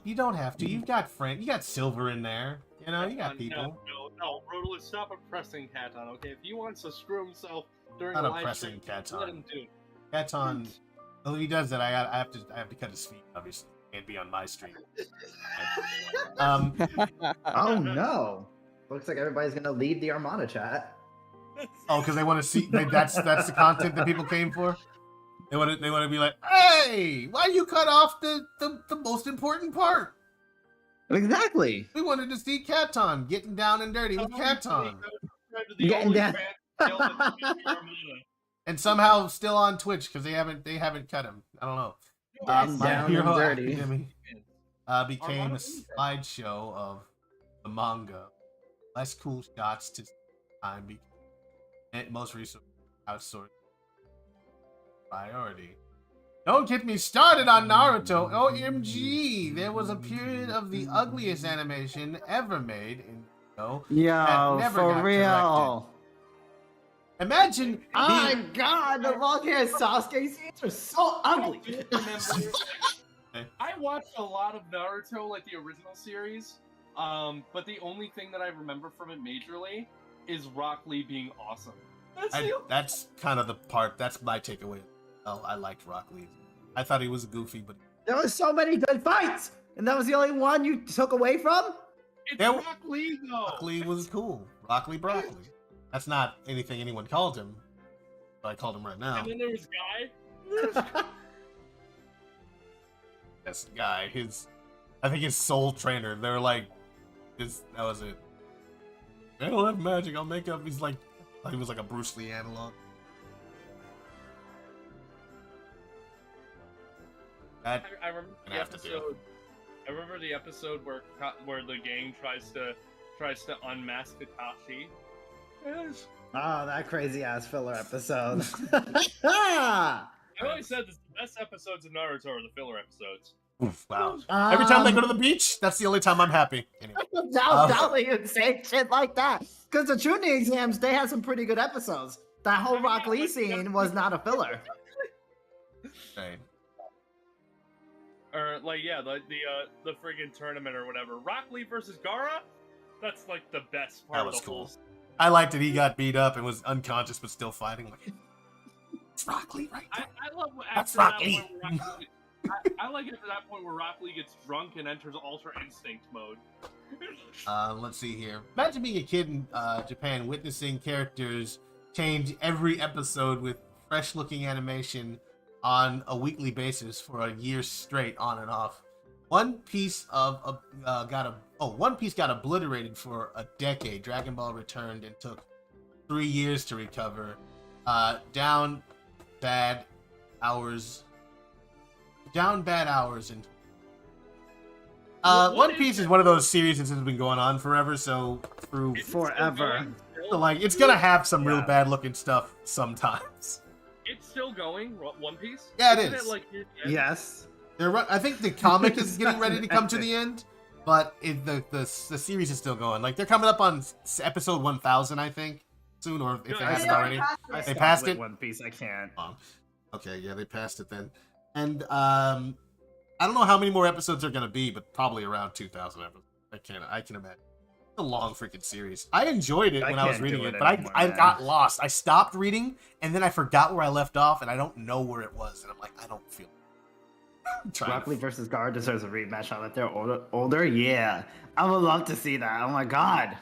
You don't have to. You've got you got Silver in there. You know, you got people. No, Rodolus, stop oppressing Katon, okay? If he wants to screw himself during Not the live oppressing stream, Katon. let him do it. Katon, well, if he does that, I have to cut his feet. Obviously, can't be on my stream. Oh no! Looks like everybody's gonna leave the Armada chat. Oh, because they want to see. That's the content that people came for. They want to be like, hey, why you cut off the most important part? Exactly. We wanted to see Katon getting down and dirty with Katon. Getting down. And somehow still on Twitch because they haven't cut him. I don't know. Down and dirty. Academy, became a slideshow of the manga. Less cool shots to time became most recent outsourced priority. Don't get me started on Naruto. OMG! There was a period of the ugliest animation ever made in Naruto. Yo, for real. Imagine. Oh my god, the long-haired Sasuke scenes are so ugly. I watched a lot of Naruto, like the original series, but the only thing that I remember from it majorly is Rock Lee being awesome. That's kind of the part. That's my takeaway. Oh, I liked Rock Lee. I thought he was goofy, but There was so many good fights, and that was the only one you took away from? It's Rock Lee, though. Rock Lee was cool. Rock Lee Broccoli. That's not anything anyone called him, but I called him right now. And then there was Guy. Yes, Guy. I think his soul trainer. They're like, that was it. I don't have magic. I'll make up. He was like a Bruce Lee analog. I remember the episode. I remember the episode where the gang tries to unmask Kakashi. Yes. Oh, that crazy ass filler episode. I always said this, the best episodes of Naruto are the filler episodes. Oof, wow. Every time they go to the beach, that's the only time I'm happy. Anyway. Don't even say shit like that. Because the Chunin exams, they had some pretty good episodes. That whole Rock Lee scene was not a filler. Right. Or like the friggin' tournament or whatever. Rock Lee versus Gaara? That's like the best part That of was the cool. whole. I liked it. He got beat up and was unconscious but still fighting. Like, it's Rock Lee right there. I love That's after that Rock Lee. point where Rock Lee, I like after that point where Rock Lee gets drunk and enters Ultra Instinct mode. Let's see here. Imagine being a kid in Japan witnessing characters change every episode with fresh-looking animation on a weekly basis for a year straight, on and off. One Piece got obliterated for a decade. Dragon Ball returned and took 3 years to recover. Down bad hours, and One Piece is one of those series that has been going on forever. So through Forever. so like it's gonna have some real bad looking stuff sometimes. It's still going, One Piece? Yeah, it Isn't is. Like, Yes. I think the comic is getting ready to come to the end, but the series is still going. Like they're coming up on episode 1000, I think, soon, or if it hasn't already. They passed it. One Piece, I can't. Okay, yeah, they passed it then. And I don't know how many more episodes are gonna be, but probably around 2000 episodes. I can imagine. It's a long freaking series. I enjoyed it when I was can't reading do it, it but anymore, I man. got lost. I stopped reading, and then I forgot where I left off, and I don't know where it was, and I'm like, I don't feel. Rock Lee versus Gaara deserves a rematch now that they're older. Yeah, I would love to see that. Oh my god.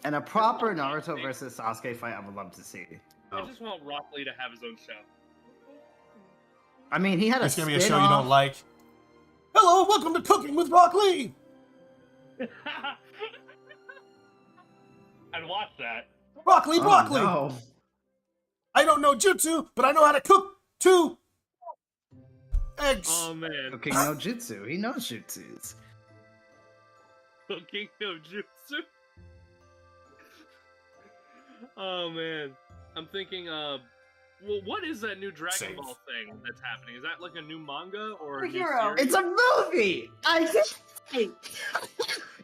And a proper Naruto versus Sasuke fight, I would love to see. I just want Rock Lee to have his own show. I mean, he had It's a gonna be a show you spin-off. don't like. Hello, welcome to Cooking with Rock Lee. I'd watch that. Broccoli. No. I don't know jutsu, but I know how to cook 2 eggs. Oh man. Cooking no jutsu. He knows jutsus. Cooking no jutsu. Oh man. I'm thinking well, what is that new Dragon Save. Ball thing that's happening? Is that like a new manga or a new Superhero. series? It's a movie!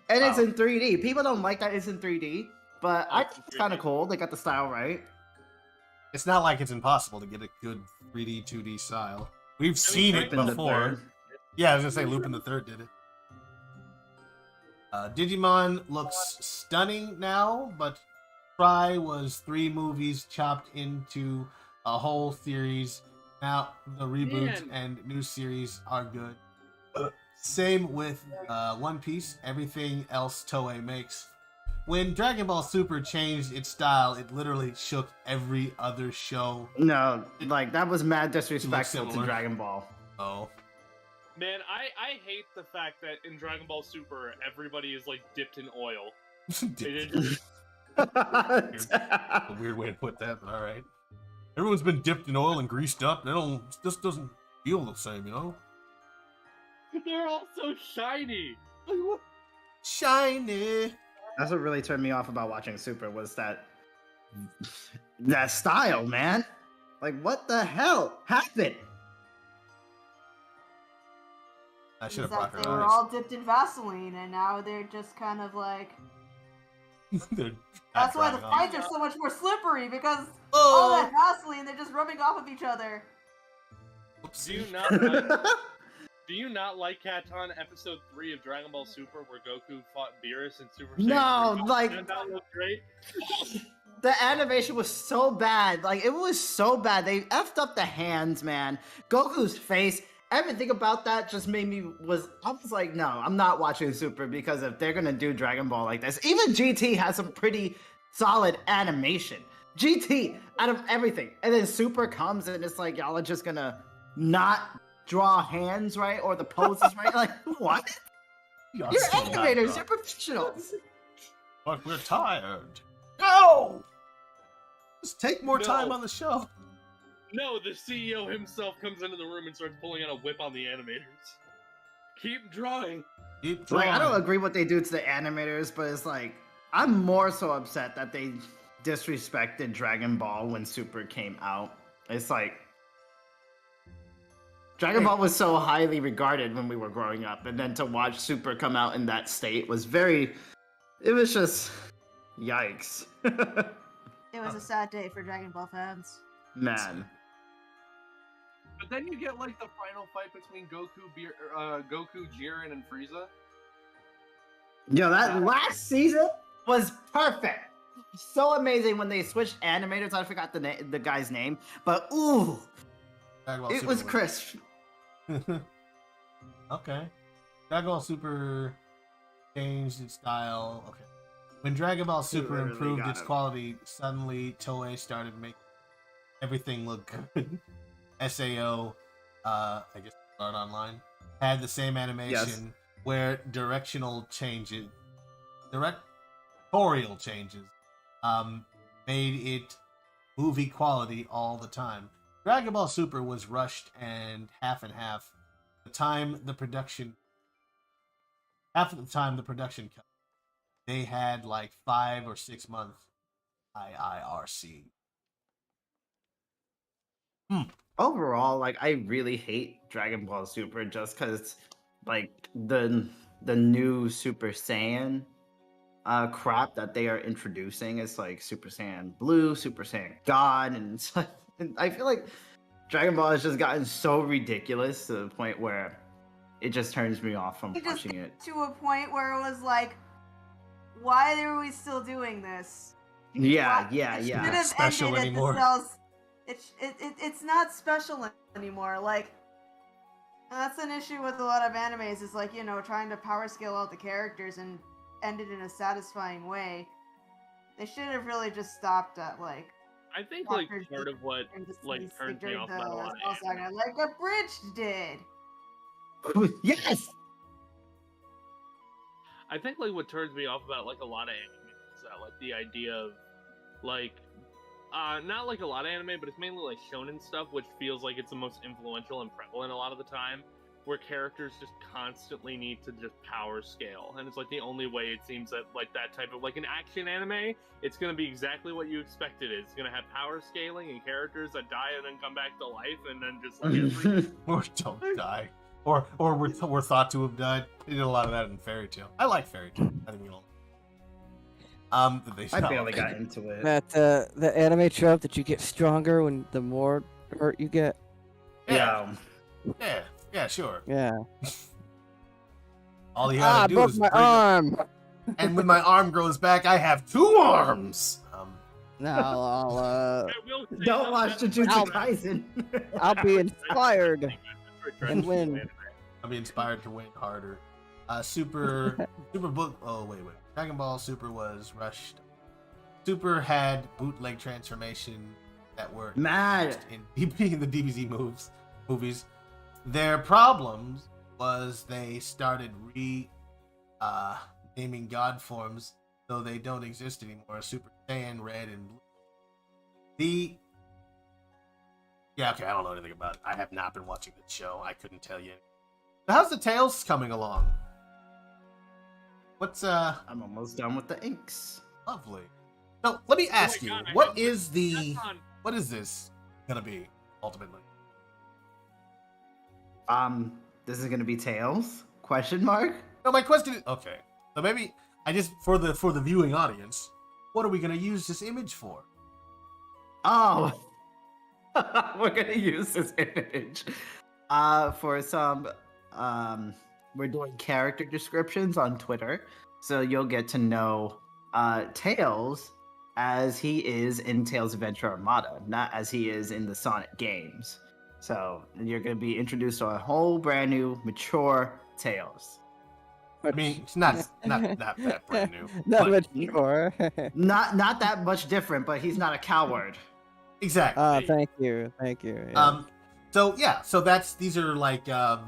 And it's in 3D. People don't like that it's in 3D, but I think it's kind of cool. They got the style right. It's not like it's impossible to get a good 3D, 2D style. We've seen it Lupin the before. Third. Yeah, I was gonna say Lupin the Third did it. Digimon looks stunning now, but Try was 3 movies chopped into a whole series. Now the reboot and new series are good. Same with One Piece. Everything else Toei makes. When Dragon Ball Super changed its style, it literally shook every other show. No, like that was mad disrespectful to similar. Dragon Ball. Oh. Man, I hate the fact that in Dragon Ball Super everybody is like dipped in oil. They just- A weird way to put that, but alright. Everyone's been dipped in oil and greased up. Just doesn't feel the same, you know? They're all so shiny. Shiny. That's what really turned me off about watching Super was that style, man. Like, what the hell happened? I should have Is brought that her they were eyes. all dipped in Vaseline, and now they're just kind of like. They're That's why the drying off. fights are so much more slippery because all Oh. that Vaseline, they're just rubbing off of each other. Do you Oopsie. not like, do you not like Katon episode 3 of Dragon Ball Super where Goku fought Beerus in Super Saiyan No, 3? like- Didn't that look great? The animation was so bad. Like, it was so bad. They effed up the hands, man. Goku's face, everything about that just made me I was like, no, I'm not watching Super because if they're gonna do Dragon Ball like this, even GT has some pretty solid animation. GT out of everything. And then Super comes and it's like, y'all are just gonna not draw hands right or the poses right. Like, what? You're animators, you're professionals. But we're tired. No! Just take more No. time on the show. No, the CEO himself comes into the room and starts pulling out a whip on the animators. Keep drawing. Keep Like, I don't drawing. agree what they do to the animators, but it's like I'm more so upset that they disrespected Dragon Ball when Super came out. It's like Dragon Ball was so highly regarded when we were growing up, and then to watch Super come out in that state was very. It was just yikes, It was a sad day for Dragon Ball fans. man. But then you get like the final fight between Goku, Jiren, and Frieza. Yo, that last season was perfect. So amazing when they switched animators. I forgot the guy's name, but ooh, Dragon Ball it Super was crisp. Okay. Dragon Ball Super changed its style. Okay. When Dragon Ball Super literally improved got its him. quality, suddenly Toei started making everything look good. SAO, I guess Art Online, had the same animation where directorial changes, made it movie quality all the time. Dragon Ball Super was rushed and half and half. Half of the time the production cut, they had like 5 or 6 months IIRC. Overall, like I really hate Dragon Ball Super just because like the new Super Saiyan crap that they are introducing is like Super Saiyan Blue, Super Saiyan God, and it's like, and I feel like Dragon Ball has just gotten so ridiculous to the point where it just turns me off from It just watching it. to a point where it was like, why are we still doing this? Yeah, Why- yeah, it yeah. should have Special ended anymore. At the cells. It's not special anymore. Like, and that's an issue with a lot of animes. Is like, you know, trying to power scale out the characters and end it in a satisfying way. They should have really just stopped at like. I think like Doctor part of what and just like released, turns me during off the about a lot of Cell anime. Saga, like Abridged did. Yes. I think like what turns me off about like a lot of anime is that like the idea of like not like a lot of anime, but it's mainly like shonen stuff, which feels like it's the most influential and prevalent a lot of the time, where characters just constantly need to just power scale, and it's like the only way it seems that like that type of like an action anime, it's gonna be exactly what you expect it is. It's gonna have power scaling and characters that die and then come back to life, and then just like every Or don't die. Or we're thought to have died. They did a lot of that in Fairy Tail. I like Fairy Tail. I think we all. I barely got into it. That the anime trope that you get stronger when the more hurt you get. Yeah. Yeah, sure. Yeah. All you I gotta do broke is my bring up- arm. and when my arm grows back, I have 2 arms. Now I will say Don't though, watch that- Jujutsu Kaisen. I'll be inspired. and win. I'll be inspired to win harder. Super book. Oh wait. Dragon Ball Super was rushed. Super had bootleg transformation that were Mad. in the DBZ movies. Their problems was they started naming god forms, so they don't exist anymore. Super Saiyan, Red, and Blue. Yeah, okay, I don't know anything about it. I have not been watching the show. I couldn't tell you. How's the Tales coming along? What's I'm almost done with the inks. lovely. So let me ask you, God, I what have- is the That's on- what is this gonna be ultimately? This is gonna be Tails? Question mark? No, my question is okay. So maybe I just for the viewing audience, what are we gonna use this image for? Oh, we're gonna use this image for some. We're doing character descriptions on Twitter, so you'll get to know Tails as he is in Tails Adventure Armada, not as he is in the Sonic games. So you're gonna be introduced to a whole brand new, mature Tails. I mean, it's not that brand new. Not but- much more. Not that much different, but he's not a coward. Exactly. Thank you. Yeah. So these are like a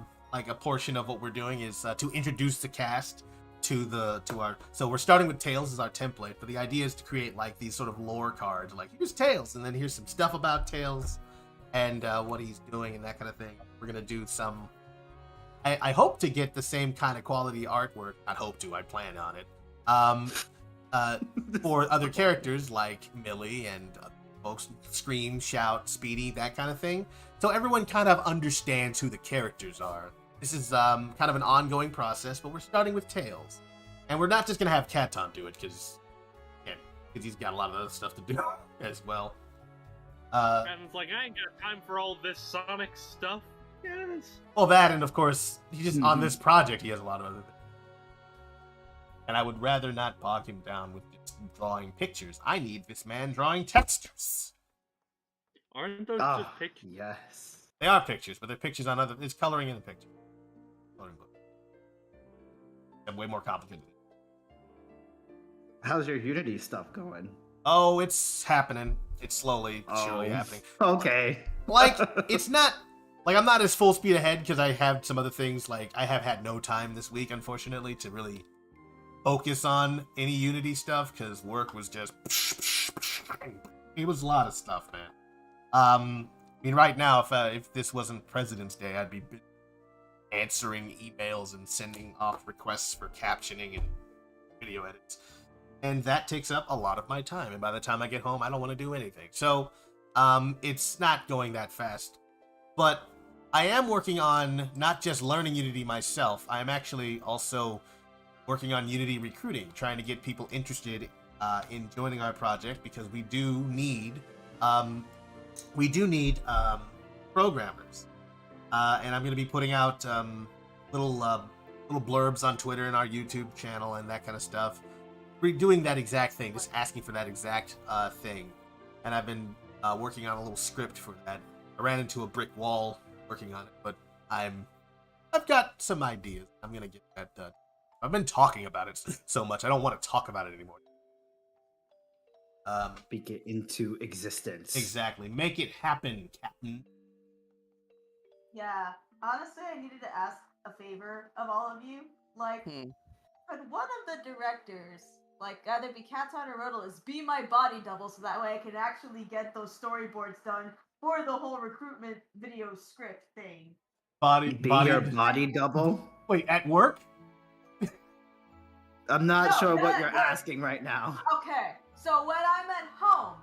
portion of what we're doing is to introduce the cast to our. So we're starting with Tails as our template, but the idea is to create like these sort of lore cards, like here's Tails, and then here's some stuff about Tails, and what he's doing and that kind of thing. We're gonna do some I hope to get the same kind of quality artwork. I hope to. I plan on it. For other characters like Millie and folks, Scream, Shout, Speedy, that kind of thing. So everyone kind of understands who the characters are. This is kind of an ongoing process, but we're starting with Tails. And we're not just going to have Katon do it, because he's got a lot of other stuff to do as well. And it's like, I ain't got time for all this Sonic stuff. Yes. Well, that, and of course, he's just on this project, he has a lot of other things. And I would rather not bog him down with just drawing pictures. I need this man drawing textures. Aren't those just pictures? Yes. They are pictures, but they're pictures on other... It's coloring in the picture. Coloring book. And way more complicated. How's your Unity stuff going? Oh, it's happening. It's slowly, surely happening. Okay. Like, it's not... Like, I'm not as full speed ahead because I have some other things. Like, I have had no time this week, unfortunately, to really focus on any Unity stuff because work was just... It was a lot of stuff, man. I mean, right now, if this wasn't President's Day, I'd be answering emails and sending off requests for captioning and video edits. And that takes up a lot of my time. And by the time I get home, I don't want to do anything. So, it's not going that fast. But I am working on not just learning Unity myself. I am actually also working on Unity recruiting, trying to get people interested in joining our project because we do need programmers. And I'm going to be putting out little blurbs on Twitter and our YouTube channel and that kind of stuff. We're doing that exact thing, just asking for that exact thing. And I've been working on a little script for that. I ran into a brick wall working on it, but I've got some ideas. I'm gonna get that done. I've been talking about it so much, I don't want to talk about it anymore. Speak it into existence. Exactly. Make it happen, Captain. Yeah. Honestly, I needed to ask a favor of all of you. Like, could one of the directors, like either be Katon or Rodel, be my body double so that way I can actually get those storyboards done for the whole recruitment video script thing? Your body double? Wait, at work? I'm not sure what you're work. asking right now. Okay, so when I'm at home,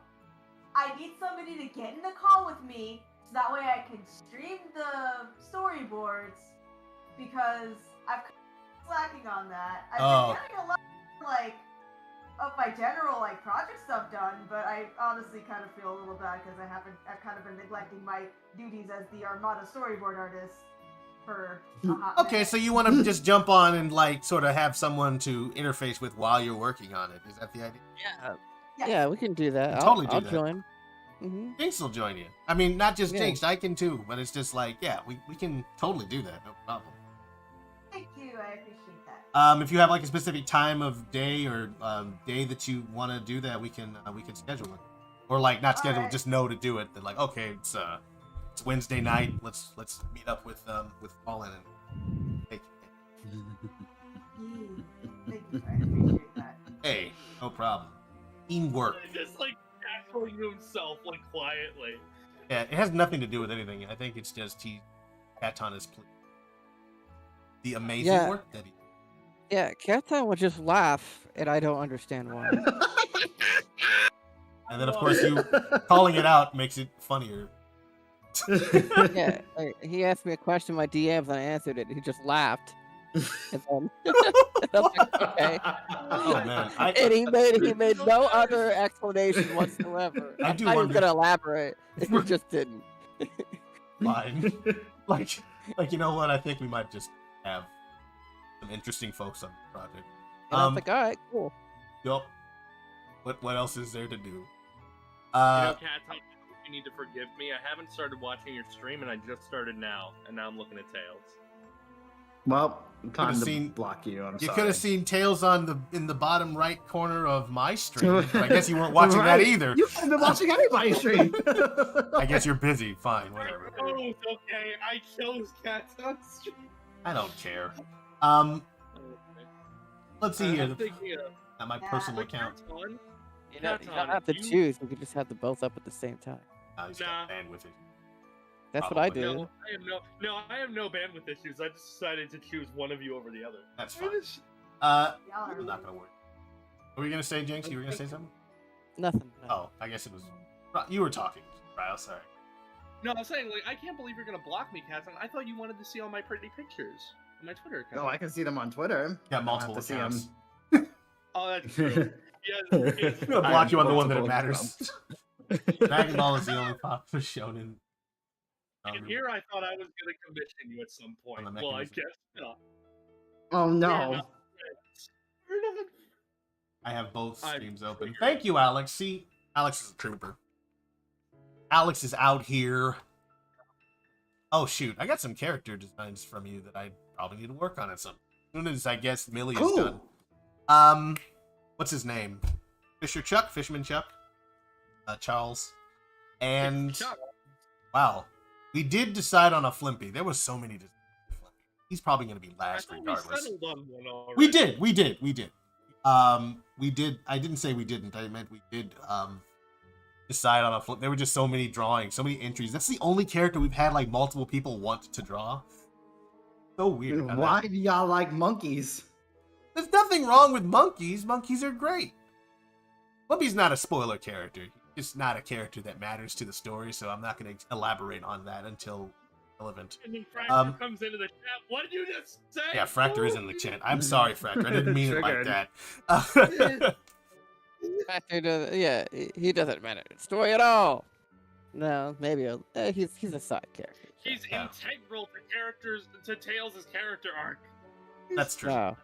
I need somebody to get in the call with me so that way I can stream the storyboards because I've slacking on that. I've been getting a lot of my general project stuff done, but I honestly kind of feel a little bad because I've kind of been neglecting my duties as the Armada storyboard artist for a hot Okay, minute. so you want to just jump on and sort of have someone to interface with while you're working on it. Is that the idea? Yes. Yeah, we can do that. I'll totally do I'll that. join. Mm-hmm. Jinx will join you. I mean, not just Yeah. Jinx, I can too, but it's just we can totally do that, no problem. Thank you, I appreciate that. If you have a specific time of day or day that you want to do that, we can schedule it, or not schedule, Alright. just know to do it. That okay, it's Wednesday night. Let's meet up with Fallen and take it. Thank you, I appreciate that. Hey, no problem. Teamwork. Just cackling to himself quietly. Yeah, it has nothing to do with anything. I think it's just Katon is the amazing Yeah. work that he. Yeah, Katon will just laugh, and I don't understand why. And then of course you calling it out makes it funnier. Yeah, he asked me a question in my DMs, and I answered it. He just laughed. And then and I was like, okay. Oh man, And he made no other explanation whatsoever. I I do thought he was wonder- gonna elaborate. He just didn't. fine. You know what? I think we might just have some interesting folks on the project. And I was like, all right, cool. Yup. What else is there to do? Kat, you need to forgive me. I haven't started watching your stream, and I just started now, and now I'm looking at Tails. Well, time Could've to seen- block you. I'm You sorry. could have seen Tails in the bottom right corner of my stream. But I guess you weren't watching that Right. either. You haven't been watching anybody's stream. I guess you're busy. Fine, whatever. Oh, it's okay. I chose Kat's on stream. I don't care. Let's see here. I'm thinking of At my Yeah. personal account. Katon. You don't Katon, have to you- choose. We could just have them both up at the same time. He's got bandwidth. That's what I Probably. do. I have no bandwidth issues. I just decided to choose one of you over the other. That's fine. Y'all are I'm not gonna worry. What were you gonna say, Jinx? You were gonna say something? Nothing. Oh, I guess it was. You were talking, Ryle. Sorry. No, I'm saying, like, I can't believe you're gonna block me, Catson. I thought you wanted to see all my pretty pictures on my Twitter account. No, I can see them on Twitter. Got I don't multiple have to accounts. see them. Oh, that's true. I'm gonna block you on the one that it multiple matters. Dragon Ball is the only popular shonen. And here I thought I was gonna commission you at some point. On the Well, I mechanism. guess not. Oh We're no. not friends. We're not. I have both I streams open. figured. Thank you, Alex. See, Alex is a trooper. Alex is out here. Oh shoot, I got some character designs from you that I probably need to work on at some. As soon as I guess Millie is Cool. done. What's his name? Fisherman Chuck. Charles. And Chuck. wow, we did decide on a Flimpy. There was so many designs for Flimpy. He's probably going to be I last thought regardless. we settled on one already. We did. We did. I didn't say we didn't. I meant we did decide on a flip. There were just so many drawings, so many entries. That's the only character we've had like multiple people want to draw. So weird. Why do y'all like monkeys? There's nothing wrong with monkeys. Monkeys are great. Flippy's not a spoiler character. He's just not a character that matters to the story, so I'm not going to elaborate on that until relevant. And then Fractor comes into the chat. What did you just say? Yeah, Fractor is in the chat. I'm sorry, Fractor. I didn't mean it like Triggered. that. Factor does, yeah, he doesn't matter to the story at all. No, maybe he's a side character. He's Yeah. integral to Tails' character arc. That's true. No.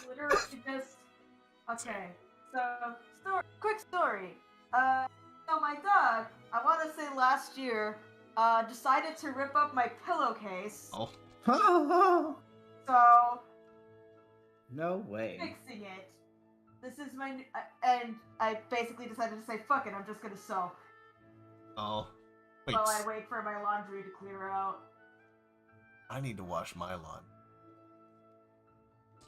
Literally just. Okay, so quick story. So my dog, I want to say last year, decided to rip up my pillowcase. Oh. So No way. fixing it. This is my and I basically decided to say fuck it. I'm just gonna sew Oh. Wait. while I wait for my laundry to clear out. I need to wash my lawn.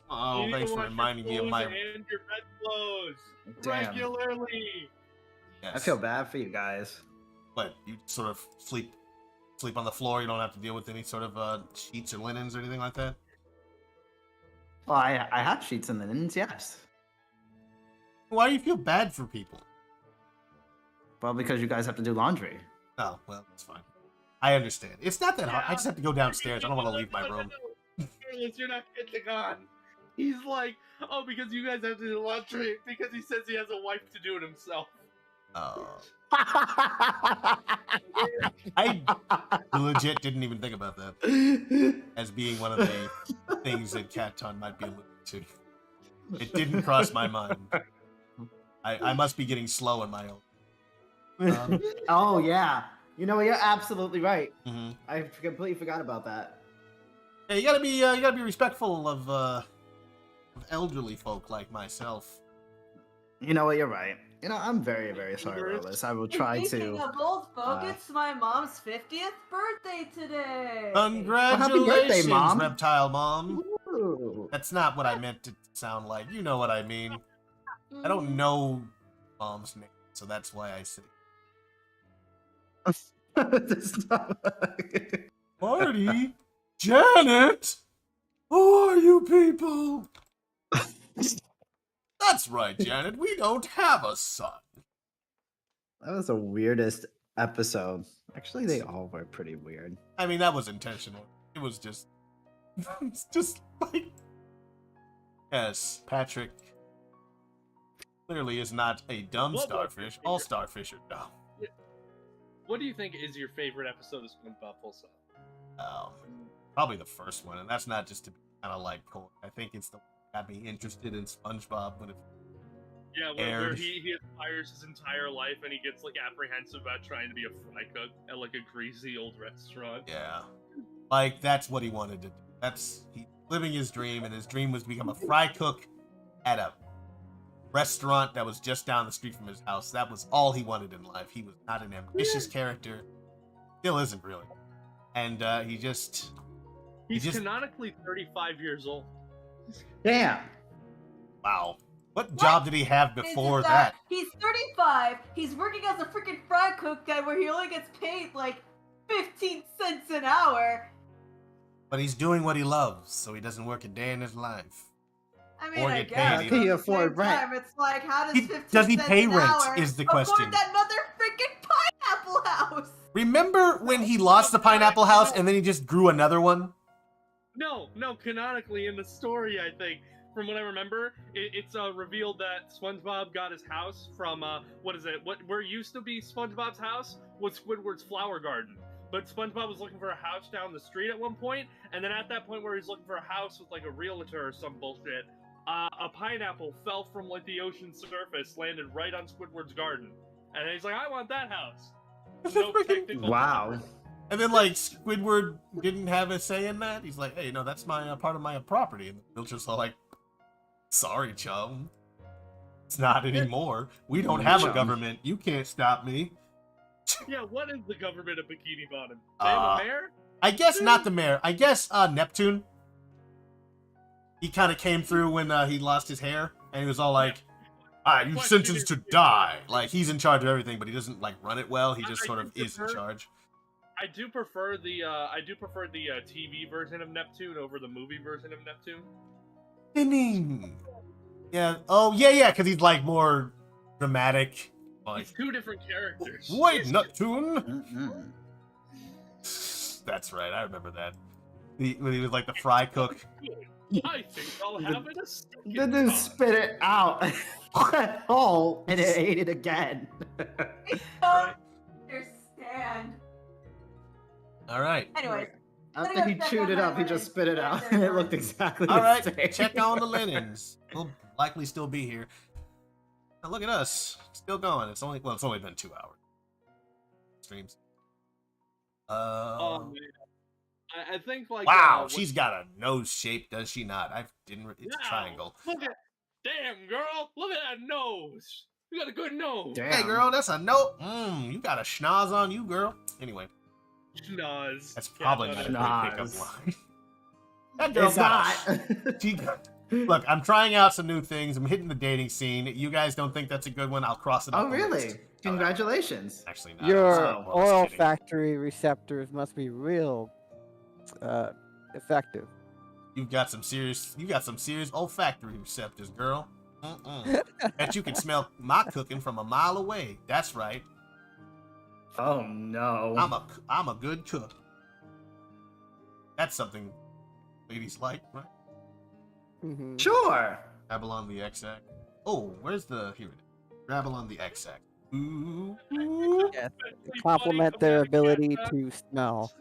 Oh, You need thanks to for wash your reminding me of clothes my. and your bed clothes Damn. regularly. Yes. I feel bad for you guys. But you sort of sleep on the floor. You don't have to deal with any sort of sheets or linens or anything like that. Well, I have sheets and linens, yes. Why do you feel bad for people? Well, because you guys have to do laundry. Oh, well, that's fine. I understand. It's not that hard. I just have to go downstairs. I don't want to leave my room. Careless, you're not getting on. He's like, oh, because you guys have to do laundry because he says he has a wife to do it himself. Oh. I legit didn't even think about that as being one of the things that Cat-Ton might be alluding to. It didn't cross my mind. I must be getting slow in my own. Oh yeah. You know what? You're absolutely right. Mm-hmm. I completely forgot about that. Yeah, you gotta be respectful of elderly folk like myself. You know what? You're right. You know, I'm very, very sorry about this. I will try Speaking to. of old folk, it's my mom's 50th birthday today. Congratulations, Mom. Reptile Mom. Ooh. That's not what I meant to sound like. You know what I mean. I don't know Mom's name, so that's why I say. Marty, Janet, who are you people? That's right, Janet. We don't have a son. That was the weirdest episode. Actually, they all were pretty weird. I mean, that was intentional. It was just, it's just like, yes, Patrick clearly is not a dumb What was starfish. your All favorite? starfish are dumb. What do you think is your favorite episode of SpongeBob Full Sail? Probably the first one, and that's not just to be kind of like cool. I think it's the one that got me interested in SpongeBob when it Yeah, where aired. he aspires his entire life and he gets like apprehensive about trying to be a fry cook at like a greasy old restaurant. Yeah. Like, that's what he wanted to do. He living his dream, and his dream was to become a fry cook at a restaurant that was just down the street from his house. That was all he wanted in life. He was not an ambitious character. Still isn't, really. And He's canonically 35 years old. Damn. Wow. What job did he have before Is that? He's 35. He's working as a freaking fry cook guy where he only gets paid like 15 cents an hour. But he's doing what he loves, so he doesn't work a day in his life. I mean, Or I get paid guess. either. Can you At the same afford rent? time, it's like, how does He- 15 does he cents pay an rent hour is the question. afford that mother freaking pineapple house? Remember when he lost the pineapple house and then he just grew another one? No, canonically in the story, I think, from what I remember, it's revealed that SpongeBob got his house from, where used to be SpongeBob's house was Squidward's flower garden. But SpongeBob was looking for a house down the street at one point, and then at that point where he's looking for a house with, like, a realtor or some bullshit, a pineapple fell from, like, the ocean surface, landed right on Squidward's garden. And then he's like, I want that house. No technical Wow. And then, like, Squidward didn't have a say in that. He's like, hey, no, that's my part of my property. And they'll just all like, sorry, chum. It's not anymore. We don't have a Chum. government. You can't stop me. Yeah, what is the government of Bikini Bottom? They have a mayor? I guess not the mayor. I guess Neptune. He kind of came through when he lost his hair. And he was all like, you sentenced to die. Like, he's in charge of everything, but he doesn't, like, run it well. He just I sort of is in prefer- charge. I do prefer the TV version of Neptune over the movie version of Neptune. Ding. Yeah. Oh, yeah, because he's, like, more dramatic. Like, It's two different characters. wait, Neptune? Mm-mm. That's right, I remember that. When he was, like, the fry cook. I think I'll have it a second Then they time. spit it out. Oh, and it ate it again. I don't understand. All right. Anyways, After he chewed it up, he just spit it out, and it looked exactly All the right, same. check on the linens. We'll likely still be here. Now look at us, still going. It's only been 2 hours. Streams. Oh man, I think like Wow, she's got a nose shape, does she not? I didn't. It's a Wow. triangle. Look at, damn girl, look at that nose. You got a good nose. Damn. Hey girl, that's a note. You got a schnoz on you, girl. Anyway, Schnoz. that's probably Yeah, not a that's- great Schnoz. pickup line. That girl It's got not. She got- Look, I'm trying out some new things. I'm hitting the dating scene. You guys don't think that's a good one? I'll cross it off Oh, the really? list. Congratulations. Actually, not. Your Oh, well, just kidding. olfactory receptors must be real effective. You got some serious olfactory receptors, girl. Bet you can smell my cooking from a mile away. That's right. Oh, no. I'm a good cook. That's something ladies like, right? Mm-hmm. Sure. Babylon the Exact. Oh, where's the here it is. Babylon the Exact. Ooh, ooh. Yes. Pretty Complement funny their compared to ability Cat to smell.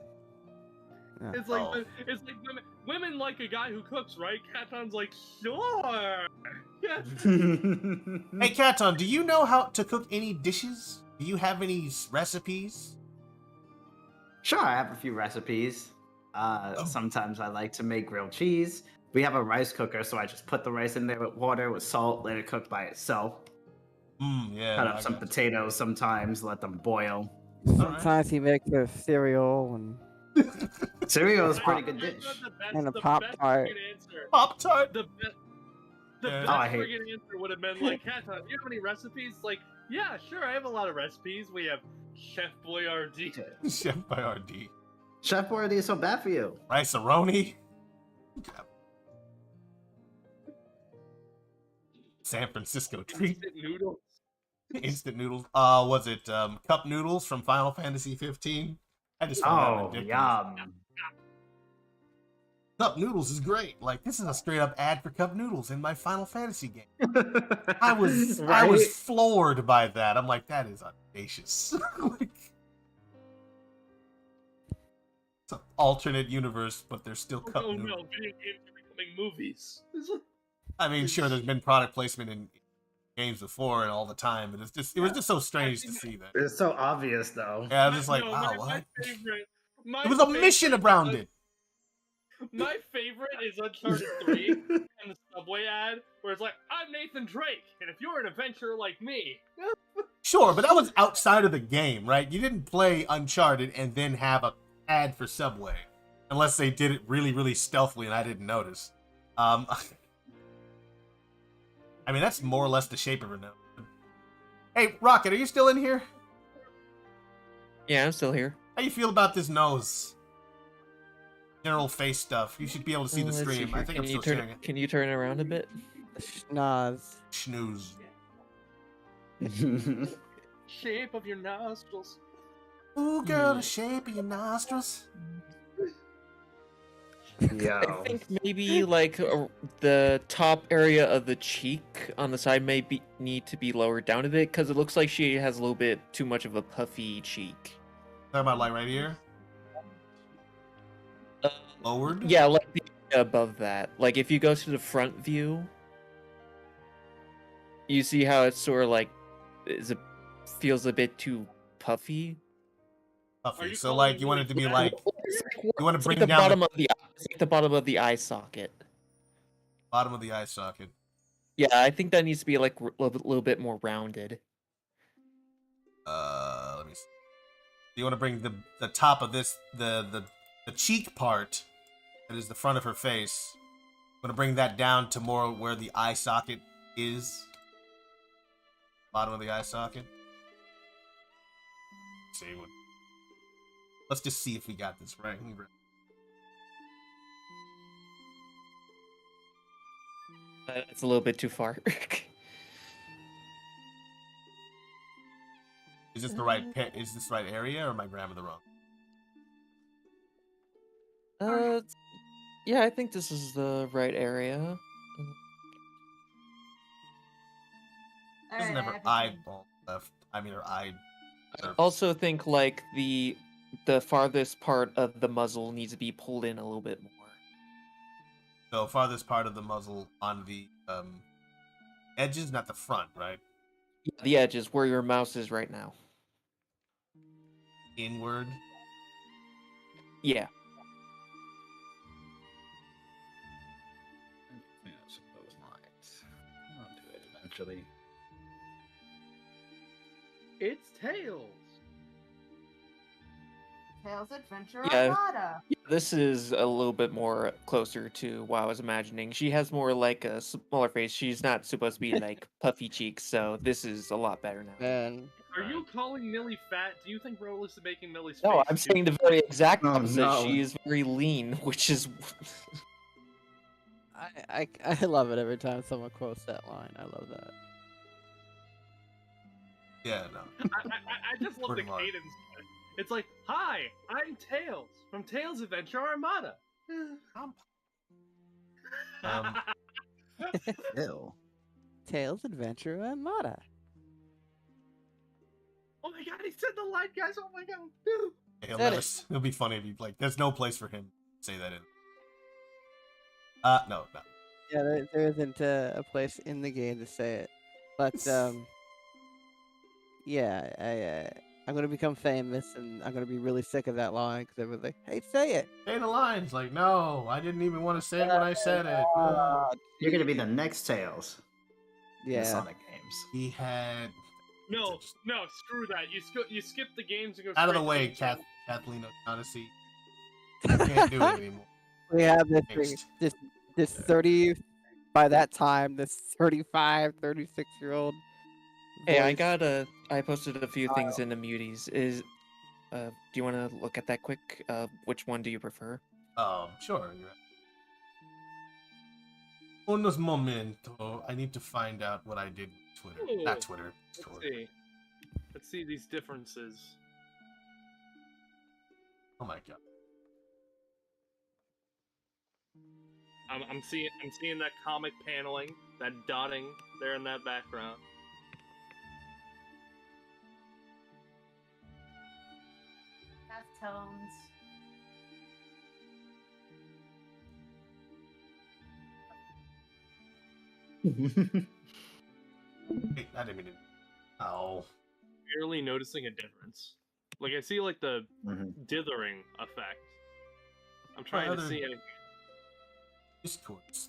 Yeah. It's like Oh. it's like women like a guy who cooks, right? Caton's like, sure. Yeah. Hey, Katon, do you know how to cook any dishes? Do you have any recipes? Sure, I have a few recipes. Sometimes I like to make grilled cheese. We have a rice cooker, so I just put the rice in there with water, with salt, let it cook by itself. Yeah. Cut I up some got you. potatoes sometimes, let them boil. Sometimes he makes a cereal and Cereal is a pretty good You dish. know the best- And a the Pop-Tart. best friggin' answer. Pop-Tart. The best. The Yeah. best Oh, I hate- friggin' answer would have been like, Katon, do you have any recipes? Like, yeah, sure, I have a lot of recipes. We have Chef Boyardee. Chef Boyardee. Chef Boyardee is so bad for you. Rice-A-Roni. San Francisco treat. Instant noodles. Instant noodles. Was it cup noodles from Final Fantasy 15? I just found that Oh, ridiculous. yum. Cup noodles is great. Like, this is a straight up ad for cup noodles in my Final Fantasy game. I was Right? floored by that. I'm like, that is audacious. Like, it's an alternate universe, but there's still cup Oh noodles. no, video games are becoming movies. I mean, sure, there's been product placement in games before and all the time, but it was just so strange to see that. It's so obvious, though. Yeah, I was just like, No, wow, my what? favorite. It was a mission around it. My favorite is Uncharted 3 and the Subway ad, where it's like, I'm Nathan Drake, and if you're an adventurer like me. Sure, but that was outside of the game, right? You didn't play Uncharted and then have a ad for Subway, unless they did it really, really stealthily and I didn't notice. I mean, that's more or less the shape of her nose. Hey, Rocket, are you still in here? Yeah, I'm still here. How you feel about this nose? General face stuff. You should be able to see the Let's stream. here. I think I'm still sharing it. Can you turn it around a bit? Schnoz. Schnooze. Shape of your nostrils. Ooh, girl, the shape of your nostrils. Yo. I think maybe like the top area of the cheek on the side may need to be lowered down a bit because it looks like she has a little bit too much of a puffy cheek. Talking about like right here? Lowered? Yeah, like the area above that. Like if you go to the front view, you see how it's sort of like feels a bit too puffy. Puffy. So like you want it to be like you want to bring the down bottom of the it's like the bottom of the eye socket. bottom of the eye socket. Yeah, I think that needs to be like a little bit more rounded. Let me see. You want to bring the top of this the cheek part that is the front of her face. You want to bring that down to more where the eye socket is. Bottom of the eye socket. Let's see. Let's just see if we got this right. It's a little bit too far. Is this the right is this the right area or am I grabbing the wrong? Yeah, I think this is the right area. Doesn't have her eyeball left. I mean her eye. I also think like the farthest part of the muzzle needs to be pulled in a little bit more. So farthest part of the muzzle on the edges, not the front, right? Yeah, the edges where your mouse is right now. Inward. Yeah. Clean up some of those lines. I'll do it eventually. It's Tails. Tails Adventure Yeah. Armada. This is a little bit more closer to what I was imagining. She has more like a smaller face. She's not supposed to be like puffy cheeks, so this is a lot better now. Man. Are you calling Millie fat? Do you think Rollis is making Millie's No, face I'm too- saying the very exact Oh, opposite. no. She is very lean, which is I love it every time someone quotes that line. I love that. Yeah, no. I just love the Pretty much. cadence. of it. It's like, hi, I'm Tails from Tails Adventure Armada. Ew. Tails Adventure Armada. Oh my god, he said the line, guys. Oh my god. It'll be funny if you like. There's no place for him to say that in. No. Yeah, there isn't a place in the game to say it, but yeah, I'm gonna become famous, and I'm gonna be really sick of that line because everyone's like, "Hey, say it." Say the lines like, no, I didn't even want to say it when I said it. You're gonna be the next Tails in the Yeah. Sonic games. He had No, screw that. You skip the games and go out of the straight way, to the Kathleen O'Shaughnessy. I can't do it anymore. We have this Fixed. this 30 by that time, this 35, 36-year-old. Hey, I posted a few things in the muties. Do you want to look at that quick? Which one do you prefer? Sure. You're right. Unos momento. I need to find out what I did with Twitter. Ooh. Not Twitter. Let's Twitter. see. Let's see these differences. Oh my god. I'm seeing that comic paneling, that dotting there in that background. Half tones. Wait, I didn't mean to. Oh. Barely noticing a difference. Like I see like the dithering effect. I'm trying to other- see anything. Discords.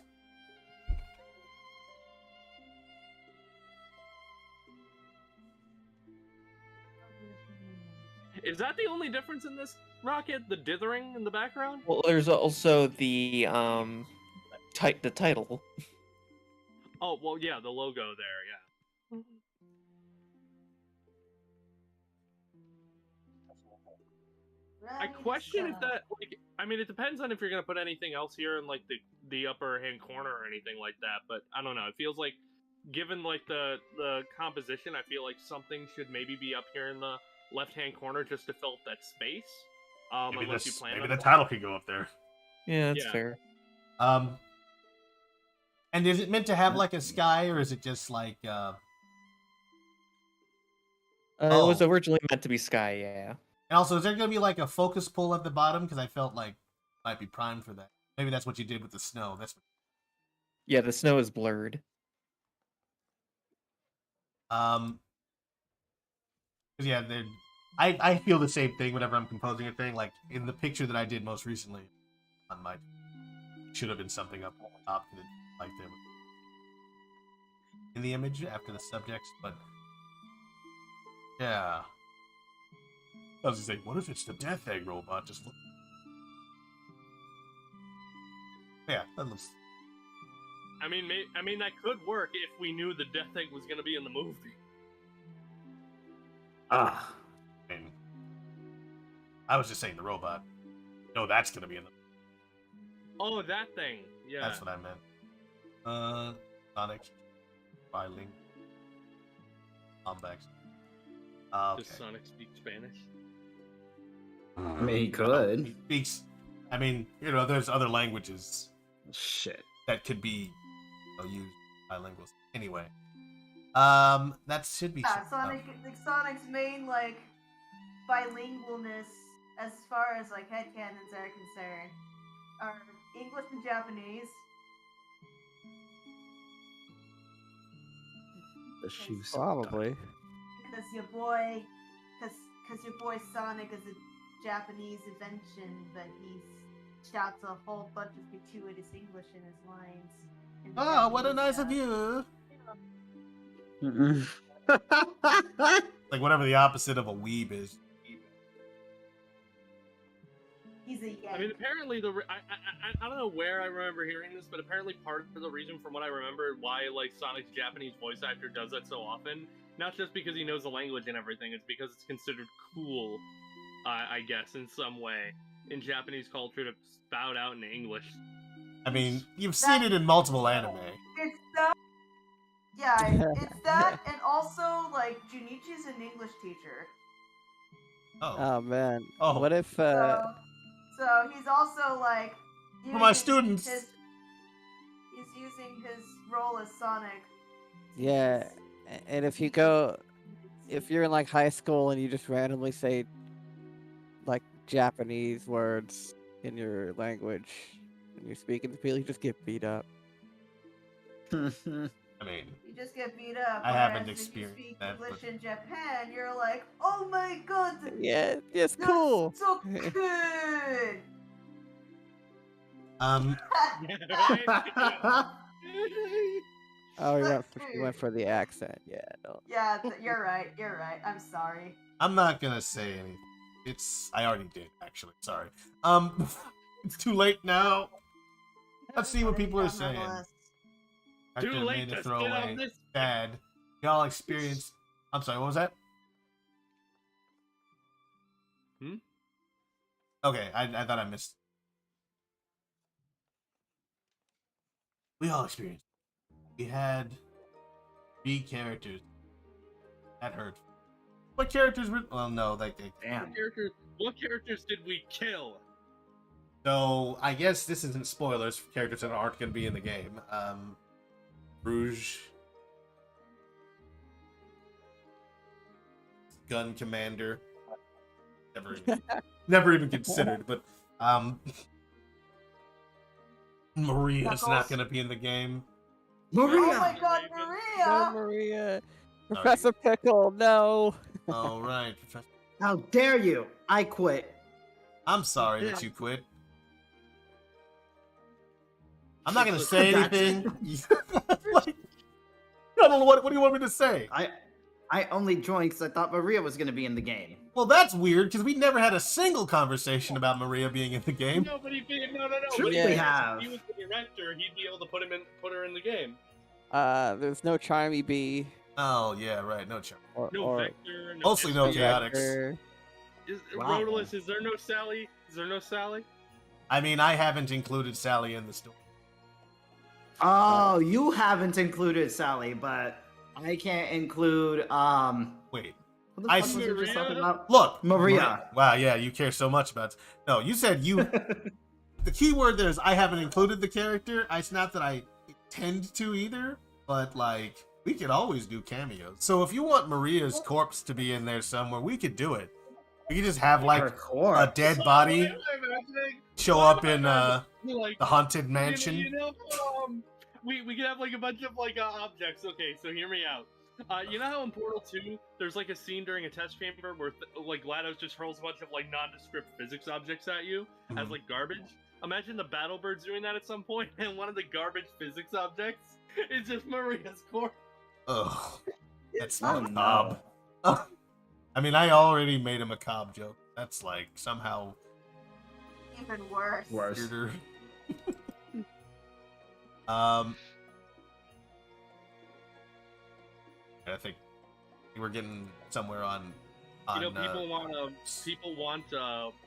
Is that the only difference in this rocket? The dithering in the background? Well, there's also the title. Oh well, yeah, the logo there, yeah. I question if that, like, I mean, it depends on if you're gonna put anything else here in like the upper hand corner or anything like that. But I don't know. It feels like, given like the composition, I feel like something should maybe be up here in the left hand corner just to fill up that space. Maybe, Unless you plan maybe on the title could go up there. Yeah, that's Yeah. fair. And is it meant to have like a sky, or is it just like? It was Oh. originally meant to be Sky, yeah. And also, is there going to be like a focus pull at the bottom? Because I felt like might be primed for that. Maybe that's what you did with the snow. That's Yeah, the snow is blurred. Because yeah, I feel the same thing whenever I'm composing a thing. Like in the picture that I did most recently on my, should have been something up on top like there in the image after the subjects, but yeah. I was gonna say, what if it's the Death Egg robot? Just look. Yeah, that looks. I mean, that could work if we knew the Death Egg was gonna be in the movie. Ah. I was just saying the robot. No, that's gonna be in the. Oh, that thing. Yeah. That's what I meant. Sonic, Filing, Ombex. Okay. Does Sonic speak Spanish? I mean, he could. He speaks. I mean, there's other languages Shit. that could be used bilingual. Anyway, that should be. Yeah, Sonic's main like bilingualness, as far as like headcanons are concerned, are English and Japanese. The shoes. Probably. Because your boy Sonic is a Japanese invention, but he shouts a whole bunch of gratuitous English in his lines. Oh, what a nice of you! Like whatever the opposite of a weeb is. He's a yank. I mean, apparently I don't know where I remember hearing this, but apparently part of the reason, from what I remember, why like Sonic's Japanese voice actor does that so often, not just because he knows the language and everything, it's because it's considered cool, I guess, in some way, in Japanese culture to spout out in English. I mean, you've seen it in multiple anime. It's that. Yeah, it's that, and also like Junichi's an English teacher. Oh man. Oh. What if So he's also like For my using students. he's using his role as Sonic. yeah, and if you're in like high school and you just randomly say like Japanese words in your language and you're speaking to people, you just get beat up. I mean, You just get beat up. I haven't whereas experienced if you speak that, English but- in Japan, you're like, oh my god, Yeah, it's that's cool. so good. Oh, you That's went for the accent. Yeah. No. Yeah, you're right. You're right. I'm sorry. I'm not gonna say anything. I already did, actually. Sorry. It's too late now. Let's see what people are saying. I Too could've late made a to sit on throwaway. this. Bad. Y'all experienced. I'm sorry. What was that? Okay, I thought I missed. We all experienced. We had 3 characters. That hurt. What characters were? Well, no, like Damn. What characters did we kill? So I guess this isn't spoilers for characters that aren't going to be in the game. Rouge, Gun Commander, never even considered. But Maria's not going to be in the game. Oh Maria! my god, No, Maria! Maria. Professor Pickle, no. All right, Professor. How dare you! I quit. I'm sorry that you quit. I'm not going to say anything. Like, I don't know what do you want me to say? I only joined because I thought Maria was going to be in the game. Well, that's weird because we never had a single conversation about Maria being in the game. No. Sure but we if have. he was the director, he'd be able to put her in the game. There's no Charmy Bee. Oh yeah, right. No charm. No Vector. Mostly no SPL. chaotics. Vector. Wow. Rodolus, is there no Sally? Is there no Sally? I mean, I haven't included Sally in the story. Oh, you haven't included Sally, but I can't include Wait. what the I fuck was see- you just talking about? Look, Maria. Wow, yeah, you care so much about. No, you said you. The key word there is I haven't included the character. It's not that I intend to either, but like we could always do cameos. So if you want Maria's corpse to be in there somewhere, we could do it. We could just have like Her a core. dead body show up in the Like, haunted mansion. You know, we could have like a bunch of like objects. Okay, so hear me out. You know how in Portal 2, there's like a scene during a test chamber where like GLaDOS just hurls a bunch of like nondescript physics objects at you as Mhm. like garbage? Imagine the Battlebirds doing that at some point, and one of the garbage physics objects is just Maria's corpse. Ugh, that's Oh, macabre. no. I mean, I already made a macabre joke. That's like somehow Even worse. Worse. weirder. I think we're getting somewhere on. You know, people want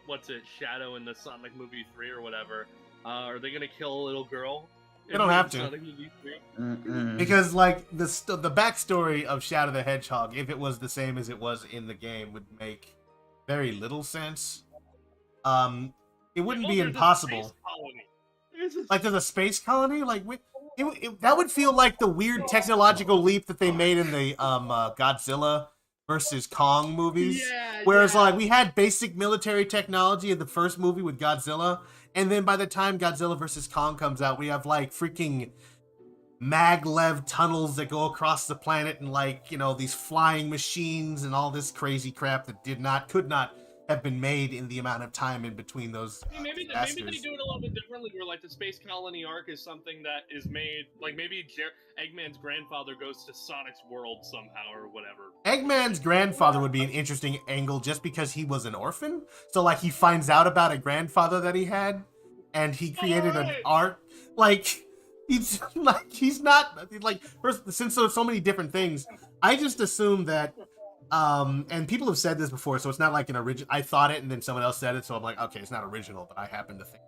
what's it, Shadow in the Sonic movie 3 or whatever. Are they gonna kill a little girl? They don't have to. Sonic movie 3? Mm-mm. Because like the backstory of Shadow the Hedgehog, if it was the same as it was in the game, would make very little sense. It wouldn't Oh, be there's a impossible. space colony. There's a Like there's a space colony. Like that would feel like the weird technological leap that they made in the Godzilla versus Kong movies. Yeah, Whereas yeah. like we had basic military technology in the first movie with Godzilla, and then by the time Godzilla versus Kong comes out, we have like freaking maglev tunnels that go across the planet, and like, you know, these flying machines and all this crazy crap that could not have been made in the amount of time in between those Maybe they disasters. do it a little bit differently, where like the space colony arc is something that is made, like maybe Eggman's grandfather goes to Sonic's world somehow or whatever. Eggman's grandfather would be an interesting angle just because he was an orphan. So like he finds out about a grandfather that he had, and he created an Alright. art. Like he's not like, first, since there's so many different things, I just assume that and people have said this before, so it's not like an original. I thought it and then someone else said it, so I'm like, okay, it's not original, but I happen to think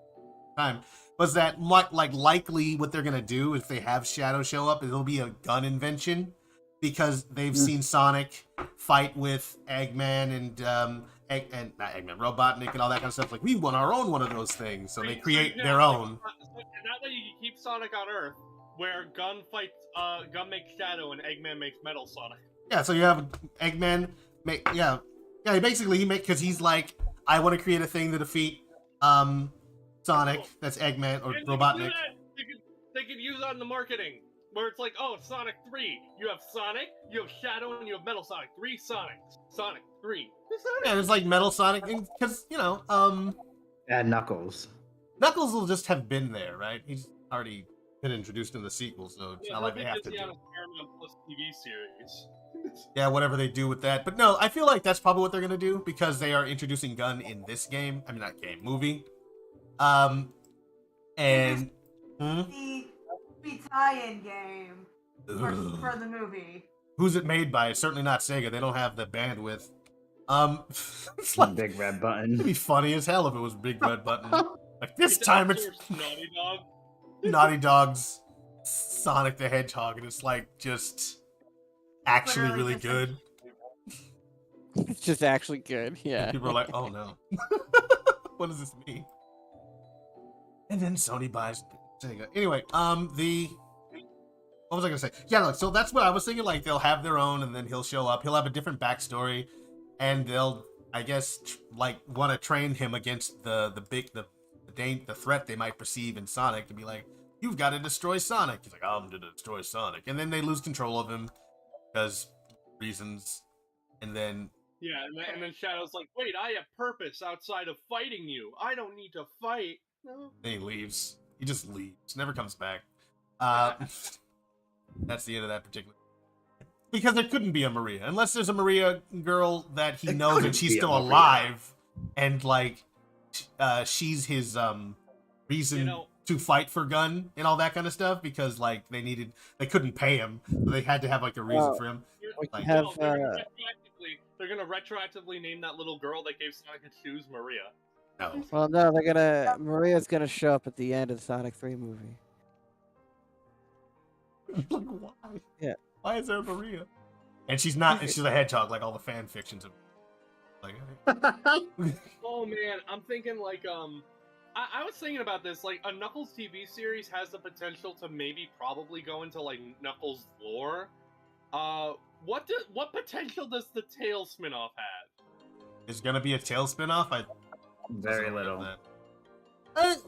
time was that like likely what they're gonna do if they have Shadow show up, it'll be a gun invention, because they've seen Sonic fight with Eggman and not Eggman, Robotnik and all that kind of stuff. Like, we want our own one of those things, so they create their own. And that way you can keep Sonic on Earth, where Gun makes Shadow and Eggman makes Metal Sonic. Yeah, so you have Eggman make basically because he's like, I want to create a thing to defeat Sonic. That's Eggman or And they can do Robotnik. that. They could use that in the marketing, where it's like, oh, Sonic 3. You have Sonic, you have Shadow, and you have Metal Sonic. 3 Sonics. Sonic 3. Yeah, there's like Metal Sonic, because you know, Add Knuckles. Knuckles will just have been there, right? He's already been introduced in the sequel, so it's Yeah, not like they they'll have be to busy do on it. a Paramount Plus TV series. Yeah, whatever they do with that. But no, I feel like that's probably what they're gonna do, because they are introducing Gun in this game. I mean, not game, movie. And The tie-in game for ugh. the movie. Who's it made by? It's certainly not Sega. They don't have the bandwidth. It's like, Big red it'd button. be funny as hell if it was Big Red Button. Like this time it's Naughty Dog. Naughty Dog's Sonic the Hedgehog, and it's like just actually Literally really just like- good. It's just actually good. Yeah. People are like, oh no. What does this mean? And then Sony buys Sega. Anyway, what was I gonna say? Yeah, look, so that's what I was thinking. Like, they'll have their own, and then he'll show up. He'll have a different backstory, and they'll, I guess, like, want to train him against the threat they might perceive in Sonic, and be like, you've got to destroy Sonic. He's like, I'm gonna destroy Sonic, and then they lose control of him because reasons, and then Yeah, and then Shadow's like, wait, I have purpose outside of fighting you. I don't need to fight. No. he leaves. He just leaves. Never comes back. That's the end of that particular. Because there couldn't be a Maria. Unless there's a Maria girl that he There knows couldn't and she's be a still Maria. alive. And, like, she's his reason You know, to fight for Gunn and all that kind of stuff because like they couldn't pay him, so they had to have like a reason for him. We Like, have No, they're gonna retroactively name that little girl that gave Sonic his shoes Maria. no. well, no, they're gonna Maria's gonna show up at the end of the Sonic 3 movie. Like, why? Yeah. Why is there a Maria? And she's not. And she's a hedgehog, like all the fan fictions. Like, Oh man, I'm thinking like I was thinking about this. Like a Knuckles TV series has the potential to maybe probably go into like Knuckles lore. What potential does the Tails spinoff have? is gonna be a Tails spinoff? Very little.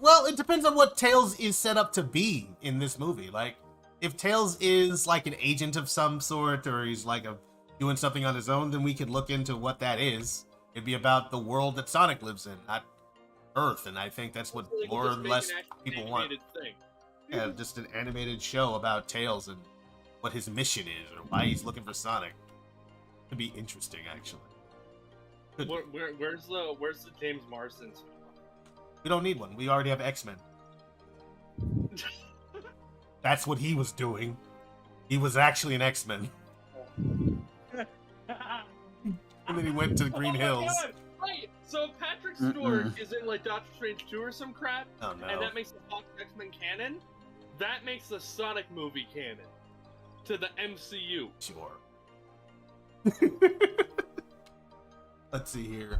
Well, it depends on what Tails is set up to be in this movie. Like, if Tails is like an agent of some sort, or he's like doing something on his own, then we could look into what that is. It'd be about the world that Sonic lives in, not Earth, and I think that's what Like, more or just make less an actual people want. animated thing. Yeah, just an animated show about Tails and what his mission is, or why he's looking for Sonic. Could be interesting, actually. Could be. Where's the James Marsden spinoff? We don't need one. We already have X-Men. That's what he was doing. He was actually an X-Men. And then he went to the Green Hills. God. Right. So Patrick Stewart is in like Doctor Strange 2 or some crap, Oh no. and that makes the Fox X-Men canon. That makes the Sonic movie canon to the MCU. Sure. Let's see here.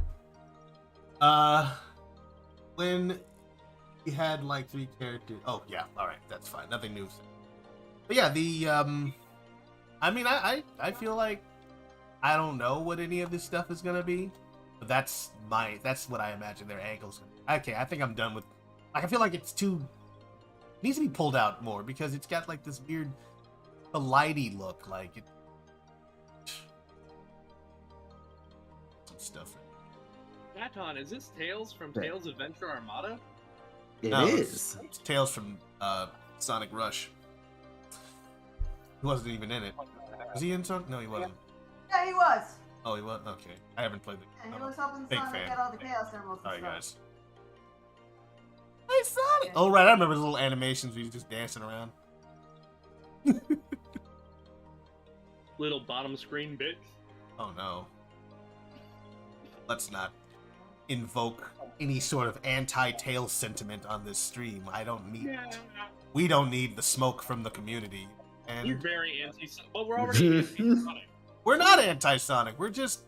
When he had like 3 characters. Oh yeah, all right, that's fine. Nothing new. But yeah, the I mean, I feel like I don't know what any of this stuff is gonna be, but that's what I imagine their angles. Okay, I think I'm done with. Like, I feel like it needs to be pulled out more because it's got like this weird, lighty look. Like it. Some stuff. Baton, is this Tails from Tails Adventure Armada? It No, is. It's Tails from Sonic Rush. He wasn't even in it. Was he in Sonic? No, he wasn't. Yeah, he was. Oh, he was? Okay. I haven't played the And he I'm a was helping big Sonic fan. get all the Chaos Emeralds and Alright, stuff. guys. Hey, Sonic! Oh, right. I remember his little animations where he's just dancing around. Little bottom screen bitch. Oh, no. Let's not invoke any sort of anti-Tails sentiment on this stream. I don't need it. We don't need the smoke from the community. And You're very but we're already anti-Sonic. we're not anti-Sonic. We're just...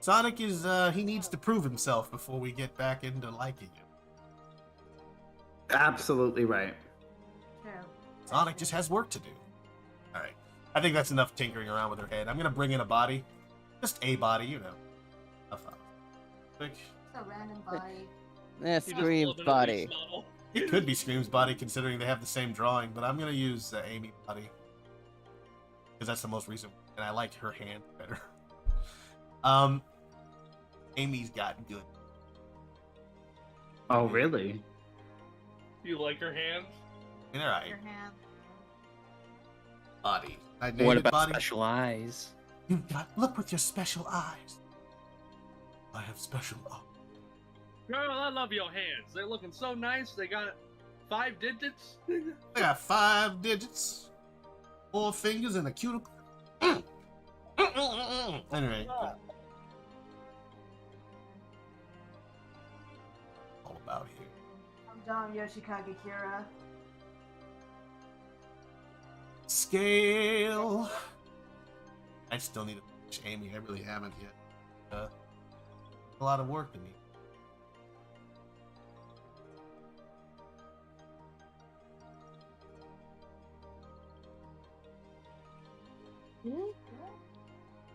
Sonic is, he needs to prove himself before we get back into liking him. Absolutely right. True. Sonic just has work to do. Alright. I think that's enough tinkering around with her head. I'm gonna bring in a body. Just a body, you know. Quick. It's a random body. Yeah, You just Scream's love an body. Elise model. It could be Scream's body considering they have the same drawing, but I'm gonna use Amy's body. Because that's the most recent one, and I like her hand better. Amy's got good. Oh, really? You like her hands? Alright. Your hand. Body. I named What it about body. special eyes? You got look with your special eyes. I have special eyes. Girl, I love your hands. They're looking so nice. They got 5 digits. I got 5 digits, 4 fingers, and a cuticle. Anyway. All about here. I'm Dom Yoshikage Kira. Scale. I still need to finish Amy. I really haven't yet. A lot of work to me.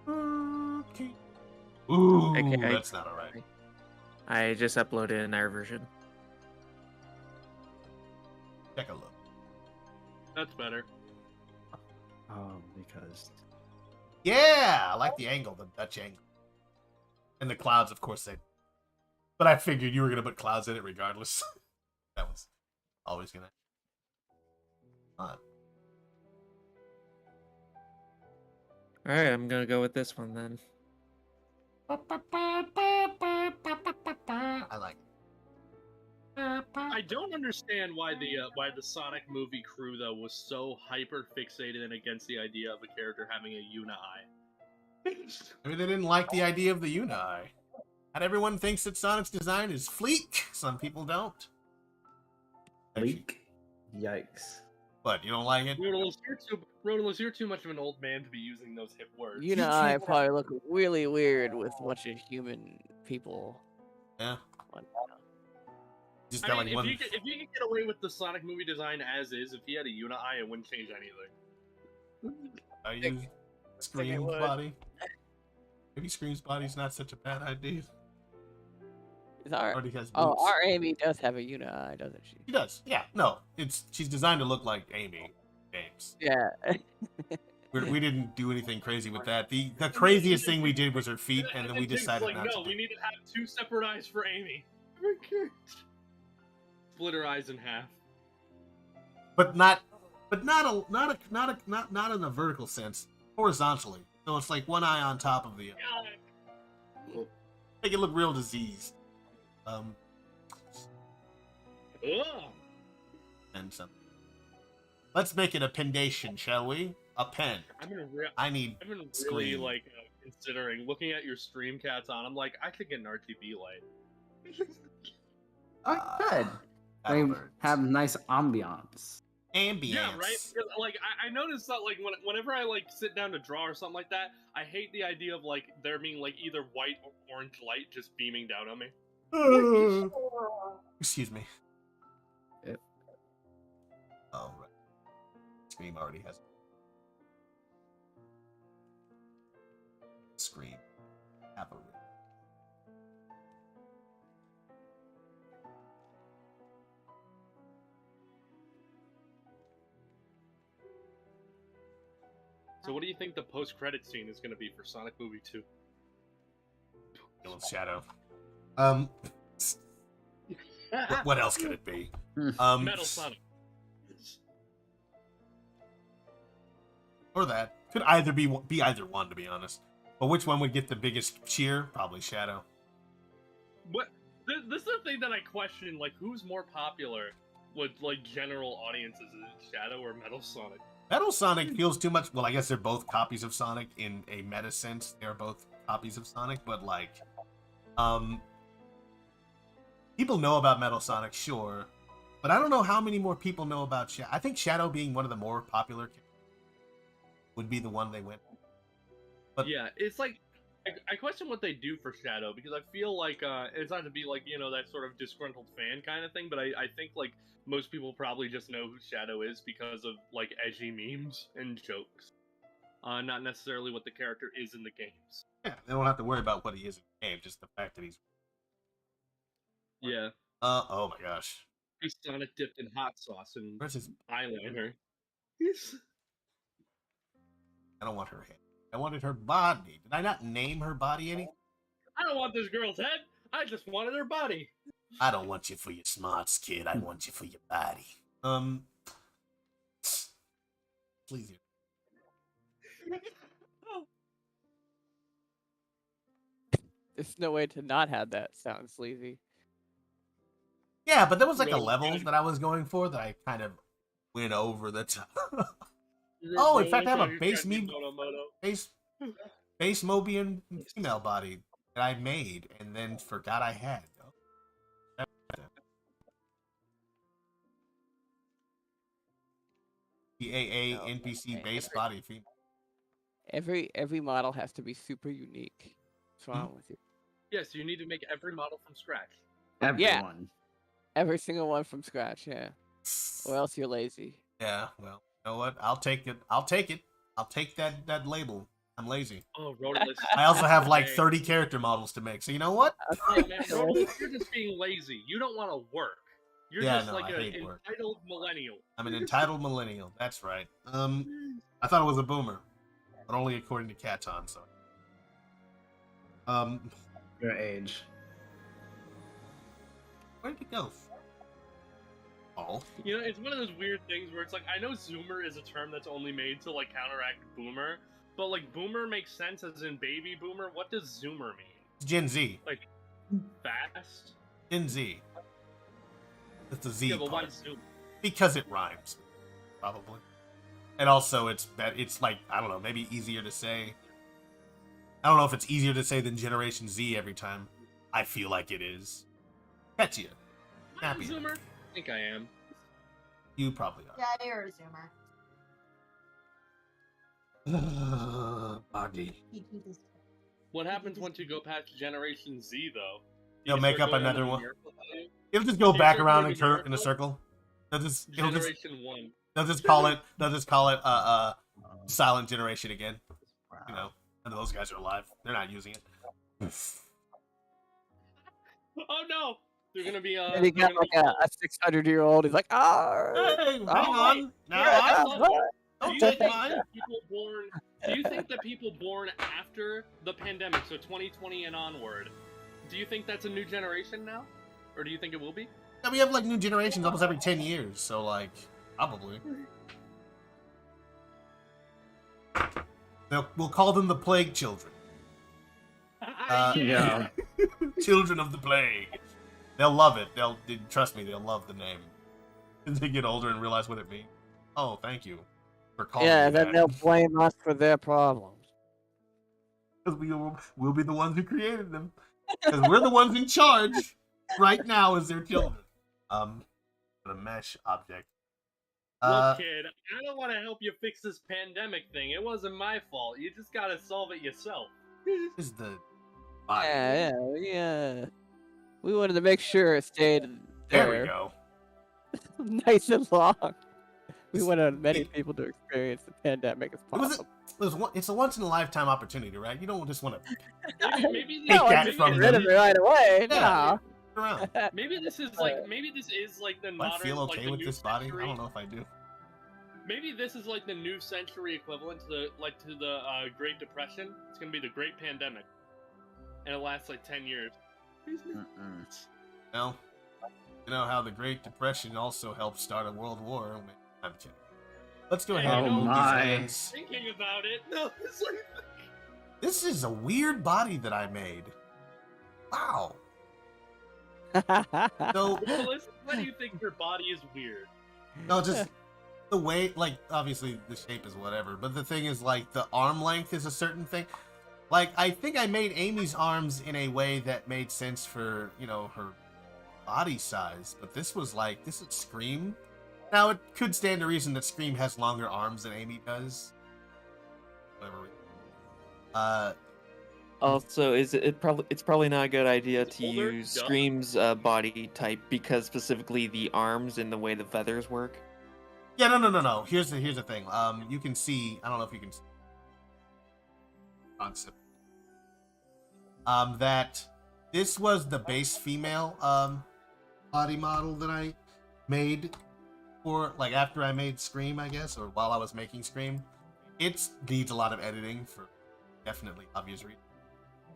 Okay. Ooh, Okay, that's not alright. I just uploaded an R version. Take a look. That's better. Because Yeah, I like the angle, the Dutch angle. And the clouds, of course, they. But I figured you were gonna put clouds in it regardless. That was always gonna. Alright, I'm gonna go with this one then. I like it. I I don't understand why the Sonic movie crew though was so hyper fixated against the idea of a character having a Una eye. Maybe they didn't like the idea of the Una eye. Not everyone thinks that Sonic's design is fleek. Some people don't. Leak. Yikes. But you don't like it? Rodolus, you're too much of an old man to be using those hip words. You know, I probably look really weird with a bunch of human people. Yeah. Just I got mean, like one. if you could get away with the Sonic movie design as is, if he had a Una eye, it wouldn't change anything. Are you Scream's would. body? Maybe Scream's body's not such a bad idea. Is our, Already has oh, boots. our Amy does have a Una eye, doesn't she? She does. Yeah. No, she's designed to look like Amy James. Yeah. We didn't do anything crazy with that. The craziest thing we did was her feet, and then we Jim's decided like, not no, to do we it. need to have 2 separate eyes for Amy. Split her eyes in half. But not in a vertical sense. Horizontally. So it's like one eye on top of the other. Make it look real diseased. Ugh. And some. Let's make it a pendation, shall we? A pen. I need I've been really Scream. like considering looking at your stream cats on. I'm like, I could get an RGB light. Oh, good. They have nice ambiance. ambience. Yeah, right. 'Cause, like I noticed that like whenever I like sit down to draw or something like that, I hate the idea of like there being like either white or orange light just beaming down on me. Excuse me. Yep. Oh, right. Scream already has. Scream. Have a room. So what do you think the post-credit scene is going to be for Sonic Movie 2? Kill Shadow. What else could it be? Metal Sonic. Or that. Could either be either one, to be honest. But which one would get the biggest cheer? Probably Shadow. What? This is the thing that I question. Like, who's more popular with like general audiences? Is it Shadow or Metal Sonic? Metal Sonic feels too much. Well, I guess they're both copies of Sonic in a meta sense. They're both copies of Sonic, but like, people know about Metal Sonic, sure, but I don't know how many more people know about Shadow. I think Shadow being one of the more popular characters would be the one they went. But Yeah, it's like I question what they do for Shadow because I feel like it's not to be like that sort of disgruntled fan kind of thing, but I think like most people probably just know who Shadow is because of like edgy memes and jokes, not necessarily what the character is in the games. yeah, they don't have to worry about what he is in the game, just the fact that he's. Yeah, Oh my gosh. he's Sonic dipped in hot sauce and Where's his? eyeliner. I don't want her head. I wanted her body. Did I not name her body any? I don't want this girl's head. I just wanted her body. I don't want you for your smarts, kid. I want you for your body. Please. There's no way to not have that sound sleazy. Yeah, but there was like a Well, level yeah. that I was going for that I kind of went over the top. Oh, in fact, I have a base Mobian female body that I made and then forgot I had. The No, NPC okay, base body female. Every model has to be super unique. What's wrong with you? Yes, you need to make every model from scratch. Everyone. Every single one from scratch, yeah. Or else you're lazy. Yeah, well, you know what? I'll take it. I'll take it. I'll take that label. I'm lazy. Oh, Rodolus. I also have like Hey. 30 character models to make. So you know what? Oh, man, Rodolus, you're just being lazy. You don't want to work. You're Yeah, just no, like I an hate work. entitled millennial. I'm an entitled millennial. That's right. I thought it was a boomer, but only according to Katon. So, Your age. where did it go? Oh, It's one of those weird things where it's like, I know Zoomer is a term that's only made to like counteract Boomer, but like Boomer makes sense as in baby Boomer. What does Zoomer mean? Gen Z. Fast? Gen Z. It's the Z Yeah, but why part. Zoom? Because it rhymes, probably. And also, it's like, I don't know, maybe easier to say. I don't know if it's easier to say than Generation Z every time. I feel like it is. Catch you. Am I a Happy. Zoomer? I think I am. You probably Yeah, you're a zoomer. are. Boggy. What happens once you go past Generation Z, though? Do They'll you make start up going another into one. numerical value? It'll just go Do you back start around going in, to in a numerical? circle. It'll just Generation 1. they'll just call it silent generation again. You know, and those guys are alive. They're not using it. Oh no! They're gonna be And he they're got gonna like be a 600-year-old. He's like, ah. Hey, hang Oh, on. Now yeah, I Do don't you take think mine. that people born? Do you think that people born after the pandemic, so 2020 and onward, do you think that's a new generation now, or do you think it will be? Yeah, we have like new generations almost every 10 years, so like probably. We'll call them the plague children. Yeah. Children of the plague. They'll love it. Trust me, they'll love the name. As they get older and realize what it means. Oh, thank you for calling Yeah, me then that. they'll blame us for their problems. Because we'll be the ones who created them. Because we're the ones in charge right now as their children. The mesh object. Look, kid, I don't want to help you fix this pandemic thing. It wasn't my fault. You just gotta solve it yourself. Is the Yeah. We wanted to make sure it stayed there we there, go. nice and long. We wanted many people to experience the pandemic as possible. It's a once in a lifetime opportunity, right? You don't just want to Maybe Take No, that just from get rid of them. it right away. Yeah. No. around. Maybe this is like the Do modern. I feel okay like the with new this body? century. I don't know if I do. Maybe this is like the new century equivalent to the Great Depression. It's gonna be the Great Pandemic, and it lasts like 10 years. Well, you know how the Great Depression also helped start a world war. I'm kidding. Let's go ahead Oh and move my. these lands. Thinking about it, no, it's like This is a weird body that I made. Wow. So, Melissa, why do you think your body is weird? no, just the way, like, obviously the shape is whatever, but the thing is, like, the arm length is a certain thing. Like, I think I made Amy's arms in a way that made sense for, you know, her body size, but this was like, this is Scream. Now, it could stand to reason that Scream has longer arms than Amy does. Whatever. Also, it's probably not a good idea to Older? use Duh. Scream's body type because specifically the arms and the way the feathers work. Yeah, no. Here's the thing. You can see. I don't know if you can see. Concept. That this was the base female body model that I made for, like, after I made Scream, I guess, or while I was making Scream. It needs a lot of editing for definitely obvious reasons.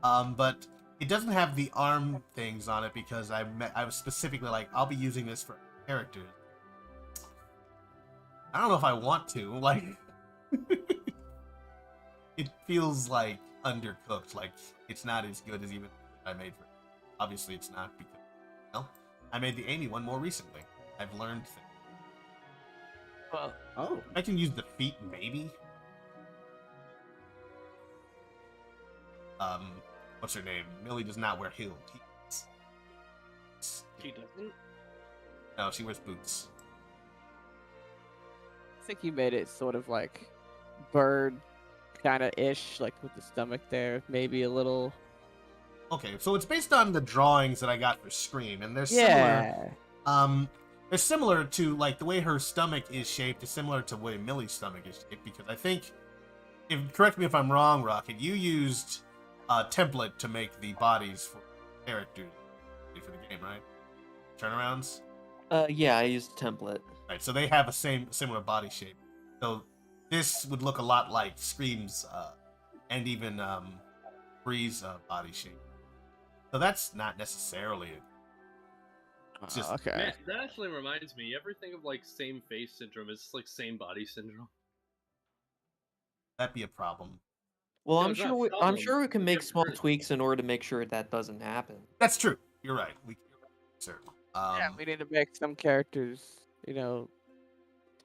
But it doesn't have the arm things on it because I was specifically like, I'll be using this for characters. I don't know if I want to. Like, it feels like undercooked. Like, it's not as good as even I made for it. Obviously, it's not because, well, I made the Amy one more recently. I've learned things. Well, Oh. I can use the feet, maybe. What's her name? Millie does not wear heels. She doesn't. No, she wears boots. I think you made it sort of like bird kind of ish, like with the stomach there, maybe a little. Okay, so it's based on the drawings that I got for Scream, and they're Yeah. similar. They're similar to, like, the way her stomach is shaped is similar to the way Millie's stomach is shaped, because I think, correct me if I'm wrong, Rocket, you used a template to make the bodies for characters for the game, right? Turnarounds? Yeah, I used a template. Right, so they have a similar body shape. So this would look a lot like Scream's and even Bree's body shape. So that's not necessarily it's just Okay. Man, that actually reminds me. You ever think of like same face syndrome? It's like same body syndrome. that'd be a problem. Well, No, I'm it's sure not we, a I'm problem. sure we can make small Different. tweaks in order to make sure that doesn't happen. That's true. You're right. Sir. Yeah, we need to make some characters,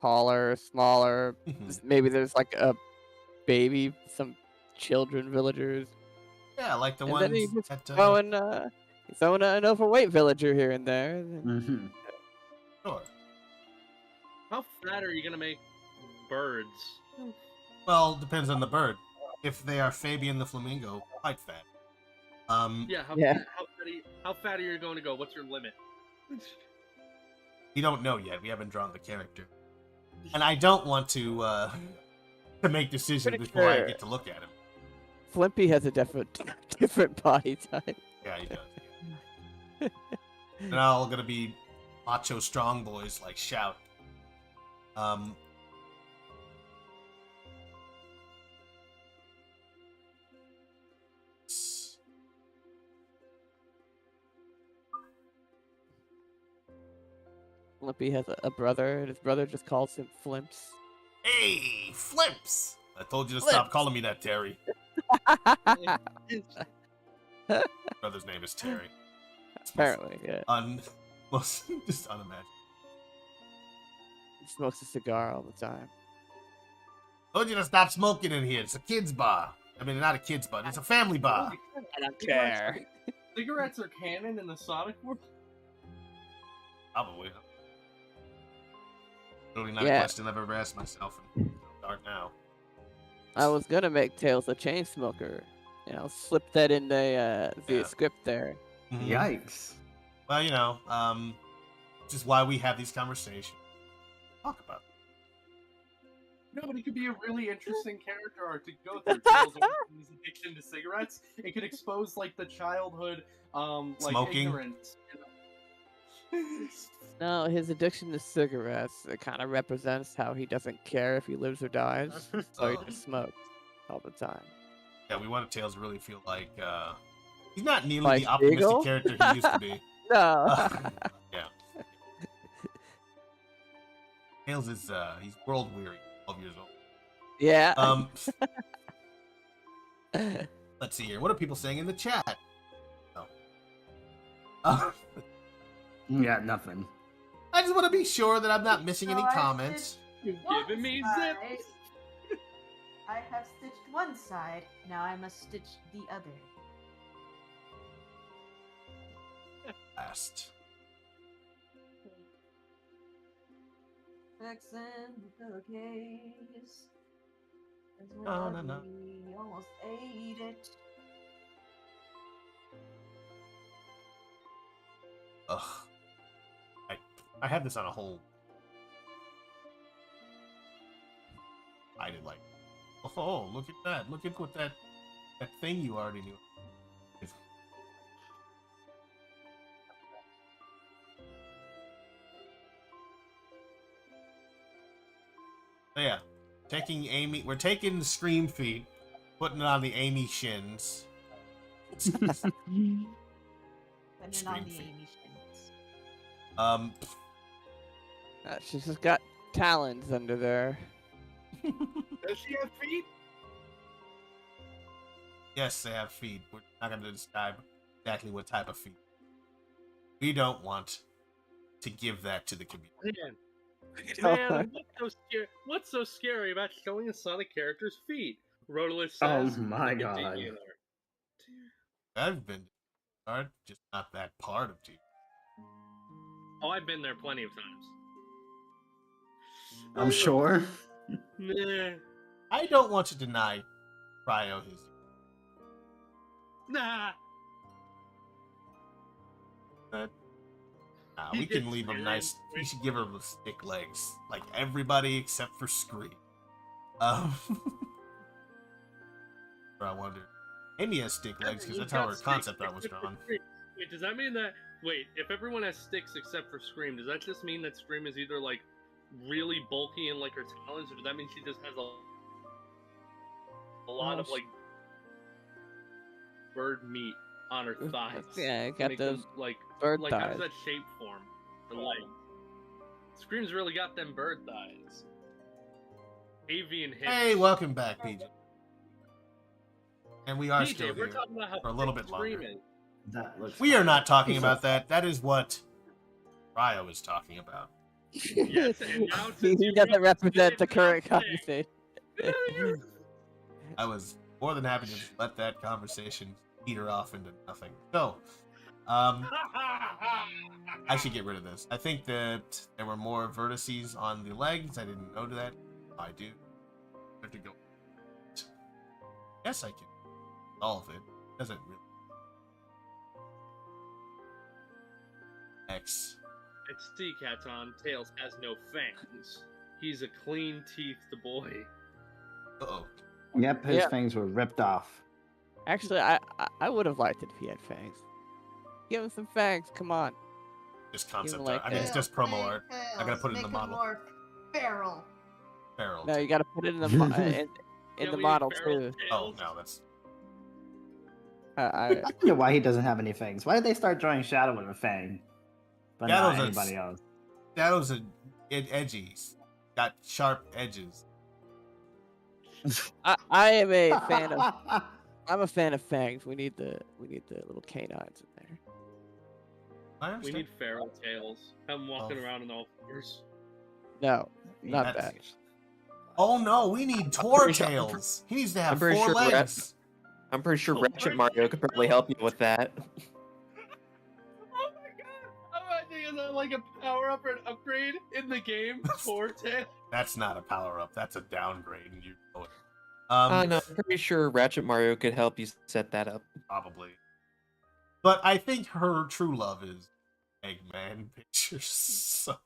taller, smaller. Maybe there's like a baby, some children, villagers. Yeah, like the And ones then you just that. throw in an overweight villager here and there. Sure. How fat are you gonna make birds? Well, depends on the bird. If they are Fabian the flamingo, quite fat. Yeah. Yeah. How fat are you going to go? What's your limit? We don't know yet. We haven't drawn the character, and I don't want to make decisions Pretty before I sure. get to look at him. Flimpy has a different body type. Yeah, he does. They're all gonna be macho strong boys like Shout. Flimpy has a brother, and his brother just calls him Flimps. Hey, Flips! I told you to stop calling me that, Terry. Brother's name is Terry. Apparently, yeah. Just unimaginable. He smokes a cigar all the time. Told you to stop smoking in here. It's a kids bar. I mean, not a kids bar. It's a family bar. I don't care. Cigarettes are canon in the Sonic world? Probably. Really not a Yeah. question I've ever asked myself. And start now. I was gonna make Tails a chain smoker. Slip that in the Yeah. script there. Yikes. Well, which is why we have these conversations. Talk about it. No, but it could be a really interesting character arc to go through. Tails his addiction to cigarettes. It could expose like the childhood, Smoking. ignorance. No, his addiction to cigarettes, it kind of represents how he doesn't care if he lives or dies, so he just smokes all the time. Yeah, we wanted Tails to really feel like he's not nearly Like the optimistic Eagle? character he used to be. No. Yeah. Tails is he's world weary, 12 years old. Yeah. Let's see here. What are people saying in the chat? Yeah, nothing. I just want to be sure that I'm not missing any So I comments. You're One giving me side. zips. I have stitched one side. Now I must stitch the other. Last. Fixing the pillowcase. No, no, no. We almost ate it. Ugh. I had this on a whole. I did like. Oh, look at that! Look at what that thing you already knew. So yeah, taking Amy. We're taking the Scream feet, putting it on the Amy shins. Putting it on Scream the feet. Amy shins. She's just got talons under there. Does she have feet? Yes, they have feet. We're not going to describe exactly what type of feet. We don't want to give that to the community. Man, what's so scary about showing a Sonic character's feet? Rotolis says. Oh my "Look at God. DeviantArt." I've been hard, just not that part of you. Oh, I've been there plenty of times. I'm sure. Nah. I don't want to deny Cryo his. Nah. We can leave him nice. We should give her the stick legs, like everybody except for Scream. I wonder. Amy has stick legs because that's how her concept art was drawn. Wait, does that mean that? Wait, if everyone has sticks except for Scream, does that just mean that Scream is either like really bulky and like her talons, or does that mean she just has a lot of like bird meat on her thighs? Yeah, to got make those them, like bird like how thighs. does that shape form? The light. Scream's really got them bird thighs. Avian hips. Hey, welcome back, PJ. And we are PJ, still we're here talking about how for a little thick bit longer. Scream is. That looks We are fine. not talking about that. That is what Ryo was talking about. Yes, and now he since you doesn't brought this represent the up, current I'm conversation. I was more than happy to just let that conversation peter off into nothing. So, I should get rid of this. I think that there were more vertices on the legs. I didn't know that. I do. I have to go. Yes, I can. All of it. Doesn't really. X. It's Katon. Tails has no fangs. He's a clean-teethed boy. Uh-oh. Yep, his Yeah. fangs were ripped off. Actually, I would have liked it if he had fangs. Give him some fangs. Come on. Just concept like art. I mean, it's just promo art. I gotta put it in the Make model. him more feral. Feral. No, you got to put it in the in Yeah, the we need model feral too. Oh, Tails. no, that's... I I wonder why he doesn't have any fangs. Why did they start drawing Shadow with a fang? But not Shadow's a- anybody else. Shadow's edgy. He's got sharp edges. I am a fan of. I'm a fan of fangs. We need the little canines in there. I We understand. need feral Tails. Have him walking around in all fours. No, not That's- that. Oh no, we need Tor Tails. He needs to have I'm pretty 4 sure legs. I'm pretty sure Oh, Ratchet my Mario could probably help you with that. Oh my god! I'm thinking that like a power-up or an upgrade in the game for Tails. That's not a power up. That's a downgrade, and you know it. No, I'm pretty sure Ratchet Mario could help you set that up. Probably. But I think her true love is Eggman pictures. So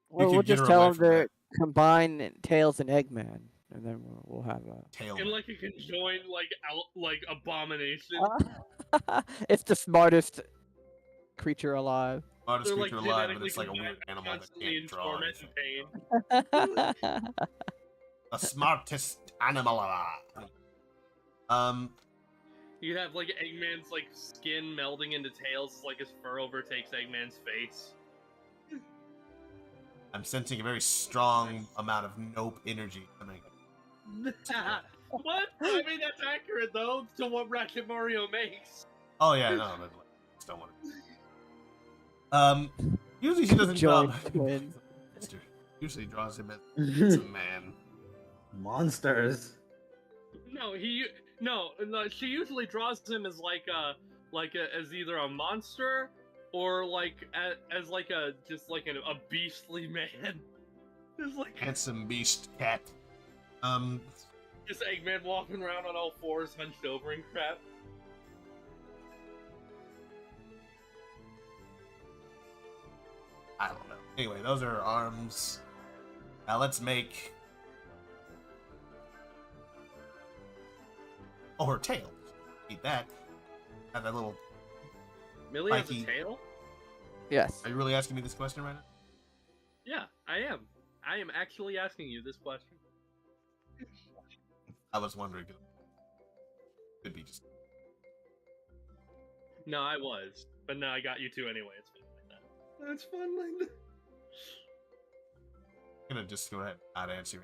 Well, could we'll get just her tell away him from to that. combine Tails and Eggman, and then we'll have tail. In like a conjoined like abomination. it's the smartest creature alive. Smartest They're like creature alive, but genetically it's like a weird combined, animal that constantly can't in draw torment anything. and pain. The smartest animal alive. You'd have like Eggman's like skin melding into Tails, like his fur overtakes Eggman's face. I'm sensing a very strong amount of nope energy coming. What? I mean, that's accurate though to what Ratchet Mario makes. Oh yeah, no, but like, just don't want to. Usually she doesn't draw. Joint twins. Usually draws him as a man. Monsters. No, she usually draws him as as either a monster or like as like a beastly man. Just like Handsome beast cat. just Eggman walking around on all fours, hunched over and crap. I don't know. Anyway, those are her arms. Now let's make. Oh, her tail. Eat that. Have that little. Millie has Mikey. a tail? Yes. Are you really asking me this question right now? Yeah, I am. I am actually asking you this question. I was wondering. Could be just. No, I was. But no, I got you two anyway. It's fun like that. That's fun like that. I'm gonna just go ahead and not answer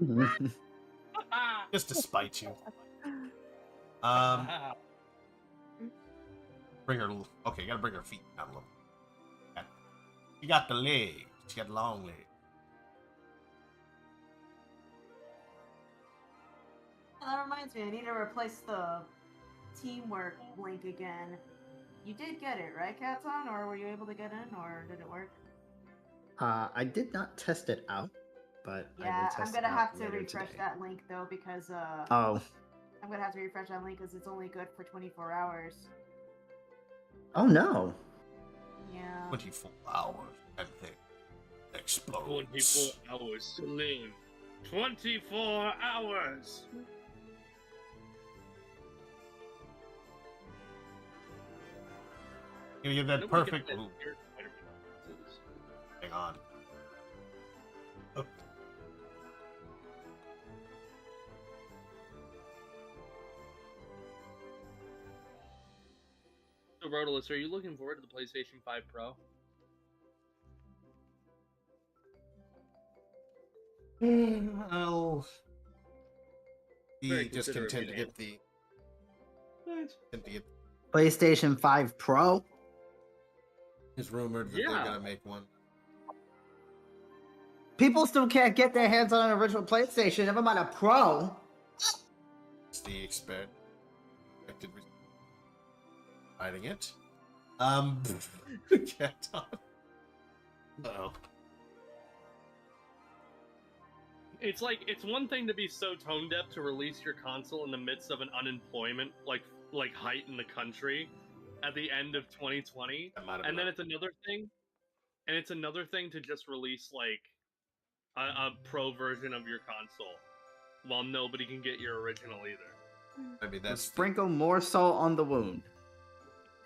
it. Just to spite you. Bring her. Okay, you gotta bring her feet down a little. She got the legs. She got long legs. That reminds me, I need to replace the teamwork link again. You did get it, right, Katon? Or were you able to get in, or did it work? I did not test it out, but I Yeah, will test I'm gonna it out have to later refresh today. that link though because Oh. I'm gonna have to refresh that link because it's only good for 24 hours. Oh no. Yeah. 24 hours and then explodes. 24 hours to live. 24 hours! Gonna get that Nobody perfect. gets Ooh, weird Spider-Man references. hang on. Oh. So, Rodolus, are you looking forward to the PlayStation 5 Pro? I'll Very be just considerate content to of you, get the. Nice. Content to get PlayStation 5 Pro? It's rumored that they're gonna make one. People still can't get their hands on an original PlayStation, never mind a Pro. It's the expected hiding it. Cat on. Uh-oh. It's like, it's one thing to be so tone deaf to release your console in the midst of an unemployment like height in the country at the end of 2020, and then it's another thing to just release like a pro version of your console while nobody can get your original either. I mean, that's Sprinkle more salt on the wound.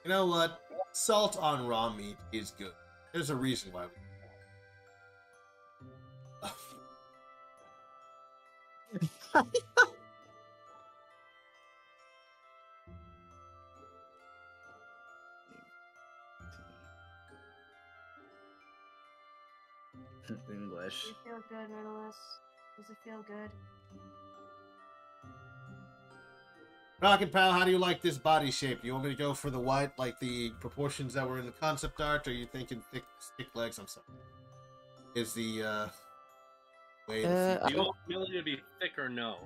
You know what? Salt on raw meat is good. There's a reason why we. English. Does it feel good, Riddleless? Does it feel good? Rocket Pal, how do you like this body shape? You want me to go for the white, like the proportions that were in the concept art, or are you thinking thick legs? I'm sorry. Is the way? Do you want Millie to be thick or no?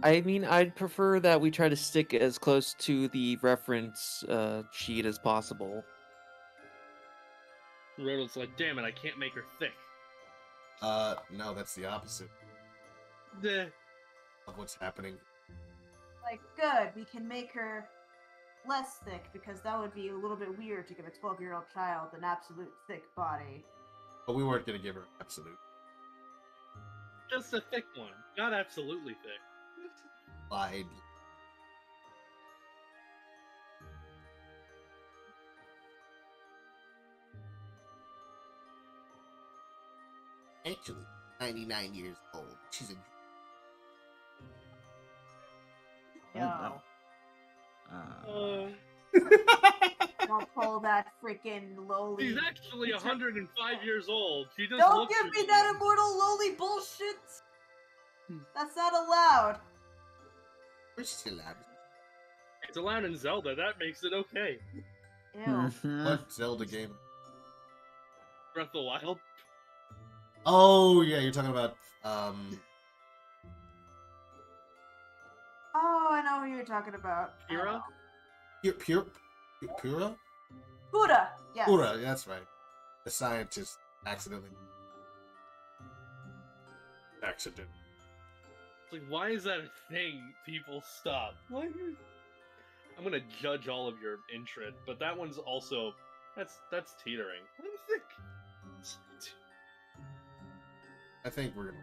I mean, I'd prefer that we try to stick as close to the reference sheet as possible. Rodal's like, damn it, I can't make her thick. No, that's the opposite Duh. of what's happening. Like, good, we can make her less thick, because that would be a little bit weird to give a 12-year-old child an absolute thick body. But we weren't gonna give her absolute. Just a thick one, not absolutely thick. Lied. Actually, 99 years old. She's a. Yo. Oh, Don't pull that freaking lowly. She's actually 105 years old. She just Don't looks give me that immortal lowly bullshit! That's not allowed. Where's she allowed? It's allowed in Zelda. That makes it okay. Ew. What Zelda game? Breath of the Wild. Oh yeah, you're talking about Oh, I know who you're talking about. Pura? Pura? Buddha, yes. Pura, that's right. The scientist accident. It's like, why is that a thing? People stop. Why? I'm gonna judge all of your interest, but that one's also that's teetering. I'm thick. I think we're gonna.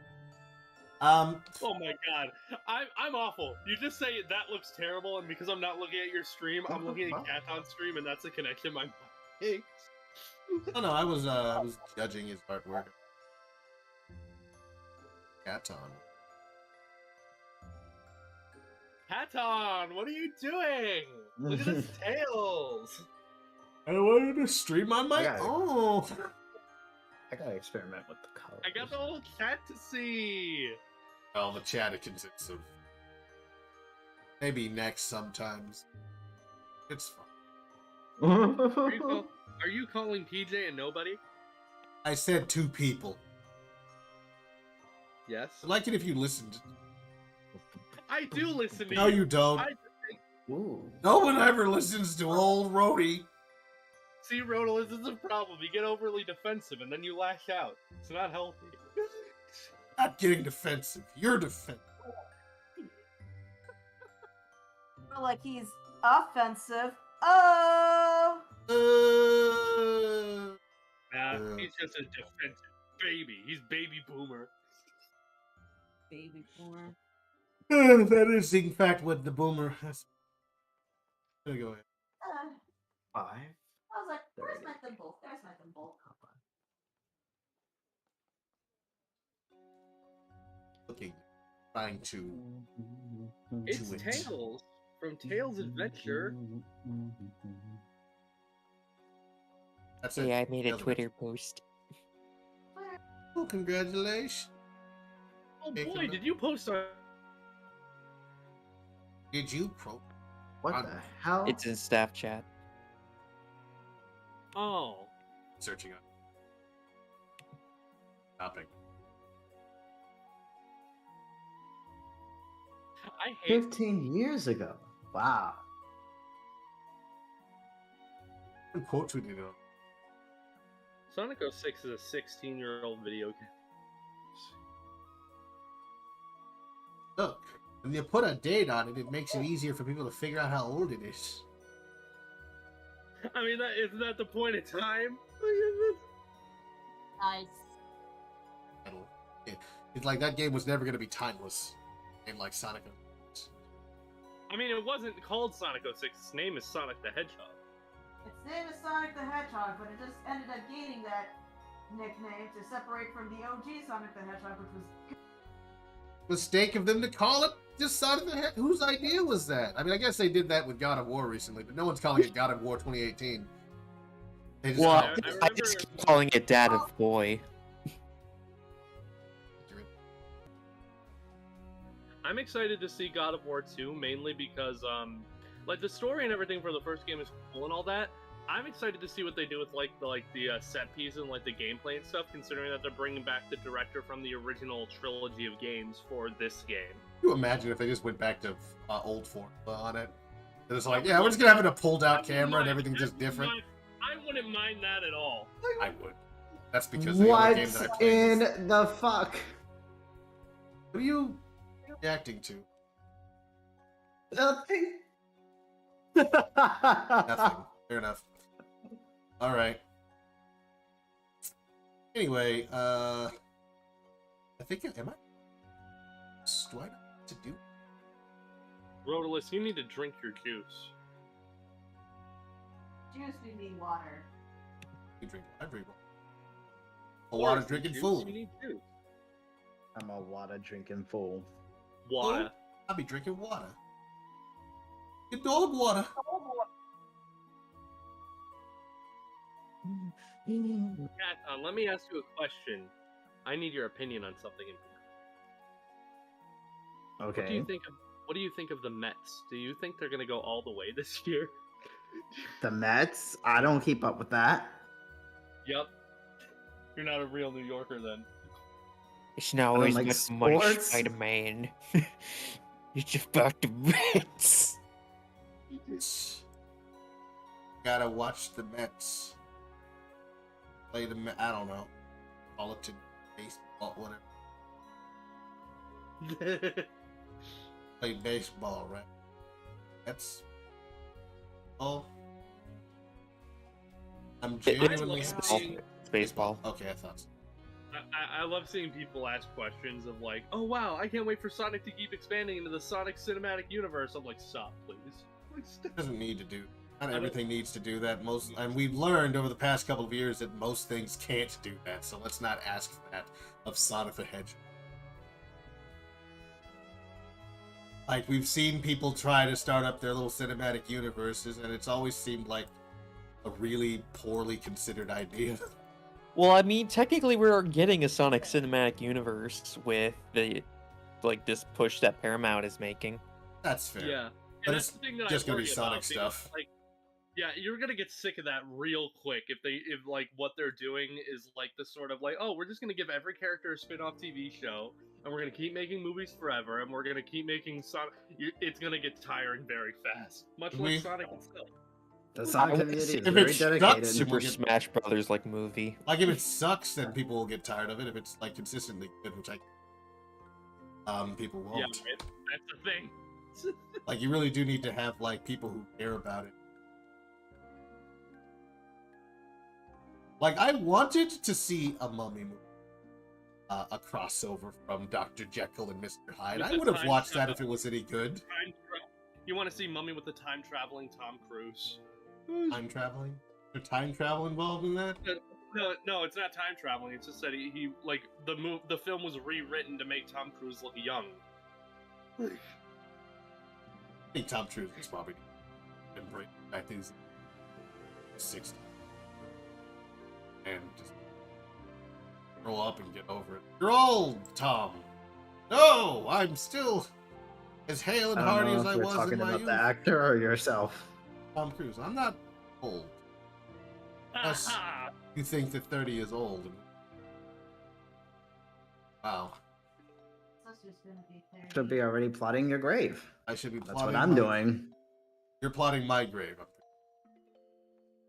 Oh my god, I'm awful. You just say that looks terrible, and because I'm not looking at your stream, I'm looking at Katon's stream, and that's a connection my mind makes. Oh no, I was judging his artwork. Katon. Katon, what are you doing? Look at his tails. I wanted to stream on my own. I gotta experiment with the colors. I got the whole chat to see. Well, the chat it consists of maybe next sometimes. It's fun. Are you calling PJ a nobody? I said two people. Yes. I'd like it if you listened. I do listen to No, you don't. Ooh. No one ever listens to old Rhodey. See, Rodal, this is a problem. You get overly defensive and then you lash out. It's not healthy. Not getting defensive. You're defensive. More like he's offensive. Oh! Nah, he's just a defensive baby. He's baby boomer. Baby boomer. That is, in fact, what the boomer has. Go ahead. 5. I was like, where's my thimble? There's my thimble. Looking, trying to. It's do it. Tails from Tails Adventure. That's it. Yeah, I made a Tails Twitter post. Oh, congratulations. Oh Hey, boy, did you post on? Did you pro? What I'm- the hell? It's in staff chat. Oh, searching on topic. I hate 15 years ago. Wow. What quotes would you know? Sonic 06 is a 16-year-old video game. Look, when you put a date on it, it makes it easier for people to figure out how old it is. I mean, isn't that the point of time? Nice. It's like that game was never going to be timeless. Game like Sonic 06. I mean, it wasn't called Sonic 06. Its name is Sonic the Hedgehog. Its name is Sonic the Hedgehog, but it just ended up gaining that nickname to separate from the OG Sonic the Hedgehog, which was Mistake of them to call it just Sonic the Hedgehog. Whose idea was that? I mean, I guess they did that with God of War recently, but no one's calling it God of War 2018. They just Well, call it- I just keep calling it Dad of Boy. I'm excited to see God of War 2, mainly because, like, the story and everything for the first game is cool and all that. I'm excited to see what they do with, the set piece and, the gameplay and stuff, considering that they're bringing back the director from the original trilogy of games for this game. Can you imagine if they just went back to old formula on it? It was like, yeah, we're just going to have it a pulled-out camera and everything's just different. I wouldn't mind that at all. I would. That's because the only game that I What played in was... the fuck? What are you reacting to? Nothing. Nothing. Fair enough. All right. Anyway, I think am I? Do I know what to do? Rodolus, you need to drink your juice. juice, we mean water. You drink. I drink. A water drinking Juice, fool. You need juice. I'm a water drinking fool. Water. I'll be drinking water. Get dog water. Kat, let me ask you a question. I need your opinion on something important. Okay. What do you think of the Mets? Do you think they're gonna go all the way this year? The Mets? I don't keep up with that. Yep. You're not a real New Yorker then. It's not don't always like much money, sports. Spider-Man. It's about the Mets. Gotta watch the Mets. Play the Mets. I don't know. Call it to baseball, whatever. Play baseball, right? That's. Oh. I'm genuinely. It's baseball. Okay, I thought so. I love seeing people ask questions of like, oh wow, I can't wait for Sonic to keep expanding into the Sonic cinematic universe. I'm like, stop, please. Like, stop. Doesn't need to do. Not everything needs to do that. And we've learned over the past couple of years that most things can't do that. So let's not ask for that of Sonic the Hedgehog. Like, we've seen people try to start up their little cinematic universes, and it's always seemed like a really poorly considered idea. Well, I mean, technically we're getting a Sonic Cinematic Universe with the, this push that Paramount is making. That's fair. Yeah. But And it's that's the thing that just I gonna be worry Sonic about, because, stuff. Like, yeah, you're gonna get sick of that real quick if what they're doing is like the sort of like, oh, we're just gonna give every character a spin-off TV show, and we're gonna keep making movies forever, and we're gonna keep making Sonic. It's gonna get tiring very fast, much like Sonic itself. The Sonic community is If very it dedicated. sucks, Super we'll get- Smash Brothers movie. Like, if it sucks, then people will get tired of it. If it's like consistently good, which people won't. Yeah, right? That's the thing. Like, you really do need to have like people who care about it. Like, I wanted to see a Mummy movie, a crossover from Dr. Jekyll and Mr. Hyde. With I the would have time watched that travel. if it was any good. You want to see Mummy with the time-traveling Tom Cruise? Time traveling? Is there time travel involved in that? No, it's not time traveling. It's just that he like the film was rewritten to make Tom Cruise look young. I think Tom Cruise is probably been back to his 60s and just grow up and get over it. You're old, Tom. No, I'm still as hale and I don't hearty know as if I we're was talking in my about youth. the actor or yourself. Tom Cruise. I'm not old. Yes. You think that 30 is old? Wow. That's just gonna be 30. Should be already plotting your grave. I should be That's plotting what I'm doing. You're plotting my grave.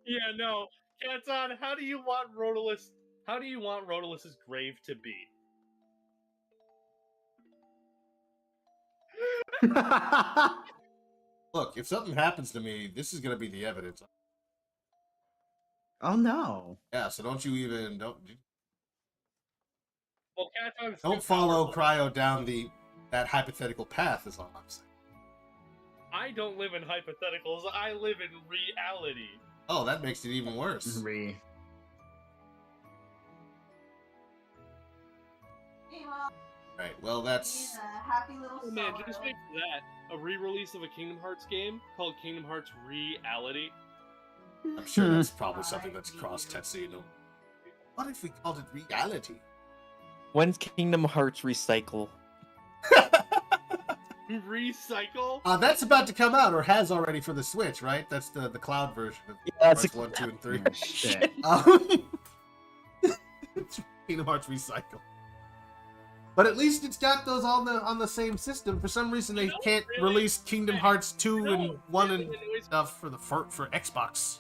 Yeah, no. Katon, how do you want Rodalus's grave to be? Look, if something happens to me, this is gonna be the evidence. Oh no. Yeah, so don't Well, Katon's don't too follow powerful. Cryo down that hypothetical path. Is all I'm saying. I don't live in hypotheticals. I live in reality. Oh, that makes it even worse. Meanwhile, Right. Well, that's. being a happy little Oh, man, summer. just wait for that. A re-release of a Kingdom Hearts game called Kingdom Hearts Reality. I'm sure that's probably something that's cross-tested. What if we called it reality? When's Kingdom Hearts Recycle? Recycle? That's about to come out, or has already for the Switch, right? That's the cloud version of that's Hearts 1, 2, and 3. Oh, shit. Kingdom Hearts Recycle. But at least it's got those on the same system. For some reason, they can't release Kingdom Hearts 2 and 1 and stuff for Xbox.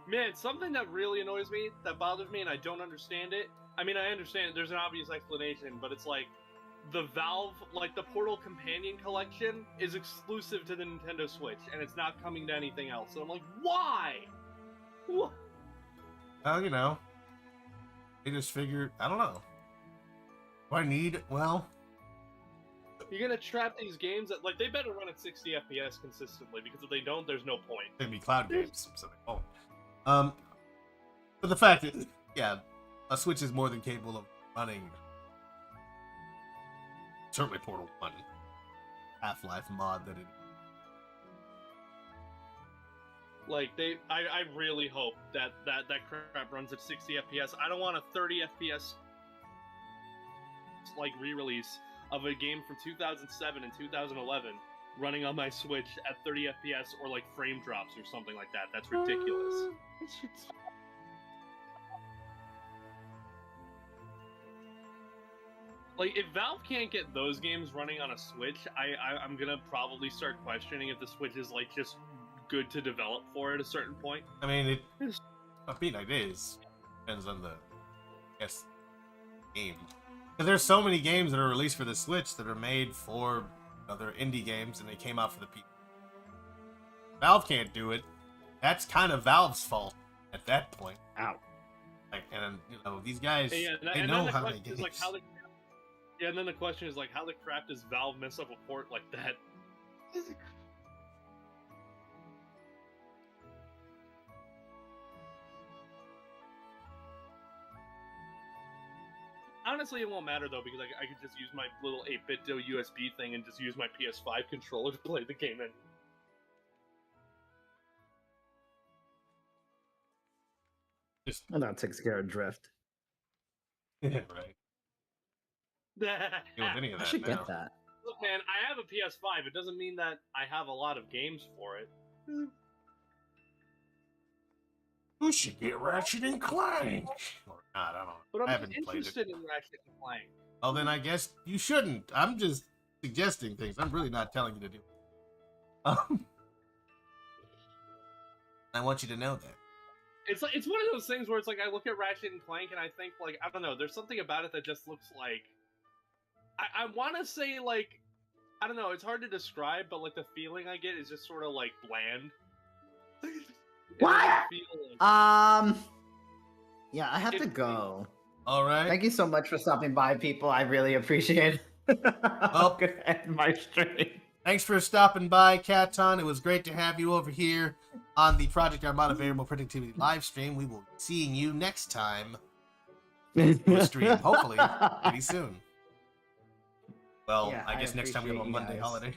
Man, something that really annoys me, that bothers me, and I don't understand it. I mean, I understand it. There's an obvious explanation, but it's like the Valve, like the Portal Companion Collection, is exclusive to the Nintendo Switch, and it's not coming to anything else. So I'm like, why? What? Well, you know, they just figured. I don't know. Do I need? Well, You're gonna trap these games that, like, they better run at 60 FPS consistently, because if they don't, there's no point. they'd be cloud games, so they won't. But the fact is, yeah, a Switch is more than capable of running. Certainly, Portal 1 Half-Life mod that it. Like, I really hope that crap runs at 60 FPS. I don't want a 30 FPS like re-release of a game from 2007 and 2011 running on my Switch at 30 FPS or like frame drops or something like that. That's ridiculous. Like, if Valve can't get those games running on a Switch, I'm gonna probably start questioning if the Switch is like just good to develop for at a certain point. I mean, it is. Depends on the game. Because there's so many games that are released for the Switch that are made for other indie games, and they came out for the people. Valve can't do it. That's kind of Valve's fault at that point. Ow. Like, and you know, these guys, And yeah, they and know then the how to make question is games. like yeah, and then the question is like, how the crap does Valve mess up a port like that? Honestly, it won't matter though, because I could just use my little 8-bit USB thing and just use my PS5 controller to play the game in. Well, that takes care of drift. Yeah, right. You don't have any of I that should now. get that. Look, man, I have a PS5. It doesn't mean that I have a lot of games for it. Who should get Ratchet and Clank? Or not, I don't know. But I I'm haven't played it. interested in Ratchet and Clank. Well, then I guess you shouldn't. I'm just suggesting things. I'm really not telling you to do. I want you to know that. It's like, it's one of those things where it's like I look at Ratchet and Clank and I think, like, I don't know, there's something about it that just looks like I want to say, like, I don't know, it's hard to describe, but like the feeling I get is just sort of like bland. It What? doesn't feel like- Yeah, I have to go. All right. Thank you so much for stopping by, people. I really appreciate it. I'm gonna end my stream. Thanks for stopping by, Katon. It was great to have you over here on the Project Armada Variable Productivity live stream. We will be seeing you next time on the stream, hopefully pretty soon. Well, Yeah, I guess next time we have a appreciate Monday you holiday.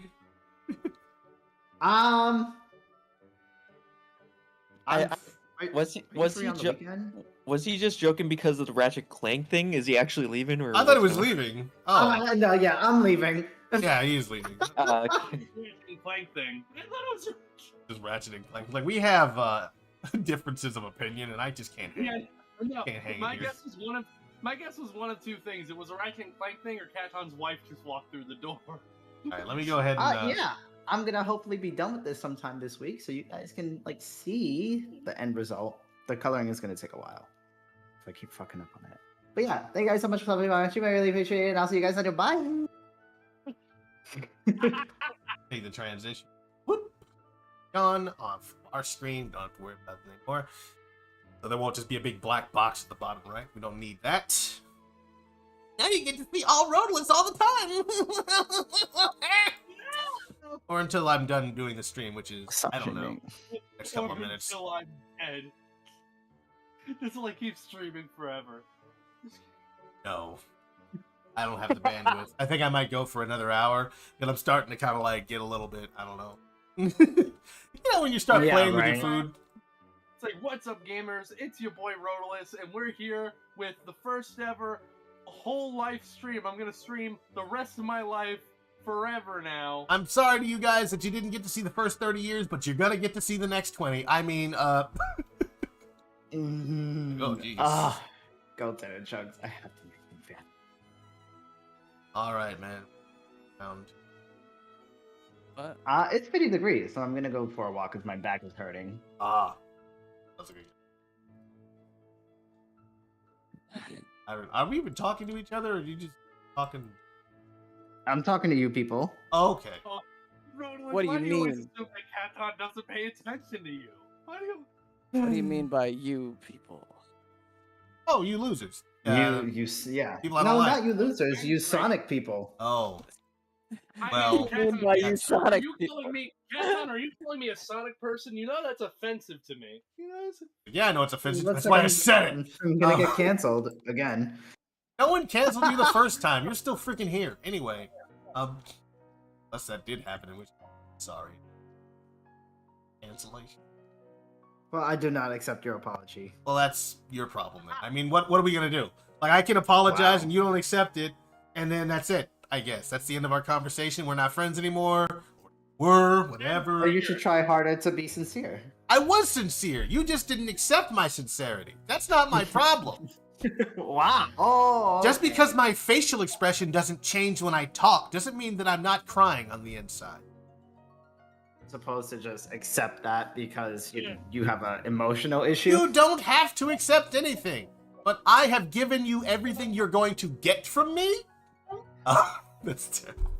Was he just joking because of the Ratchet Clank thing? Is he actually leaving, or I thought he what's was going on? leaving. Oh, No, yeah, I'm leaving. yeah, he is leaving. Okay. Ratchet and Clank thing. I thought it was Just Ratchet and Clank. Like, we have differences of opinion, and I just can't. Yeah. No, Can't hang my here. guess was one of two things. It was a Ratchet and Clank thing, or Katon's wife just walked through the door. All right, let me go ahead and. Yeah, I'm gonna hopefully be done with this sometime this week, so you guys can like see the end result. The coloring is gonna take a while if I keep fucking up on it. But yeah, thank you guys so much for stopping by. I really appreciate it. And I'll see you guys later. Bye. Take the transition. Whoop. Gone off our screen. Don't have to worry about it anymore. So there won't just be a big black box at the bottom right. We don't need that. Now you get to see all roadless all the time. Or until I'm done doing the stream, which is, Stop I don't know, streaming. next couple of minutes. Until I'm dead. This will like keep streaming forever. No. I don't have the bandwidth. I think I might go for another hour, and I'm starting to kind of like get a little bit, I don't know. You know when you start playing with your food? It's like, what's up, gamers? It's your boy Rotalus, and we're here with the first ever whole life stream. I'm gonna stream the rest of my life forever now. I'm sorry to you guys that you didn't get to see the first 30 years, but you're gonna get to see the next 20. I mean, Oh, jeez. Go to the chugs. I have to make them fat. All right, man. What? It's 50 degrees, so I'm gonna go for a walk because my back is hurting. That's a good. Are we even talking to each other, or are you just talking? I'm talking to you people. Oh, okay. Rotalus, What do why you always mean? assume that Katon doesn't pay attention to you? Why do you? What do you mean by you people? Oh, you losers. Yeah. people I No, don't like. not you losers. You Sonic people. Oh, I Well- mean, What do you mean by you Katon, Sonic Are you calling me, Katon? Are you calling me a Sonic person? You know that's offensive to me. You know, yeah, I know it's offensive. Looks That's like why I said it. I'm gonna Oh. get canceled again. No one canceled you the first time. You're still freaking here. Anyway, unless that did happen, in which, sorry. Cancellation. Well, I do not accept your apology. Well, that's your problem then. I mean, what are we gonna do? Like, I can apologize Wow. and you don't accept it, and then that's it. I guess that's the end of our conversation. We're not friends anymore. We're whatever. Or you should try harder to be sincere. I was sincere. You just didn't accept my sincerity. That's not my problem. Wow. Oh. Just because my facial expression doesn't change when I talk doesn't mean that I'm not crying on the inside. Supposed to just accept that because you have an emotional issue. You don't have to accept anything, but I have given you everything you're going to get from me? That's terrible.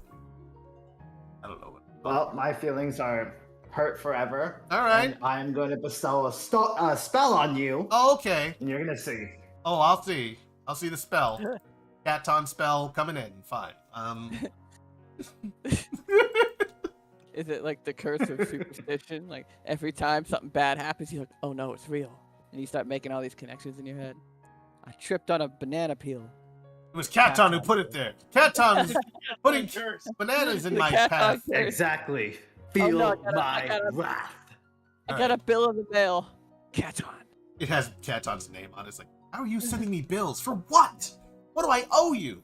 I don't know what. Well, my feelings are hurt forever. All right. And I'm going to bestow a spell on you. Oh, okay. And you're going to see. Oh, I'll see. I'll see the spell. Katon spell coming in. Fine. Is it like the curse of superstition? Like every time something bad happens, you're like, oh no, it's real. And you start making all these connections in your head. I tripped on a banana peel. It was Katon who put it there. Katon is putting Curse. bananas in The my Katon path. curse. Exactly. Feel no, I my gotta- wrath. I got a bill in the mail. Katon. It has Katon's name on it. It's like, how are you sending me bills? For what? What do I owe you?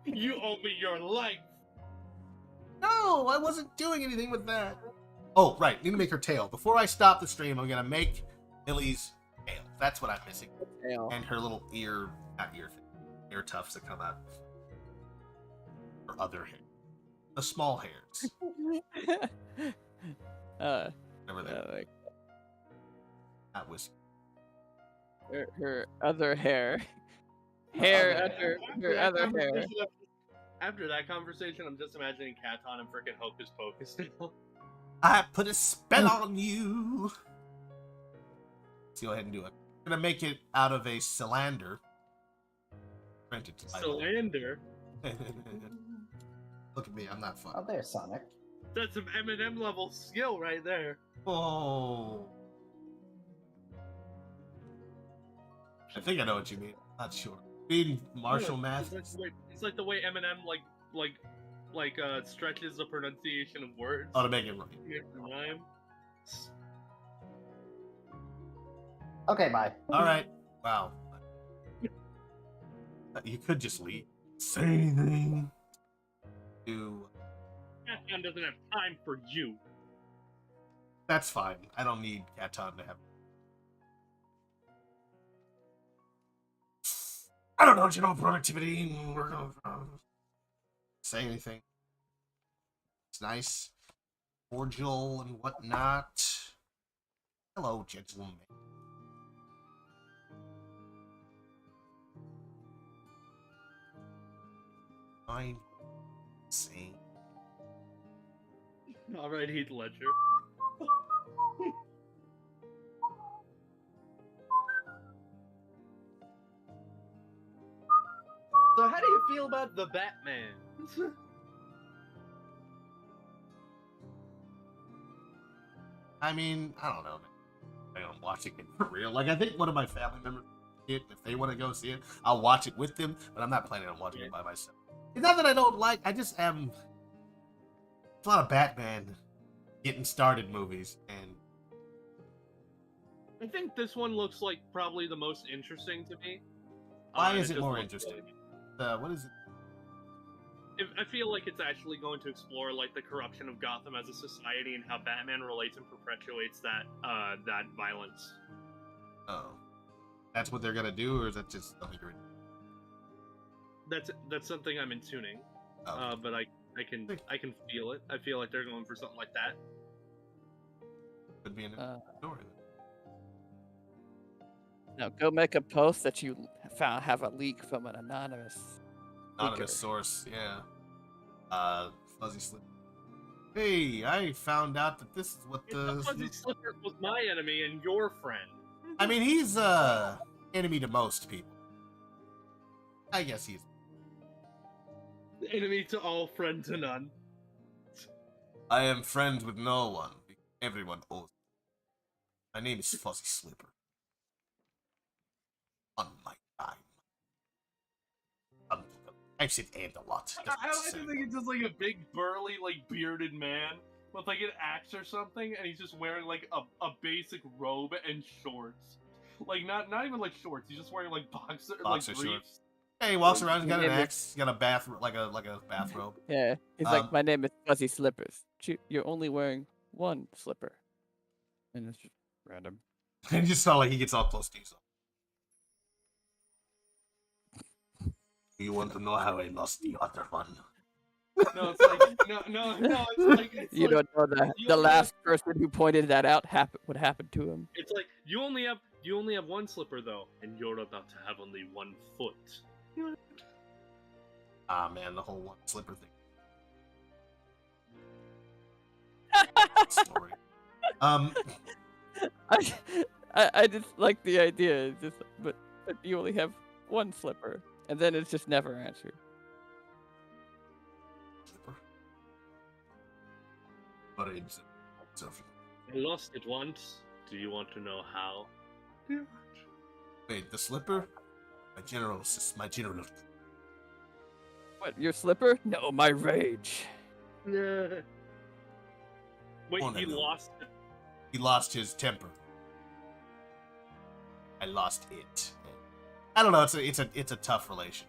You owe me your life. No, I wasn't doing anything with that. Oh, right. Need to make her tail. Before I stop the stream, I'm going to make Millie's tail. That's what I'm missing. Tail. And her little ear tufts that come out. Her other hair. The small hairs. Whatever they like That was. her other hair. Hair under her other hair. After that conversation, I'm just imagining Katon and frickin' Hocus Pocus now. I put a spell on you. Let's go ahead and do it. I'm going to make it out of a cylinder. Printed Solander? Look at me, I'm not fun. Oh, there's Sonic. That's some Eminem level skill right there. Oh. I think I know what you mean. Not sure. Being martial math. It's like the way Eminem stretches the pronunciation of words. Oh, to make it right. Rhyme. Okay, bye. All right. Wow. You could just leave. Say anything. Katon doesn't have time for you. That's fine. I don't need Katon to have I don't know, productivity. We're gonna say anything. It's nice. Cordial and whatnot. Hello, gentlemen. Fine. Same. Alright, Heath Ledger. So how do you feel about the Batman? I mean, I don't know, man. I don't watch it for real. Like, I think one of my family members see it. If they want to go see it, I'll watch it with them, but I'm not planning on watching it by myself. It's not that I don't like, I just am... It's a lot of Batman getting started movies, and... I think this one looks like probably the most interesting to me. Why is it just more looks interesting? like- What is it? I feel like it's actually going to explore like the corruption of Gotham as a society and how Batman relates and perpetuates that that violence. Oh. That's what they're gonna do, or is that just something you're... That's something I'm in tuning. Oh. But I can feel it. I feel like they're going for something like that. Could be an story. Now go make a post that you have a leak from an anonymous Anonymous source, yeah. Fuzzy Slipper. Hey, I found out that this is what the... Fuzzy Slipper was my enemy and your friend. I mean, he's, enemy to most people. I guess he's... Enemy to all, friend to none. I am friends with no one. Everyone owes me. My name is Fuzzy Slipper. On my time. I've said and a lot. I think it's just like a big, burly, like, bearded man with, like, an axe or something, and he's just wearing, like, a basic robe and shorts. Like, not even, like, shorts, he's just wearing, like, boxer shorts. briefs. Yeah, he walks around, he's got an axe, he's got a like a bathrobe. Yeah, he's like, my name is Fuzzy Slippers. You're only wearing one slipper. And it's just random. And just felt like he gets all close to you. So. You want to know how I lost the other one? No, it's like, no, it's like... You don't know the last person who pointed that out what happened to him. It's like, you only have one slipper, though, and you're about to have only 1 foot. Ah, man, the whole one slipper thing. Story. I just like the idea. It's just, but you only have one slipper, and then it's just never answered. Slipper. But it's I lost it once. Do you want to know how? Wait, the slipper? My general. What, your slipper? No, my rage. Wait, Oh, he no. lost it? He lost his temper. I lost it. I don't know. It's a tough relation.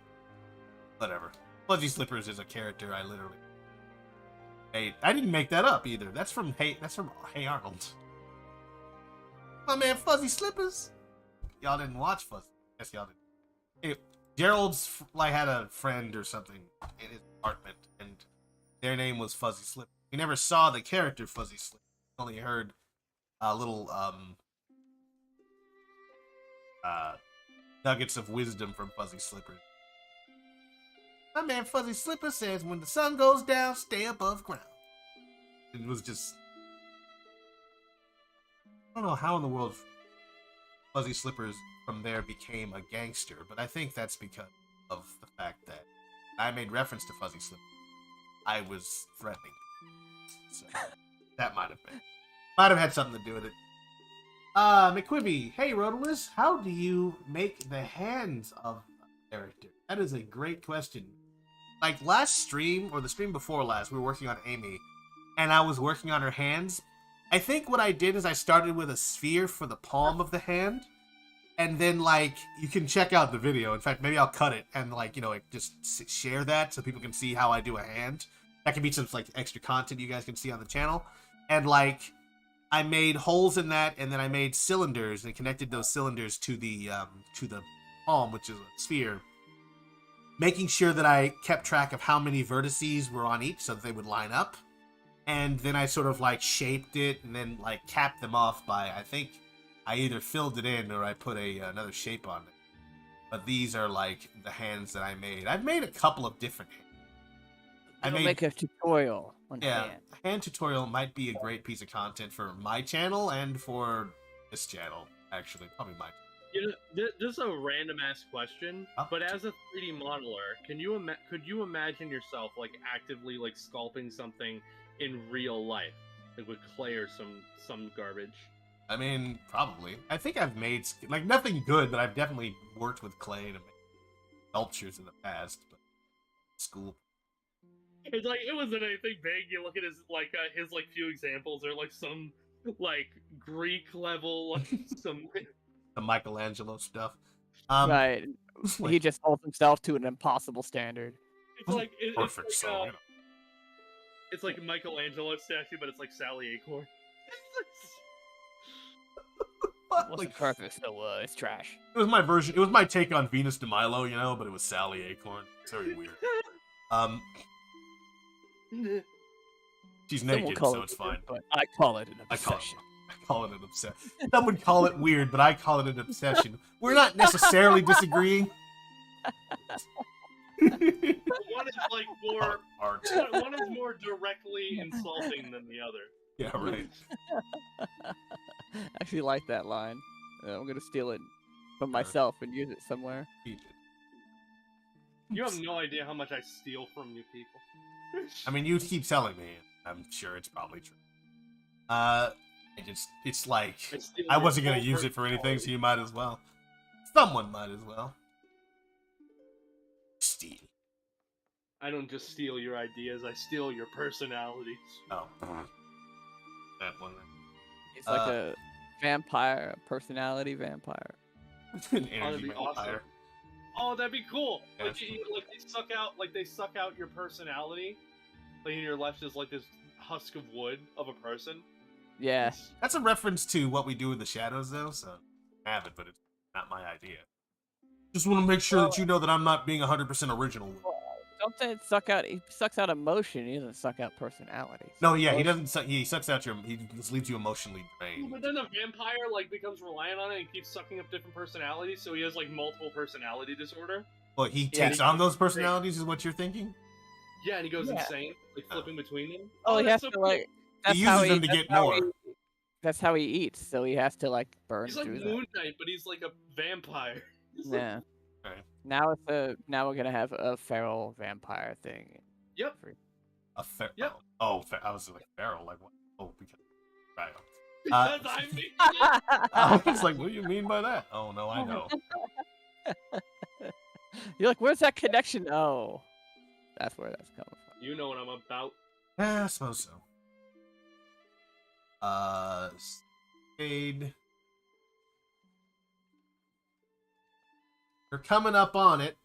Whatever. Fuzzy Slippers is a character I literally made. I didn't make that up either. That's from Hey Arnold. My man, Fuzzy Slippers. Y'all didn't watch Fuzzy. Yes, y'all did. Hey, Gerald's had a friend or something in his apartment, and their name was Fuzzy Slipper. We never saw the character Fuzzy Slipper. Only heard little nuggets of wisdom from Fuzzy Slipper. My man Fuzzy Slipper says, when the sun goes down, stay above ground. It was just... I don't know how in the world Fuzzy Slippers from there became a gangster, but I think that's because of the fact that I made reference to Fuzzy Slipper. I was threatening. So, that might have had something to do with it. McQuibby, hey Rodolus, how do you make the hands of a character? That is a great question. Like last stream, or the stream before last, we were working on Amy, and I was working on her hands. I think what I did is I started with a sphere for the palm of the hand, and then, like, you can check out the video. In fact, maybe I'll cut it and, like, just share that so people can see how I do a hand. That can be some, like, extra content you guys can see on the channel. And, like, I made holes in that, and then I made cylinders and connected those cylinders to the palm, which is a sphere. making sure that I kept track of how many vertices were on each so that they would line up. And then I sort of like shaped it and then like capped them off by, I think I either filled it in or I put another shape on it. But these are like the hands that I made. I've made a couple of different hands. I'll make a tutorial on Yeah, hand. a hand tutorial might be a great piece of content for my channel and for this channel, actually. Probably my channel. You know, this is a random ass question, but as a 3D modeler, could you imagine yourself like actively like sculpting something in real life, like with clay or some garbage? I mean, probably. I think I've made like nothing good, but I've definitely worked with clay to make sculptures in the past. But school. It's like it wasn't anything big. You look at his few examples, or like some like Greek level, like some. The Michelangelo stuff. Right. Like, He just holds himself to an impossible standard. It's like perfect. It's So like, you know. it's like a Michelangelo statue, but it's like Sally Acorn. Wasn't perfect, so it's trash. It was my version. It was my take on Venus de Milo, you know, but it was Sally Acorn. It's very weird. She's naked, so it's fine. But I call it an obsession. I call it an obsession. Some would call it weird, but I call it an obsession. We're not necessarily disagreeing. One is like more art. One is more directly insulting than the other. Yeah, right. I actually like that line. I'm gonna steal it from myself and use it somewhere. You have no idea how much I steal from you people. I mean, you keep telling me. I'm sure it's probably true. It's like I wasn't gonna use it for anything, so you might as well. Someone might as well. Steal. I don't just steal your ideas; I steal your personalities. Oh, that one. It's like a vampire, a personality vampire. An Oh, energy that'd be vampire. awesome. Oh, that'd be cool. Yeah, Like, they suck out your personality. Like, and you're left as like this husk of wood of a person. Yeah. That's a reference to what we do in the shadows, though. So I have it, but it's not my idea. Just want to make sure that you know that I'm not being 100% original. Don't say it suck out. He sucks out emotion. He doesn't suck out personality. No, yeah, he doesn't. He sucks out your. He just leaves you emotionally drained. But then the vampire like becomes reliant on it and keeps sucking up different personalities, so he has like multiple personality disorder. Well, he takes on those personalities, is what you're thinking? Yeah, and he goes insane, like flipping between them. Oh, he has that's to so like. He uses them to get more. That's how he eats. So he has to like burn He's like through Moon Knight, but he's like a vampire. Yeah. Okay. Now we're gonna have a feral vampire thing. Yep. A feral. Yep. Oh, I was like feral, like what? Oh, because right. Because I mean it. I was like, what do you mean by that? Oh no, I know. You're like, where's that connection? Oh, that's where that's coming from. You know what I'm about. Yeah, I suppose so. Spade. You're coming up on it.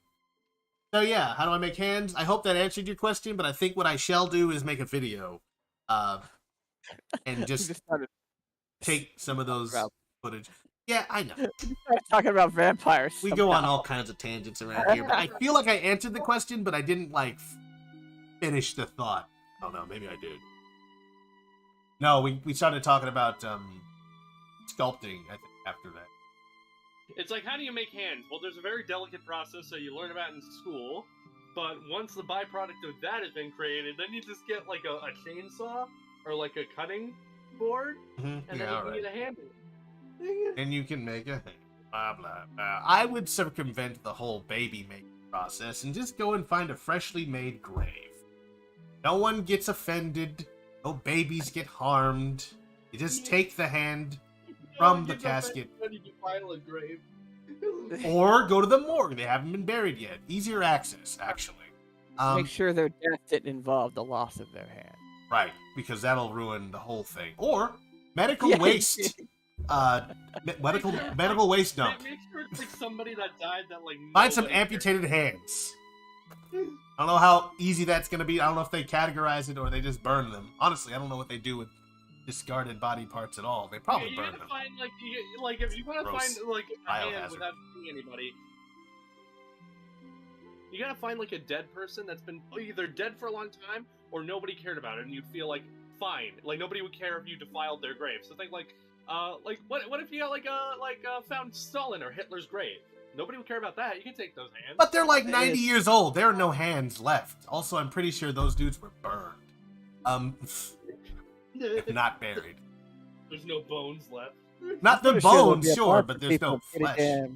So yeah, how do I make hands? I hope that answered your question, but I think what I shall do is make a video. And just take some of those footage. Yeah, I know. Talking about vampires. We go on all kinds of tangents around here, but I feel like I answered the question, but I didn't like finish the thought. Oh no, maybe I did. No, we started talking about sculpting, I think, after that. It's like, how do you make hands? Well, there's a very delicate process that you learn about in school, but once the byproduct of that has been created, then you just get like a chainsaw or like a cutting board, and then you can get a handle. And you can make a hand. Blah, blah, blah. I would circumvent the whole baby making process and just go and find a freshly made grave. No one gets offended. No babies get harmed. You just take the hand from the casket. Ready to file a grave. Or go to the morgue. They haven't been buried yet. Easier access, actually. Make sure their death didn't involve the loss of their hand. Right, because that'll ruin the whole thing. Or medical waste. Medical waste dump. Make sure it's like somebody that died that like. Find some amputated hands. I don't know how easy that's going to be. I don't know if they categorize it or they just burn them. Honestly, I don't know what they do with discarded body parts at all. They probably burn them. Find, like if you want to Gross. find like a hand Biohazard. without seeing anybody, you gotta find like a dead person that's been either dead for a long time or nobody cared about it, and you feel like fine, like nobody would care if you defiled their grave. So think like what if you got found Stalin or Hitler's grave? Nobody would care about that. You can take those hands. But they're like 90 years old. There are no hands left. Also, I'm pretty sure those dudes were burned. Not buried. There's no bones left. Not the Pretty sure there'd bones, be a sure, bunch but of there's people no pretty flesh.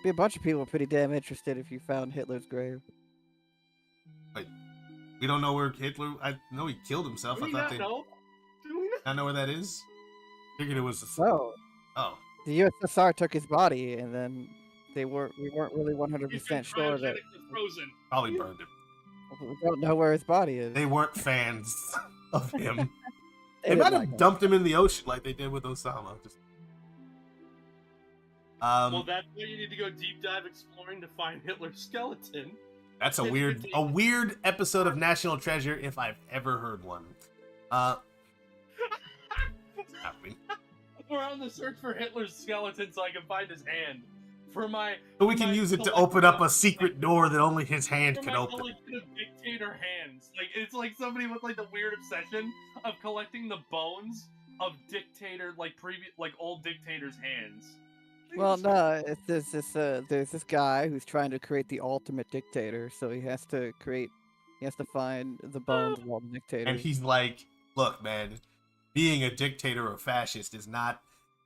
Be a bunch of people pretty damn interested if you found Hitler's grave. We don't know where Hitler. I know he killed himself. Do I we thought not they. know? Do we not? I know where that is. Figured it was. Oh, Oh, the USSR took his body, and then we weren't really 100% He's been sure that cryogenically frozen. probably burned him. we don't know where his body is. They weren't fans of him. They didn't might like have him. dumped him in the ocean like they did with Osama. Well, that's why you need to go deep dive exploring to find Hitler's skeleton. That's a weird episode of National Treasure if I've ever heard one. What's happening? We're on the search for Hitler's skeleton so I can find his hand. For my. So we for can my use it to collection open up of- a secret door that only his hand For can my open. collection of dictator hands. Like it's like somebody with like the weird obsession of collecting the bones of dictator old dictators' hands. Well, no, there's this guy who's trying to create the ultimate dictator, so he has to find the bones of all the dictators. And he's like, look, man, being a dictator or fascist is not,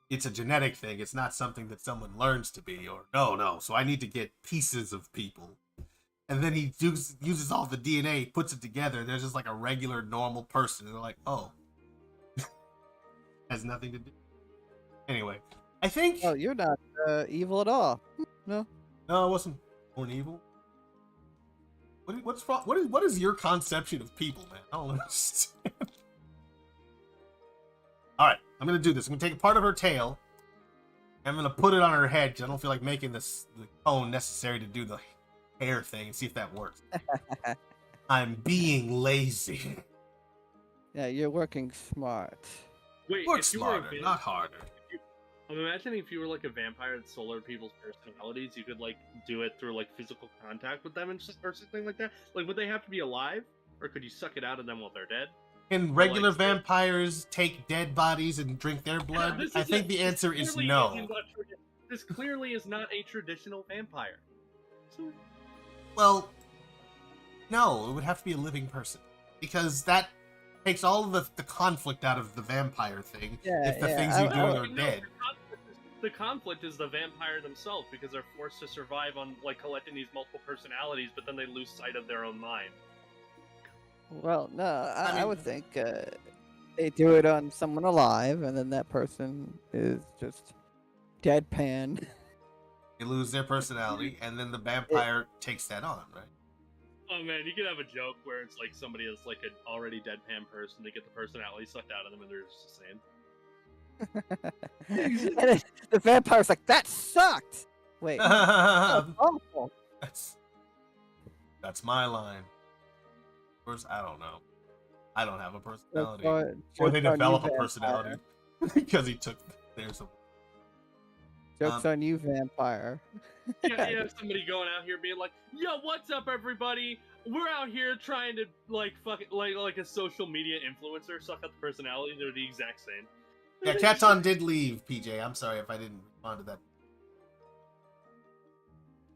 it's a genetic thing. It's not something that someone learns to be, or no. So I need to get pieces of people. And then he uses all the DNA, puts it together, and there's just like a regular, normal person. And they're like, oh. Has nothing to do. Anyway, I think... Oh, you're not evil at all. No. No, I wasn't born evil. What's wrong? What is your conception of people, man? I don't understand. All right, I'm gonna do this. I'm gonna take a part of her tail. And I'm gonna put it on her head because I don't feel like making the cone necessary to do the hair thing and see if that works. I'm being lazy. Yeah, you're working smart. Wait, Work if you were smarter, a not harder. I'm imagining if you were like a vampire that stole other people's personalities, you could like do it through like physical contact with them or something like that. Like, would they have to be alive, or could you suck it out of them while they're dead? Can regular vampires take dead bodies and drink their blood? I think the answer is no. This clearly is not a traditional vampire. So, Well, no, it would have to be a living person. Because that takes all of the conflict out of the vampire thing if the things you do are dead. The conflict is the vampire themselves because they're forced to survive on like collecting these multiple personalities, but then they lose sight of their own mind. Well, no, I mean- would think they do it on someone alive, and then that person is just deadpan. They lose their personality, and then the vampire takes that on, right? Oh man, you could have a joke where it's like somebody that's like an already deadpan person, they get the personality sucked out of them, and they're just the same. And then the vampire's like, that sucked! Wait, that's awful. That's my line. Of course, I don't know. I don't have a personality. Or they develop a personality because he took theirs. Joke's on you, vampire. Yeah, you have somebody going out here being like, "Yo, what's up, everybody? We're out here trying to like like a social media influencer suck up the personality. They're the exact same." Yeah, Katon did leave, PJ. I'm sorry if I didn't respond to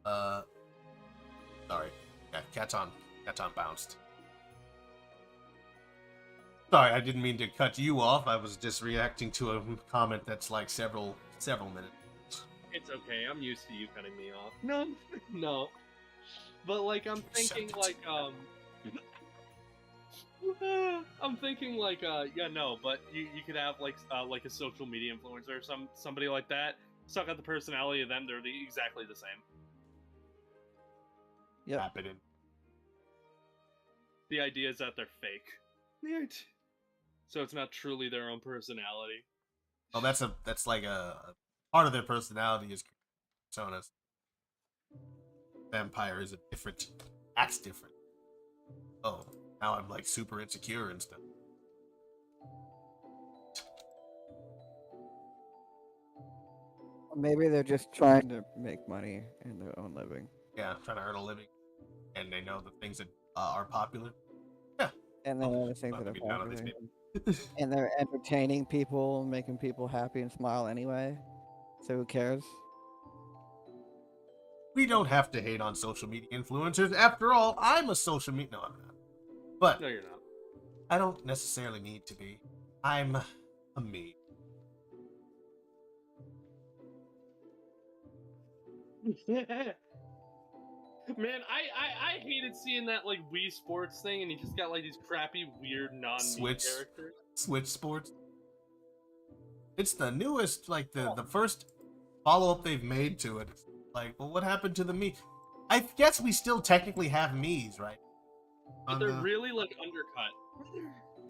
that. Sorry. Yeah, Katon bounced. Sorry, I didn't mean to cut you off. I was just reacting to a comment that's like several minutes. It's okay. I'm used to you cutting me off. No. But like, I'm thinking like, I'm thinking like, yeah, no. But you could have like a social media influencer or somebody like that suck out the personality of them. They're exactly the same. Yep. Happening. The idea is that they're fake. So it's not truly their own personality. Oh, that's like a part of their personality is personas. Vampire is acts different. Oh, now I'm like super insecure and stuff. Maybe they're just trying to make money in their own living. Yeah, trying to earn a living. and they know the things that are popular. Yeah. And then other things Not that to are be down on these popular. people. And they're entertaining people, making people happy and smile anyway. So who cares? We don't have to hate on social media influencers. After all, I'm a social media. No, I'm not. But No, you're not. I don't necessarily need to be. I'm a me. Man, I hated seeing that like Wii Sports thing, and he just got like these crappy, weird, non-me Switch. characters. Switch Sports. It's the newest, like the first follow-up they've made to it. It's like, well, what happened to the me? I guess we still technically have me's, right? But On they're the- really like undercut.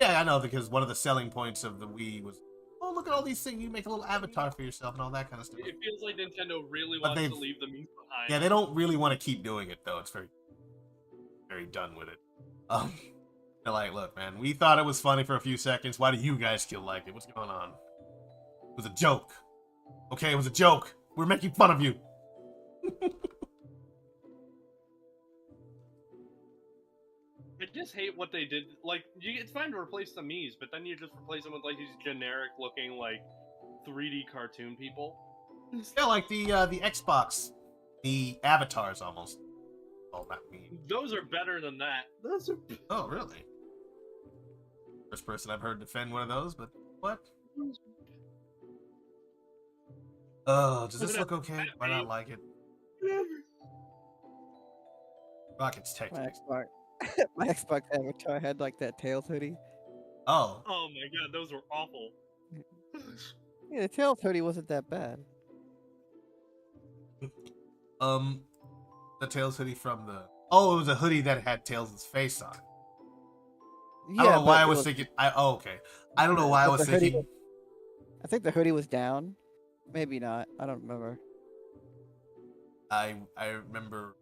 Yeah, I know, because one of the selling points of the Wii was, oh, look at all these things. You make a little avatar for yourself and all that kind of stuff. It feels like Nintendo really But wants to they've- leave the memes behind. Yeah, they don't really want to keep doing it, though. It's very done with it. They're like, look, man, we thought it was funny for a few seconds. Why do you guys still like it? What's going on? It was a joke. Okay, it was a joke. We're making fun of you. I just hate what they did. Like, it's fine to replace the memes, but then you just replace them with like these generic-looking like 3D cartoon people. Yeah, like the Xbox, the avatars almost. Oh, not me. Those are better than that. Those are. Oh, really? First person I've heard defend one of those, but what? Oh, does this look okay? Why not like it? Rocket's My technically. Xbox, my Xbox avatar had like that Tails hoodie. Oh, Oh my god, those were awful. Yeah, the Tails hoodie wasn't that bad. the Tails hoodie from the. Oh, it was a hoodie that had Tails' face on. Yeah, I don't know why but I it was thinking. Okay. I don't know why I but was the hoodie thinking. I think the hoodie was down. Maybe not. I don't remember. I remember.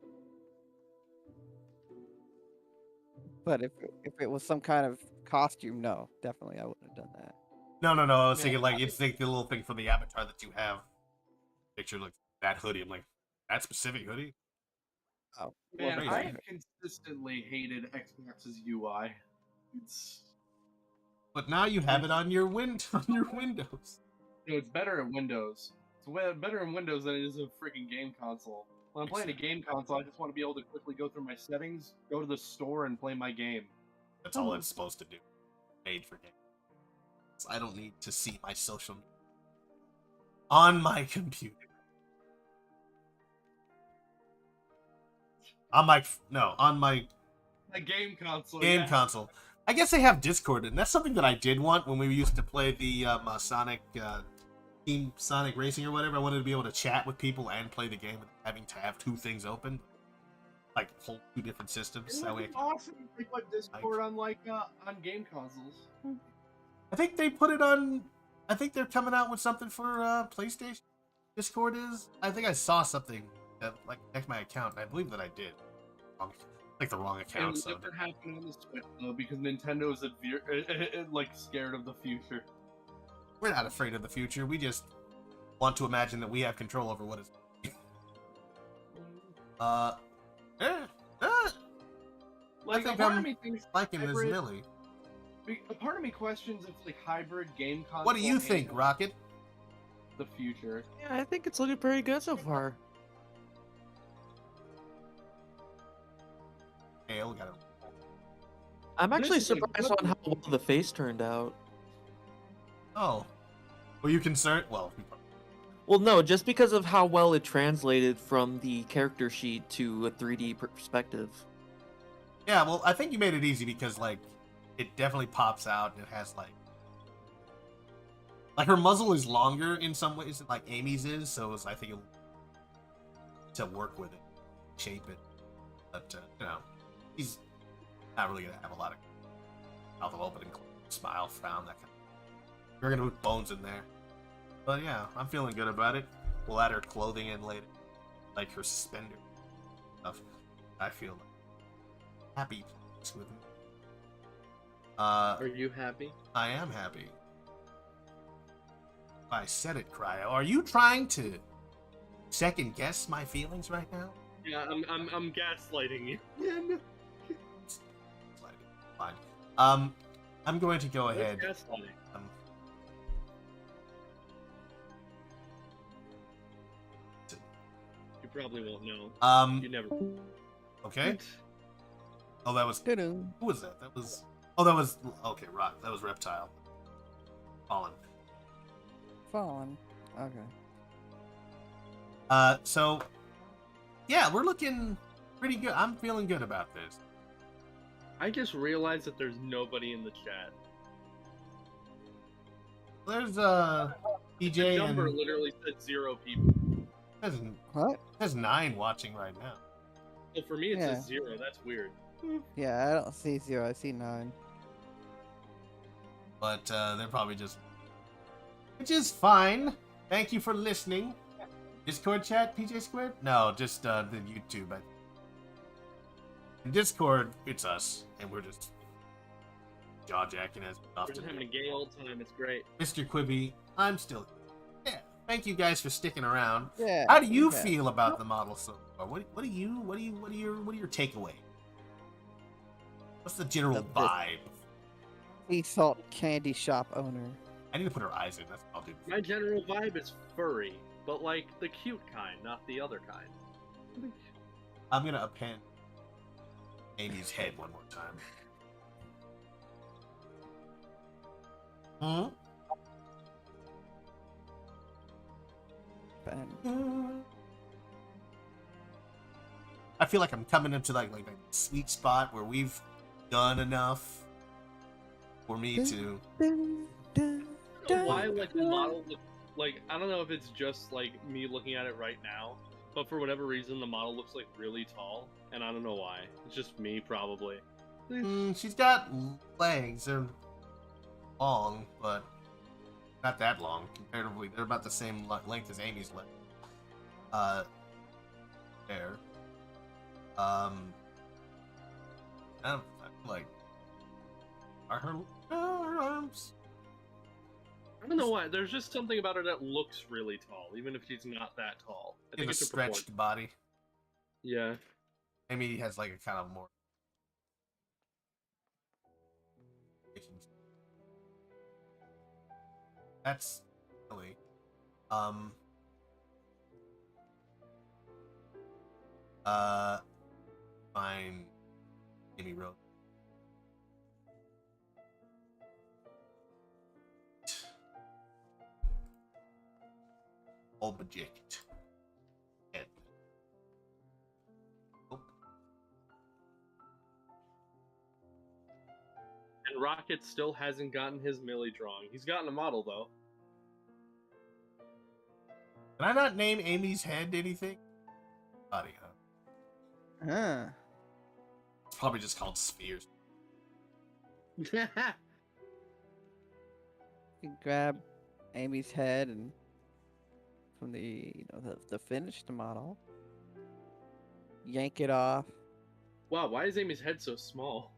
But if it was some kind of costume, no, definitely I wouldn't have done that. No. I was Yeah, thinking like it's like the little thing from the avatar that you have. Picture like that hoodie. I'm like, that specific hoodie. Oh, Man, crazy. I've consistently hated Xbox's UI. It's But now you have it on your on your Windows. it's better in Windows. It's better in Windows than it is a freaking game console. When I'm playing a game console, I just want to be able to quickly go through my settings, go to the store, and play my game. That's all it's supposed to do. Made for games. I don't need to see my social media on my computer. On my My game console. game yeah. console. I guess they have Discord, and that's something that I did want when we used to play the Sonic Team Sonic Racing or whatever. I wanted to be able to chat with people and play the game without having to have two things open, like whole two different systems. It That would way, be awesome if they put Discord on like on game consoles. I think they put it on. I think they're coming out with something for PlayStation. Discord is. I think I saw something that like checked my account, and I believe that I did. Like the wrong account. It'll So never happen on the Switch though, because Nintendo is like scared of the future. we're not afraid of the future. We just want to imagine that we have control over what is. Like think a part I'm of me thinks Liking this hybrid- Millie. A part of me questions if like hybrid game console. What do you think, handles Rocket? The future. Yeah, I think it's looking pretty good so far. Hale got it. I'm actually This is a surprised good on how well the face turned out. Oh, were you concerned? Well, no, just because of how well it translated from the character sheet to a 3D perspective. Yeah. Well, I think you made it easy because like it definitely pops out and it has like her muzzle is longer in some ways than like Amy's is, so it's, I think to work with it, shape it. But he's not really gonna have a lot of mouth open and smile, frown, that kind of. We're gonna put bones in there. But yeah, I'm feeling good about it. We'll add her clothing in later, like her suspender stuff. I feel happy with it. Are you happy? I am happy. I said it, Cryo. Are you trying to second guess my feelings right now? Yeah, I'm gaslighting you. Fine. I'm going to go What's ahead. gaslighting? You probably won't know. You never. Okay. Oh, that was. Doo-doo. Who was that? That was. Oh, that was. Okay, Rock. That was Reptile. Fallen. Fallen. Okay. So. Yeah, we're looking pretty good. I'm feeling good about this. I just realized that there's nobody in the chat. There's The PJ number and literally said 0 people. What? there's 9 watching right now. Well, for me it Yeah. says 0. That's weird. Yeah, I don't see 0. I see 9. But they're probably just, which is fine. Thank you for listening. Discord chat, PJ Squid? No, just the YouTube. In Discord, it's us, and we're just jaw jacking as We're often. just having a gay old time. It's great. Mr. Quibi, I'm still here. Yeah, thank you guys for sticking around. Yeah. How do you okay. feel about the model so far? What are your takeaway? What's the general Of this- vibe? Sea salt candy shop owner. I need to put her eyes in. That's what I'll do. My general vibe is furry, but like the cute kind, not the other kind. I'm gonna append Amy's head one more time. Hmm? Ben. I feel like I'm coming into like a sweet spot where we've done enough for me to. I don't know why like the model like I don't know if it's just like me looking at it right now, but for whatever reason the model looks like really tall, and I don't know why. It's just me probably. She's got legs. They're long, but not that long comparatively. They're about the same length as Amy's leg. There. I feel like are her arms? I don't know why. There's just something about her that looks really tall, even if she's not that tall. I She think has it's a stretched body. Yeah. Amy has like a kind of more. That's really. Fine. Amy Rose. Object. Head. Oh. And Rocket still hasn't gotten his Millie drawing. He's gotten a model though. Can I not name Amy's head anything? Body, huh? Huh. It's probably just called spheres. You can grab Amy's head and from the finished model, yank it off. Wow, why is Amy's head so small?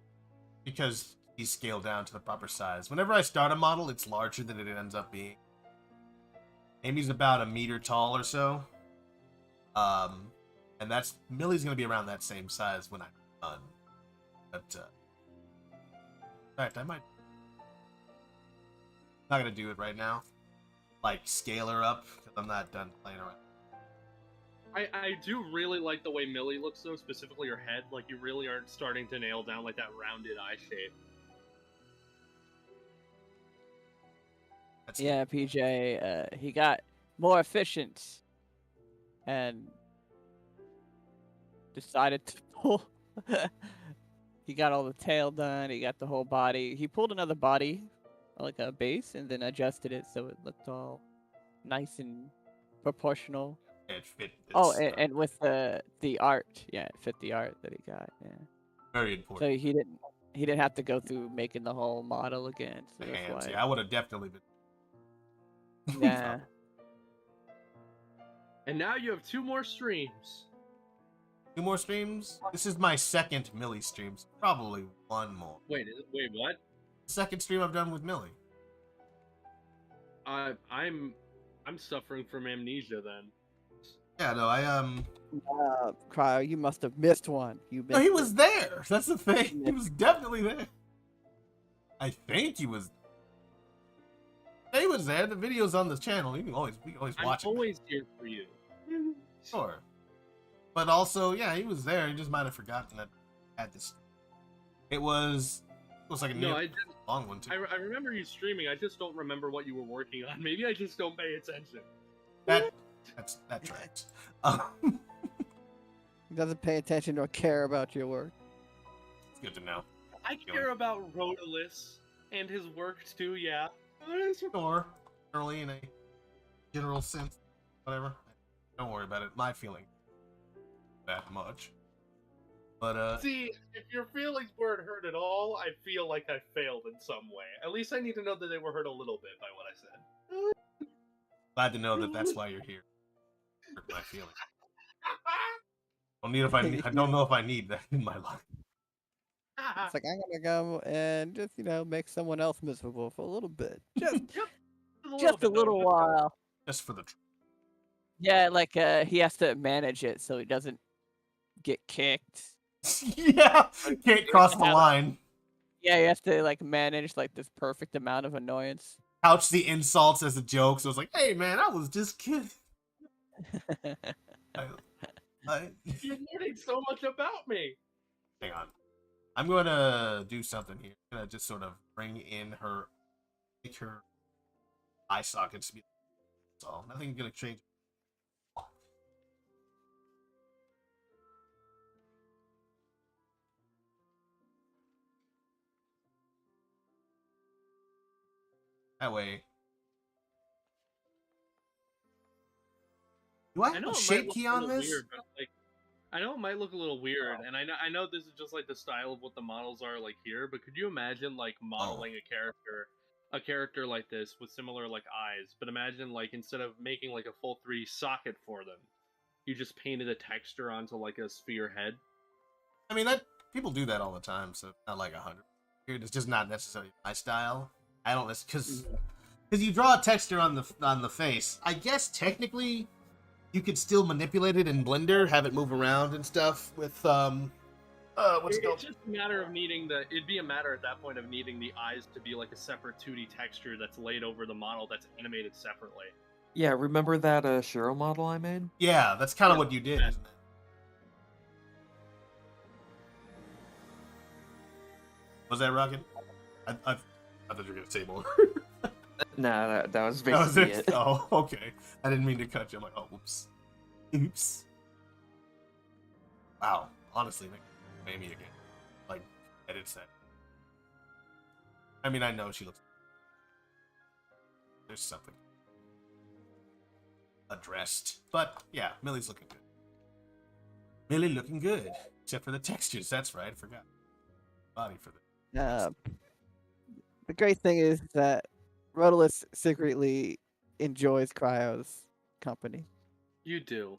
Because he's scaled down to the proper size. Whenever I start a model, it's larger than it ends up being. Amy's about 1 meter tall or so. And that's Millie's gonna be around that same size when I'm done. But in fact, I'm not gonna do it right now. Like scale her up because I'm not done playing around. I do really like the way Millie looks though, specifically her head. Like you really aren't starting to nail down like that rounded eye shape. That's Yeah, PJ, he got more efficient and decided to pull. He got all the tail done, he got the whole body. He pulled another body, like a base, and then adjusted it so it looked all nice and proportional. it fit. Oh, It's, and with the art, yeah, it fit the art that he got. Yeah, very so important. he didn't have to go through making the whole model again. So The that's hands. why. Yeah, I would have definitely been. Yeah. And now you have 2 more streams. 2 more streams. This is my second Millie stream. So probably 1 more. Wait, what? Second stream I've done with Millie. I'm suffering from amnesia then. Yeah, no, Cryo, you must have missed one. You No, missed he it. was there. That's the thing. He was definitely there. I think he was. He was there. The video's on the channel. You can always watch I'm it. always here for you. Sure. But also, yeah, he was there. He just might have forgotten that I had this. It was like a No, I long one too. I remember you streaming. I just don't remember what you were working on. Maybe I just don't pay attention. That tracks. He doesn't pay attention or care about your work. It's good to know. I care about Rhodalis and his work too. Yeah. Sure. Early in a general sense, whatever. Don't worry about it. My feeling that much. But See, if your feelings weren't hurt at all, I feel like I failed in some way. At least I need to know that they were hurt a little bit by what I said. glad to know that that's why you're here. Hurt my feelings. I don't know if I need that in my life. It's like, I'm gonna go and just, make someone else miserable for a little bit. Just a little while. Just for the Yeah, like he has to manage it so he doesn't get kicked. yeah, can't cross the line. Yeah, he has to like manage like this perfect amount of annoyance. Couch the insults as a joke. So it's like, hey man, I was just kidding. You're learning so much about me. Hang on. I'm going to do something here. I'm going to just sort of bring in make her eye sockets to be. So nothing's going to change. That way. Do I have a shape key on this? Weird, but, like, I know it might look a little weird, and I know this is just like the style of what the models are like here. But could you imagine like modeling a character like this with similar like eyes? But imagine like instead of making like a full 3 socket for them, you just painted a texture onto like a sphere head. I mean, people do that all the time, so not like 100. It's just not necessarily my style. I don't because you draw a texture on the face. I guess technically you could still manipulate it in Blender, have it move around and stuff with what's it called? It's just a matter of needing it'd be a matter at that point of needing the eyes to be like a separate 2D texture that's laid over the model that's animated separately. Yeah, remember that Shiro model I made? Yeah, that's kind of what you did, isn't it? Was that Rocket? I thought you were gonna say more. Nah, that was That was basically it. it. Oh, okay. I didn't mean to cut you. I'm like, oh, whoops. Oops. Wow. Honestly, make me again. Like, edits that. I mean, I know she looks. There's something addressed, but yeah, Millie's looking good. Millie looking good, except for the textures. That's right. I forgot. Body for the. The great thing is that Rhodalis secretly enjoys Cryo's company. You do.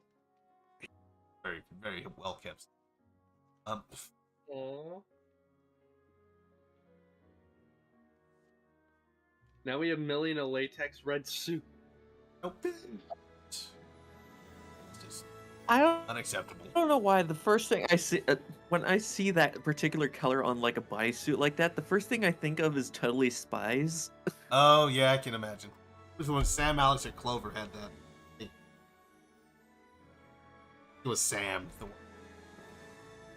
Very, very well kept. Aww. Now we have Millie in a latex red suit. Nope. It's just I don't unacceptable. know why the first thing I see when I see that particular color on like a bodysuit like that, the first thing I think of is Totally Spies. Oh yeah, I can imagine. It was when Sam, Alex, or Clover had that. It was Sam.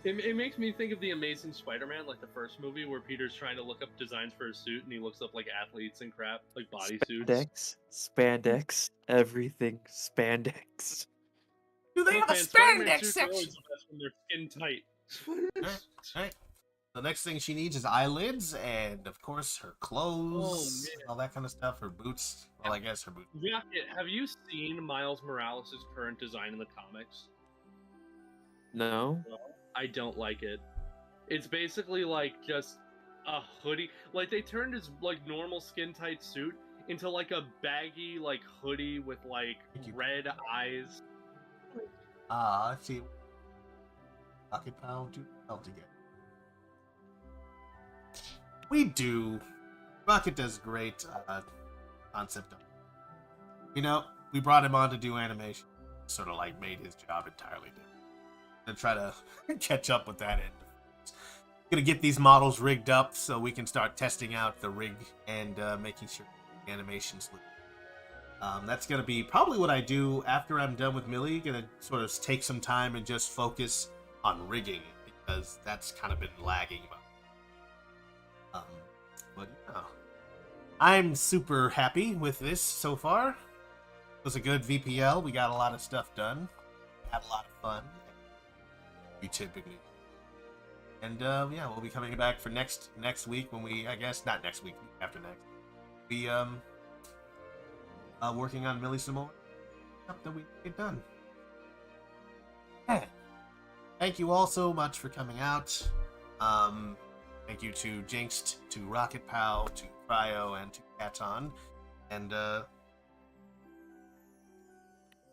It makes me think of the Amazing Spider-Man, like the first movie where Peter's trying to look up designs for his suit and he looks up like athletes and crap, like bodysuits. Spandex, everything spandex. Do they have a Spider-Man spandex suits are always section? the best when they're skin tight. Right. The next thing she needs is eyelids and, of course, her clothes, all that kind of stuff. Her boots. Well, I guess her boots. Yeah, have you seen Miles Morales' current design in the comics? No. I don't like it. It's basically like just a hoodie. Like they turned his like normal skin tight suit into like a baggy like hoodie with like red eyes. I see. Rocket Pound do well together. We do. Rocket does great concept. We brought him on to do animation. sort of like made his job entirely different. And try to catch up with that end. Gonna get these models rigged up so we can start testing out the rig and making sure the animations look. That's gonna be probably what I do after I'm done with Millie. Gonna sort of take some time and just focus on rigging because that's kind of been lagging. But yeah, I'm super happy with this so far. It was a good VPL. We got a lot of stuff done. Had a lot of fun. We typically. And yeah, we'll be coming back for next week when we, I guess, not next week, after next. We working on Millie some more stuff that we get done. Yeah. Thank you all so much for coming out. Thank you to Jinxed, to Rocket Pal, to Cryo, and to Katon. And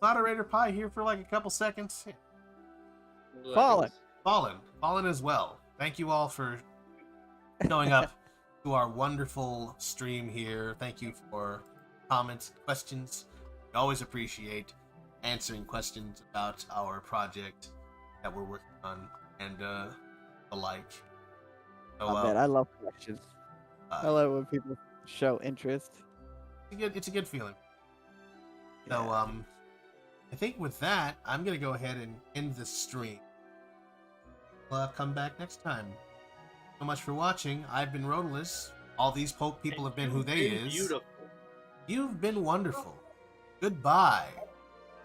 Moderator Pie here for like a couple seconds. Yeah. Fallen as well. Thank you all for showing up to our wonderful stream here. Thank you for comments, questions. We always appreciate answering questions about our project that we're working on and the like. So, I love questions. I love when people show interest. It's a good feeling. So, I think with that, I'm gonna go ahead and end the stream. We'll come back next time. So much for watching. I've been Rodalus. All these people have been who they is. Beautiful. You've been wonderful. Goodbye.